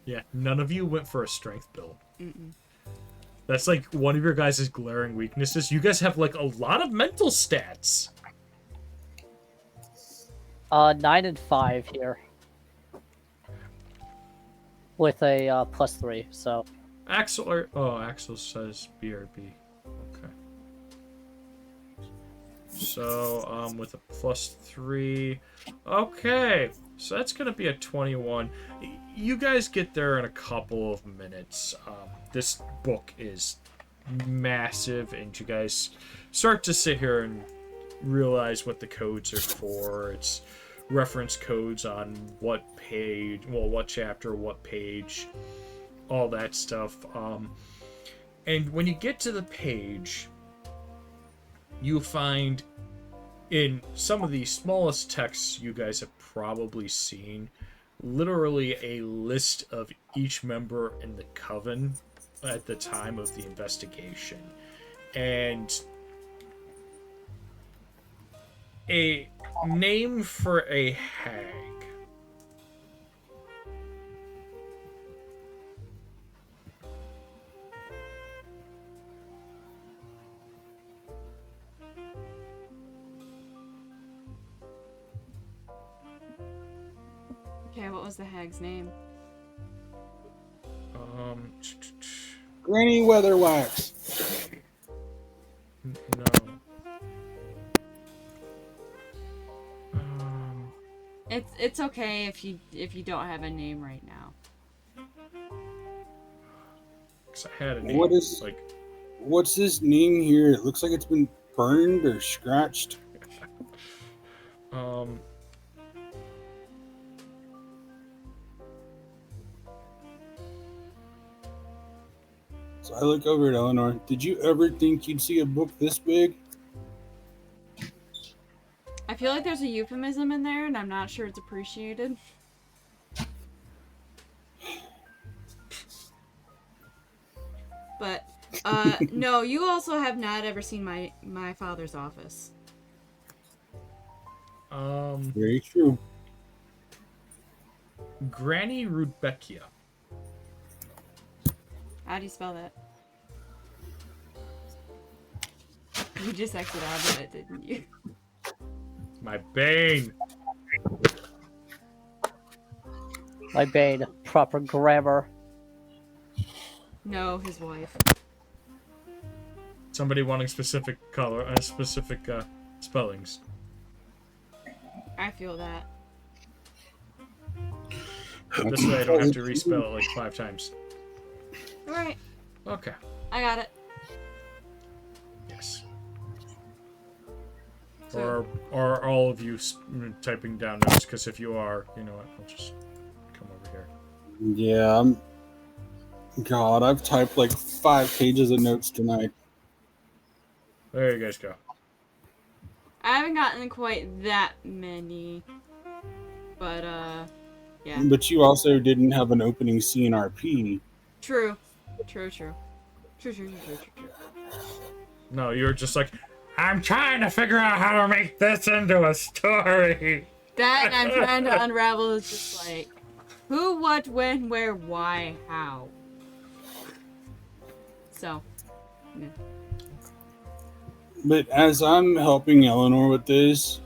Yeah, none of you went for a strength build. Mm-mm. That's like one of your guys' glaring weaknesses. You guys have like a lot of mental stats. 9 and 5 here. With a +3, so Axel, Axel says BRB. Okay. So, with a +3. Okay. So that's going to be a 21. You guys get there in a couple of minutes. This book is massive, and you guys start to sit here and realize what the codes are for. It's reference codes on what page, well, what chapter, what page, all that stuff. And when you get to the page, you find in some of the smallest texts you guys have probably seen, literally a list of each member in the coven at the time of the investigation. And a name for a hag. Okay, what was the hag's name? Granny Weatherwax. No. It's okay if you don't have a name right now. 'Cause I had a name. What is- like? What's this name here? It looks like it's been burned or scratched. So I look over at Eleanor. Did you ever think you'd see a book this big? I feel like there's a euphemism in there, and I'm not sure it's appreciated. But no, you also have not ever seen my father's office. Very true. Granny Rudbeckia. How do you spell that? You just exited out of it, didn't you? My bane. My bane, proper grammar. No, his wife. Somebody wanting specific spellings. I feel that. This way I don't have to respell it like 5 times. Alright, Okay. I got it. Yes. So, Or all of you typing down notes, because if you are, you know what, I'll just come over here. Yeah, God, I've typed like 5 pages of notes tonight. There you guys go. I haven't gotten quite that many. But, yeah. But you also didn't have an opening CNRP. True. True. No, you're just like, I'm trying to figure out how to make this into a story. That and I'm trying to unravel is just like, who, what, when, where, why, how. So, yeah. But as I'm helping Eleanor with this,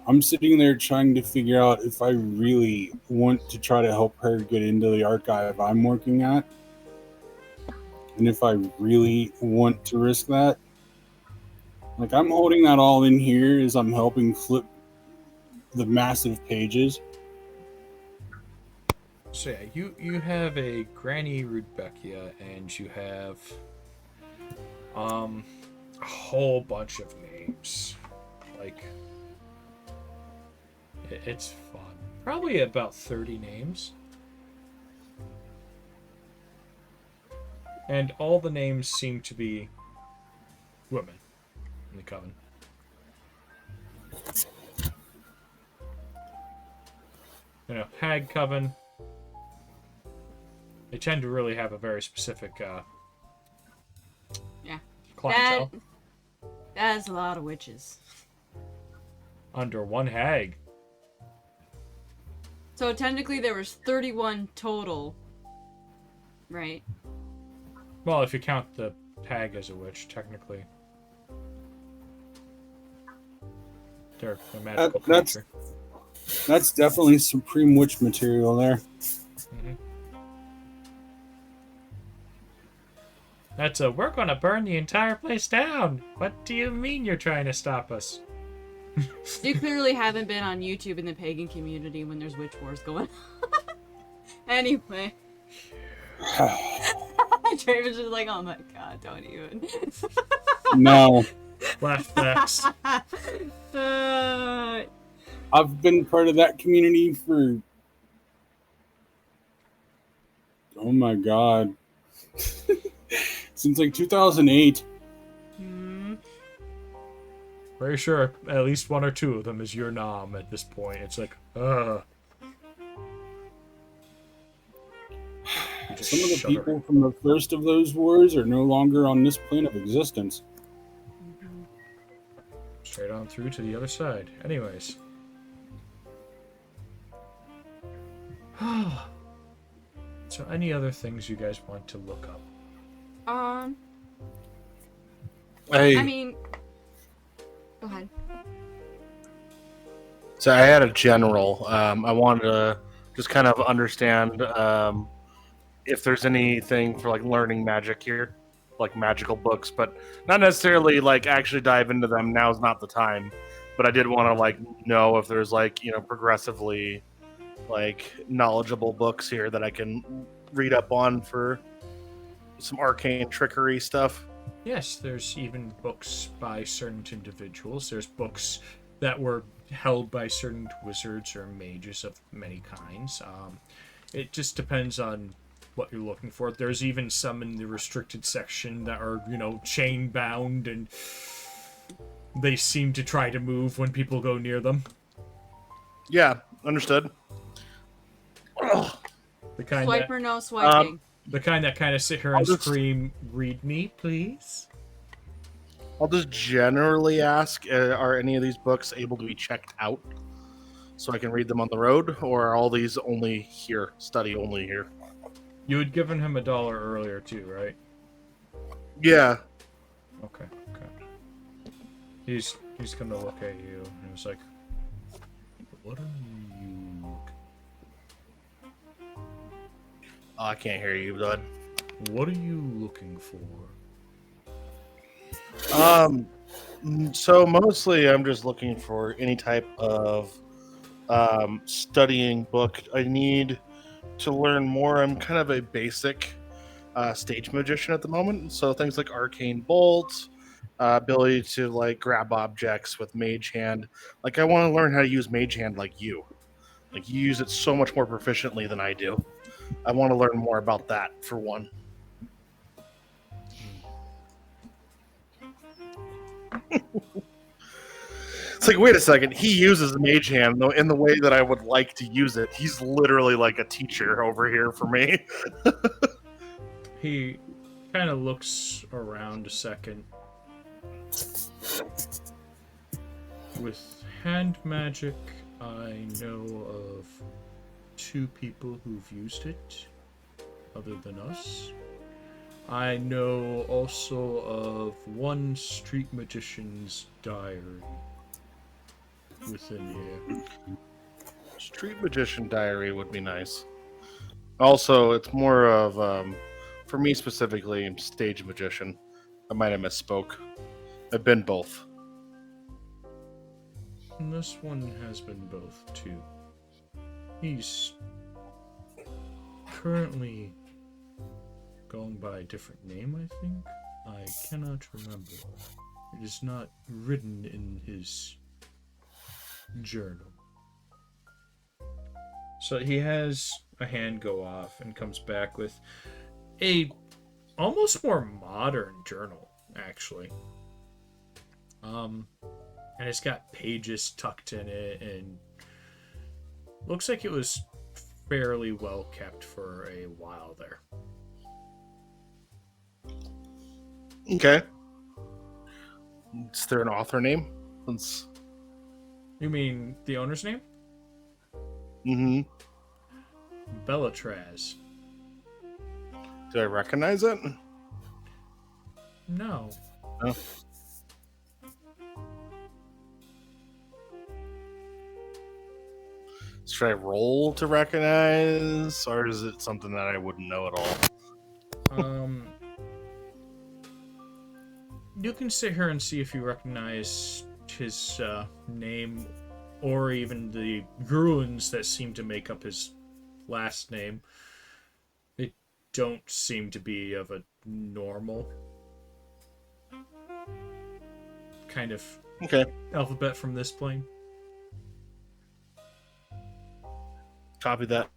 I'm sitting there trying to figure out if I really want to try to help her get into the archive I'm working at. And if I really want to risk that. Like, I'm holding that all in here as I'm helping flip the massive pages. So yeah, you have a Granny Rudbeckia, and you have a whole bunch of names. Like, it's fun. Probably about 30 names. And all the names seem to be women in the coven. You know, hag coven. They tend to really have a very specific Yeah. clientele. That's a lot of witches. Under one hag. So technically there was 31 total. Right. Well, if you count the hag as a witch, technically. They're a magical creature. That's definitely supreme witch material there. Mm-hmm. That's a, we're gonna burn the entire place down. What do you mean you're trying to stop us? You clearly haven't been on YouTube in the pagan community when there's witch wars going on. Anyway. Travis is like, oh my god, don't even. No. Flashbacks. I've been part of that community for... Oh my god. Since like 2008. Very sure at least one or two of them is your nom at this point. It's like, Some of the people from the first of those wars are no longer on this plane of existence. Straight on through to the other side. Anyways. So any other things you guys want to look up? Hey, I mean, go ahead. so I had a general. I wanted to just kind of understand if there's anything for like learning magic here, like magical books, but not necessarily like actually dive into them. Now's not the time. But I did want to like know if there's like, you know, progressively like knowledgeable books here that I can read up on for some arcane trickery stuff. Yes, there's even books by certain individuals. There's books that were held by certain wizards or mages of many kinds. It just depends on what you're looking for. There's even some in the restricted section that are, you know, chain bound, and they seem to try to move when people go near them. Yeah, understood. The kind Swiper, that, no swiping. the kind that kind of sit here and I'll just- scream, "Read me, please." I'll just generally ask: are any of these books able to be checked out, so I can read them on the road, or are all these only here, study only here? You had given him $1 earlier too, right? Yeah. Okay. He's gonna look at you and he's like, "What are you? Oh, I can't hear you, bud. What are you looking for?" So mostly I'm just looking for any type of studying book. I need to learn more. I'm kind of a basic stage magician at the moment, so things like arcane bolts, ability to like grab objects with mage hand. Like I want to learn how to use mage hand like you. Like you use it so much more proficiently than I do. I want to learn more about that for one. It's like, wait a second, he uses mage hand though in the way that I would like to use it. He's literally like a teacher over here for me. He kind of looks around a second. With hand magic, I know of 2 people who've used it, other than us. I know also of 1 street magician's diary within here. Street magician diary would be nice. Also, it's more of for me specifically, I'm stage magician. I might have misspoke. I've been both. And this one has been both too. He's currently going by a different name, I think. I cannot remember. It is not written in his journal. So he has a hand go off and comes back with a almost more modern journal, actually. And it's got pages tucked in it, and looks like it was fairly well kept for a while there. Okay. Is there an author name? You mean the owner's name? Mm-hmm. Bellatraz. Do I recognize it? No. No. Should I roll to recognize, or is it something that I wouldn't know at all? You can sit here and see if you recognize his name, or even the ruins that seem to make up his last name. They don't seem to be of a normal kind of Okay. alphabet from this plane. Copy that.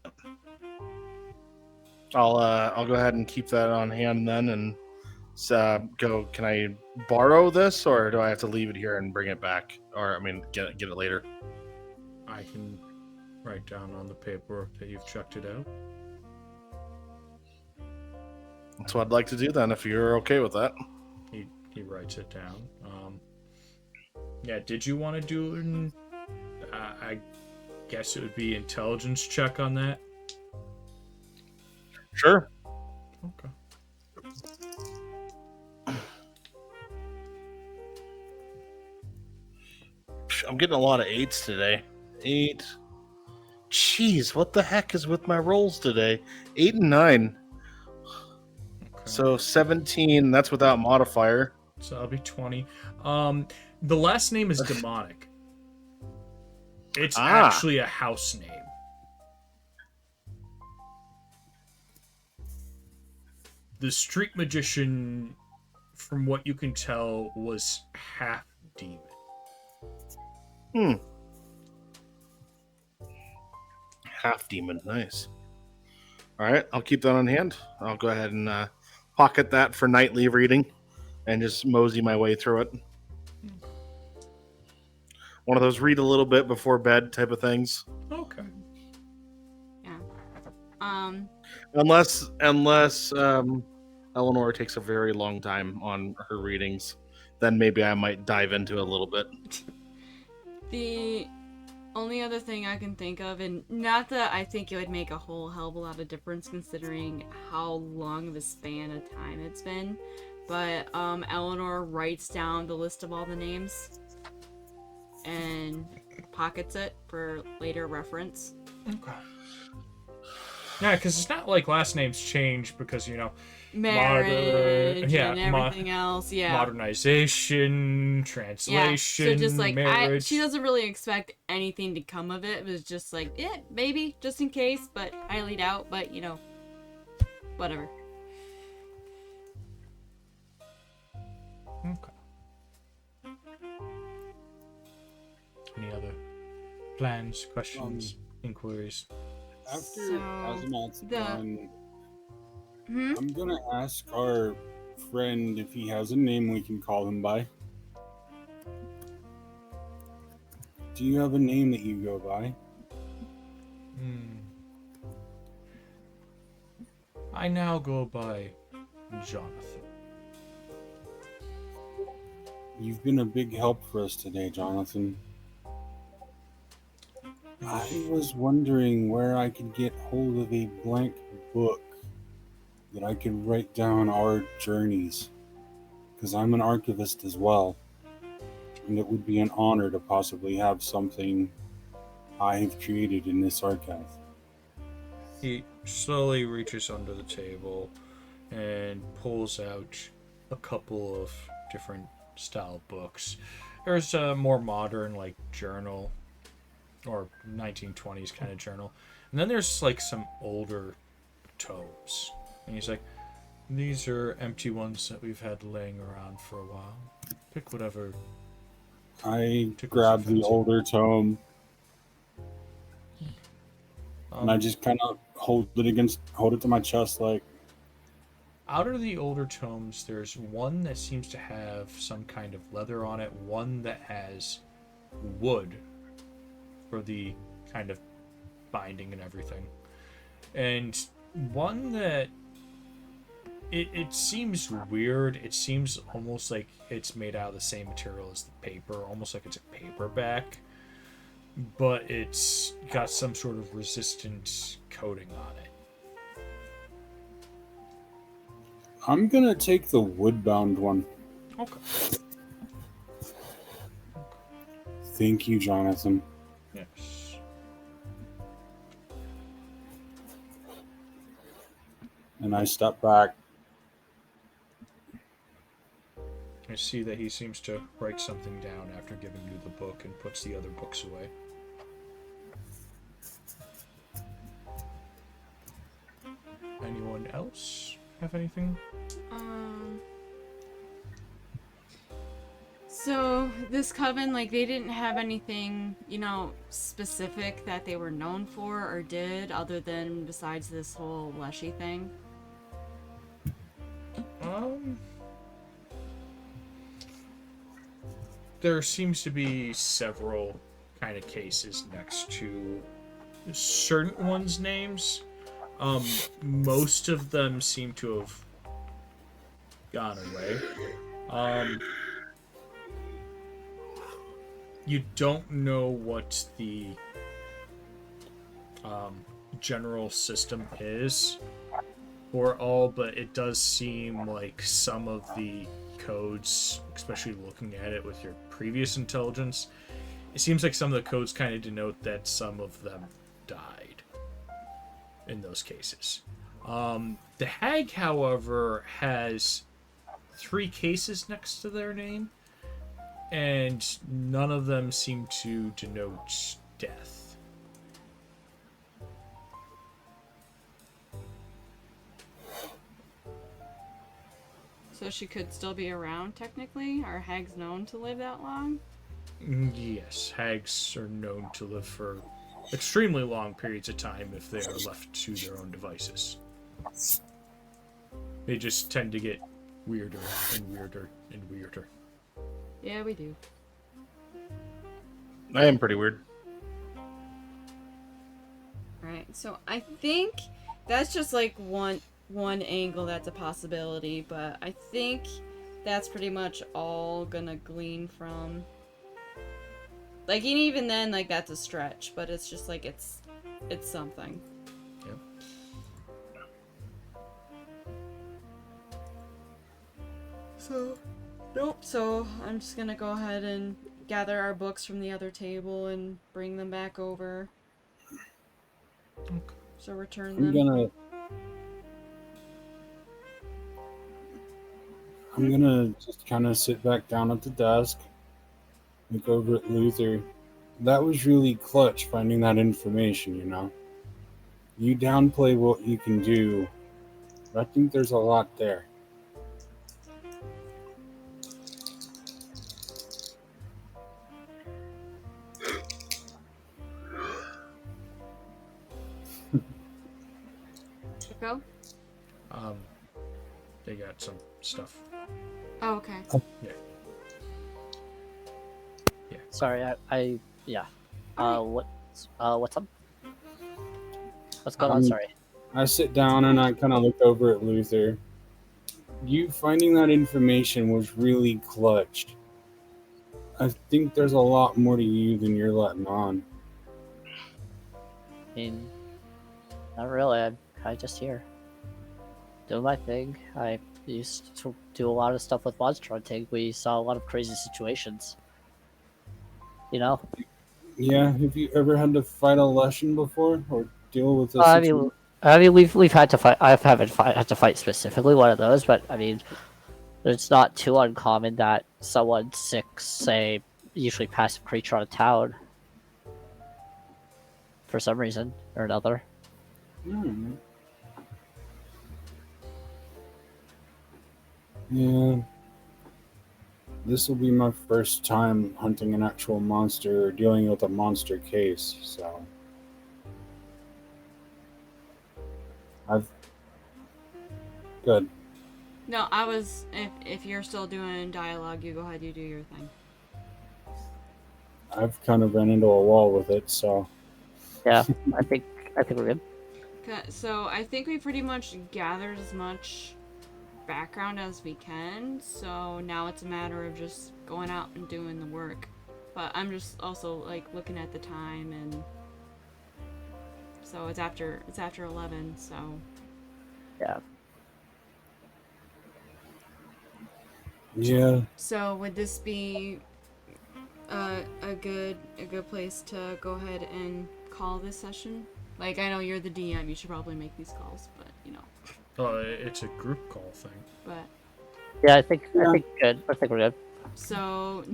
I'll go ahead and keep that on hand then, and go. Can I borrow this, or do I have to leave it here and bring it back, or I mean, get it later? I can write down on the paper that you've checked it out. That's what I'd like to do then, if you're okay with that. He writes it down. Yeah, did you want to do an? I guess it would be intelligence check on that. Sure. Okay. I'm getting a lot of 8s today. 8. Jeez, what the heck is with my rolls today? 8 and 9. Okay. So 17. That's without modifier. So that'll be 20. The last name is demonic. It's actually a house name. The street magician, from what you can tell, was half demon. Half demon. Nice. All right, I'll keep that on hand. I'll go ahead and pocket that for nightly reading and just mosey my way through it. One of those read a little bit before bed type of things. Okay. Yeah. Unless Eleanor takes a very long time on her readings, then maybe I might dive into it a little bit. The only other thing I can think of, and not that I think it would make a whole hell of a lot of difference considering how long of a span of time it's been, but Eleanor writes down the list of all the names and pockets it for later reference. Okay. Yeah, because it's not like last names change because, you know, Marriage and everything else, yeah. Modernization, translation, so just like marriage. she doesn't really expect anything to come of it. It was just like, yeah, maybe, just in case, but highly doubt, but you know, whatever. Okay. Any other plans, questions, inquiries? After So, Azamat's the- done, Hmm? I'm gonna ask our friend if he has a name we can call him by. Do you have a name that you go by? I now go by Jonathan. You've been a big help for us today, Jonathan. I was wondering where I could get hold of a blank book that I could write down our journeys, because I'm an archivist as well, and it would be an honor to possibly have something I have created in this archive. He slowly reaches under the table and pulls out a couple of different style books. There's a more modern, like, journal, or 1920s kind of journal. And then there's, like, some older tomes. And he's like, these are empty ones that we've had laying around for a while. Pick whatever. I Tickles grab your the fancy. older tome and I just kind of hold it to my chest, like, Out of the older tomes, there's one that seems to have some kind of leather on it, one that has wood for the kind of binding and everything, and one that it seems weird. It seems almost like it's made out of the same material as the paper, almost like it's a paperback, but it's got some sort of resistant coating on it. I'm gonna take the wood-bound one. Okay. Thank you, Jonathan. Yes. And I step back. I see that he seems to write something down after giving you the book and puts the other books away. Anyone else have anything? So this coven, like, they didn't have anything, you know, specific that they were known for or did, other than besides this whole Leshy thing. There seems to be several kind of cases next to certain ones' names. Most of them seem to have gone away. You don't know what the general system is for all, but it does seem like some of the codes, especially looking at it with your previous intelligence, it seems like some of the codes kind of denote that some of them died in those cases. The hag, however, has 3 cases next to their name, and none of them seem to denote death. So she could still be around, technically? Are hags known to live that long? Yes, hags are known to live for extremely long periods of time if they are left to their own devices. They just tend to get weirder and weirder and weirder. Yeah, we do. I am pretty weird. Right, so I think that's just like one angle that's a possibility, but I think that's pretty much all gonna glean from. Like, and even then, like, that's a stretch, but it's just like it's something. Yep. So, nope. So I'm just gonna go ahead and gather our books from the other table and bring them back over. Okay. So return I'm them. gonna just kind of sit back down at the desk, look over at Luther. That was really clutch finding that information, you know. You downplay what you can do, but I think there's a lot there. Go. They got some stuff. Oh, okay. Yeah. Yeah. Sorry, yeah. What's up? What's going on? Sorry. I sit down and I kind of look over at Luther. You finding that information was really clutch. I think there's a lot more to you than you're letting on. I mean, not really. I'm kind of just here, doing my thing. I used to do a lot of stuff with monster hunting. We saw a lot of crazy situations. You know. Yeah, have you ever had to fight a Leshen before or deal with a I situation? mean, we've had to fight. Had to fight specifically one of those, but I mean, it's not too uncommon that someone sick, say, usually passive creature on a town, for some reason or another. Yeah. This will be my first time hunting an actual monster or dealing with a monster case, so good. No, I was. If you're still doing dialogue, you go ahead. You do your thing. I've kind of ran into a wall with it, so Yeah, I think we're good. Okay, so I think we pretty much gathered as much background as we can. So now it's a matter of just going out and doing the work. But I'm just also like looking at the time, and so it's after 11. So Yeah. yeah. So would this be a good place to go ahead and call this session? Like, I know you're the DM, you should probably make these calls, but you know. It's a group call thing. But Yeah, I think good. I think we're good. so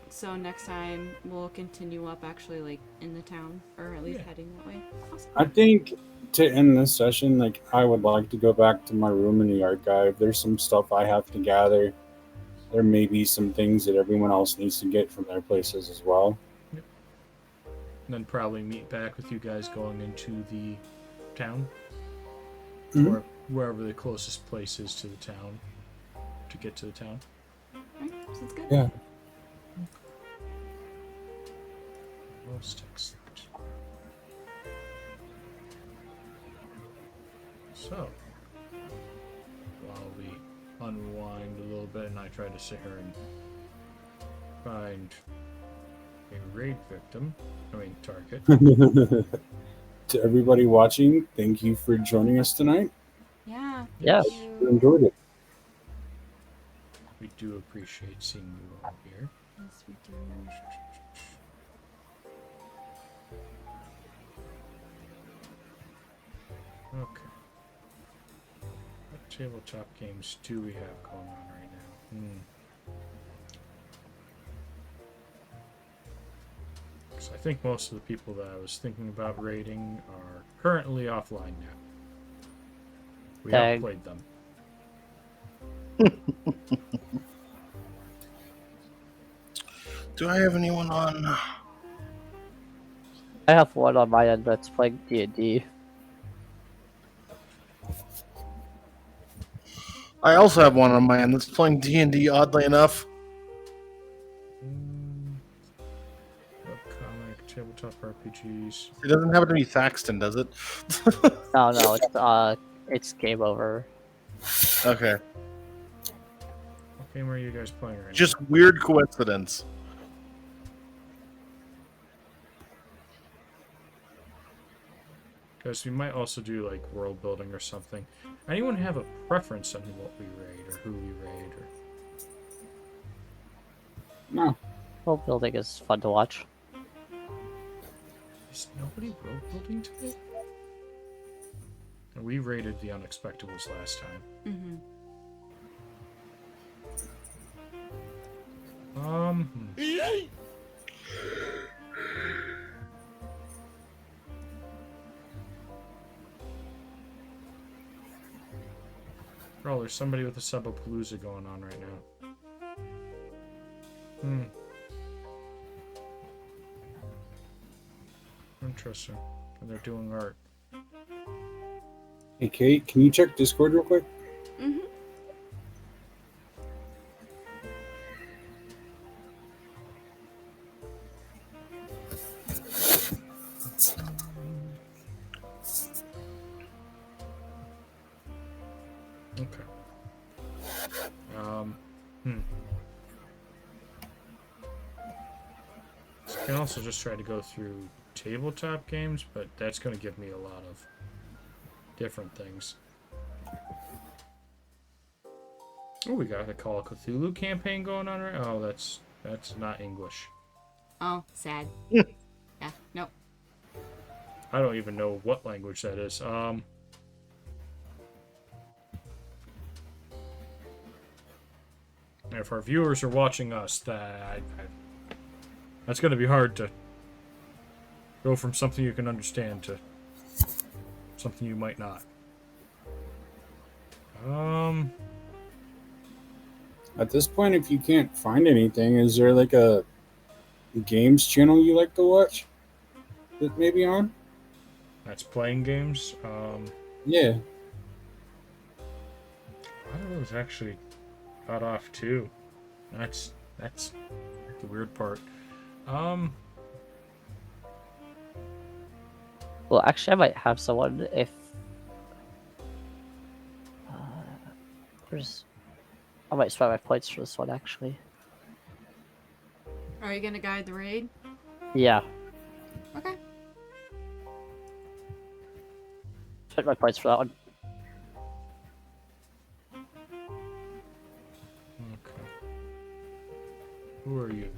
Same. next time we'll continue up actually like in the town, or at least heading that way. Awesome. I think to end this session, like I would like to go back to my room in the archive. There's some stuff I have to gather. There may be some things that everyone else needs to get from their places as well. Yep. And then probably meet back with you guys going into the town. Mhm. Or wherever the closest place is to the town. To get to the town. Right, sounds good. Yeah. Most excellent. So, while we unwind a little bit and I try to sit here and find a raid victim, target. To everybody watching, thank you for joining us tonight. Yeah. Yeah. I enjoyed it. We do appreciate seeing you all here. Yes, we do. Okay. What tabletop games do we have going on right now? So I think most of the people that I was thinking about raiding are currently offline now. We Dang. outplayed them. Do I have anyone on? I have one on my end that's playing D&D. I also have one on my end that's playing D&D. Oddly enough, Webcomic, tabletop RPGs. it doesn't happen to be Thaxton, does it? No, it's game over. Okay. game are you guys playing right Just weird coincidence. Because we might also do like world building or something. Anyone have a preference on what we raid or who we raid? Or... No. World building is fun to watch. Is nobody world building today? We raided the Unexpectables last time. Mm-hmm. Oh, there's somebody with a Subapalooza going on right now. Interesting. And they're doing art. Hey, Kate, can you check Discord real quick? Mm-hmm. Okay. I can also just try to go through tabletop games, but that's going to give me a lot of different things. Oh, we got the Call of Cthulhu campaign going on right. Oh, that's not English. Oh, sad. Yeah, nope. I don't even know what language that is. If our viewers are watching us, that's going to be hard to go from something you can understand to something you might not. At this point, if you can't find anything, is there like a games channel you like to watch that may be on? That's playing games. Yeah. I don't know. It's actually got off too. That's the weird part. Well, actually, I might have someone if. I might spend my points for this one, actually. Are you gonna guide the raid? Yeah, Okay. spend my points for that one. Okay. Who are you?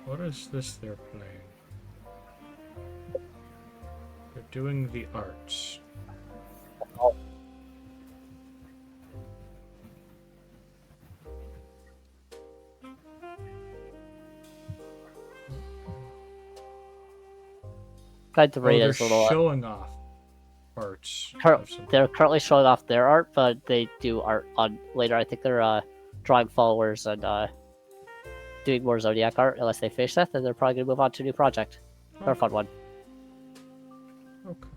What is this they're playing? They're doing the arts. Guide the raid They're is a little. showing off arts. They're currently showing off their art, but they do art on later. I think they're drawing followers and doing more Zodiac art. Unless they finish that, then they're probably gonna move on to a new project. Or a fun one. Okay.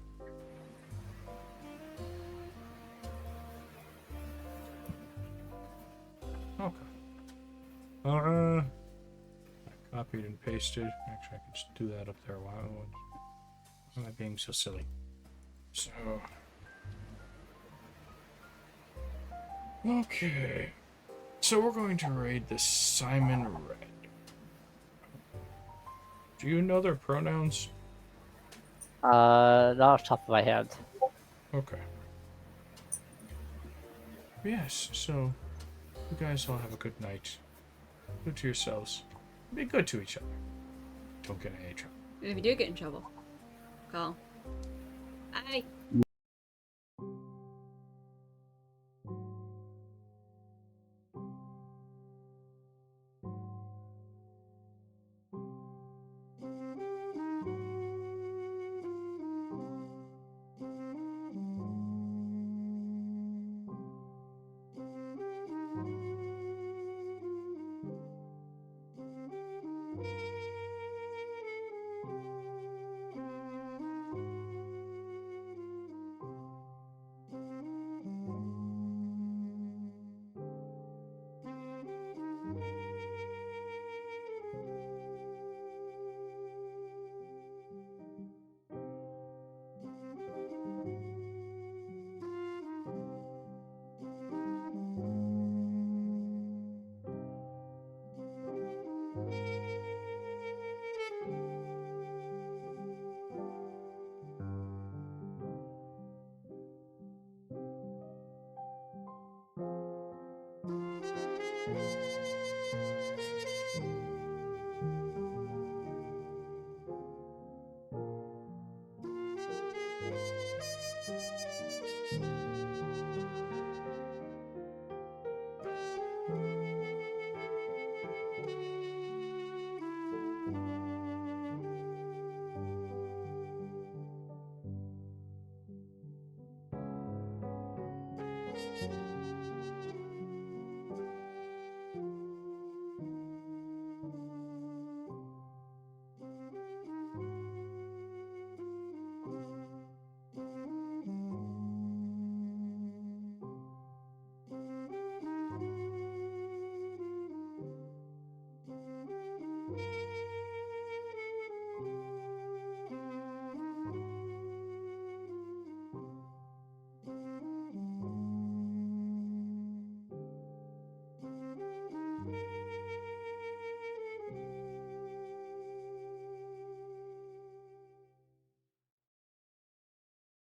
Okay. I copied and pasted. Actually, I could just do that up there. Why am I being so silly? So. Okay. So we're going to raid the Simon Red. Do you know their pronouns? Not off the top of my head. Okay. Yes, so you guys all have a good night. Good to yourselves. Be good to each other. Don't get in any trouble. And if you do get in trouble, call. Bye.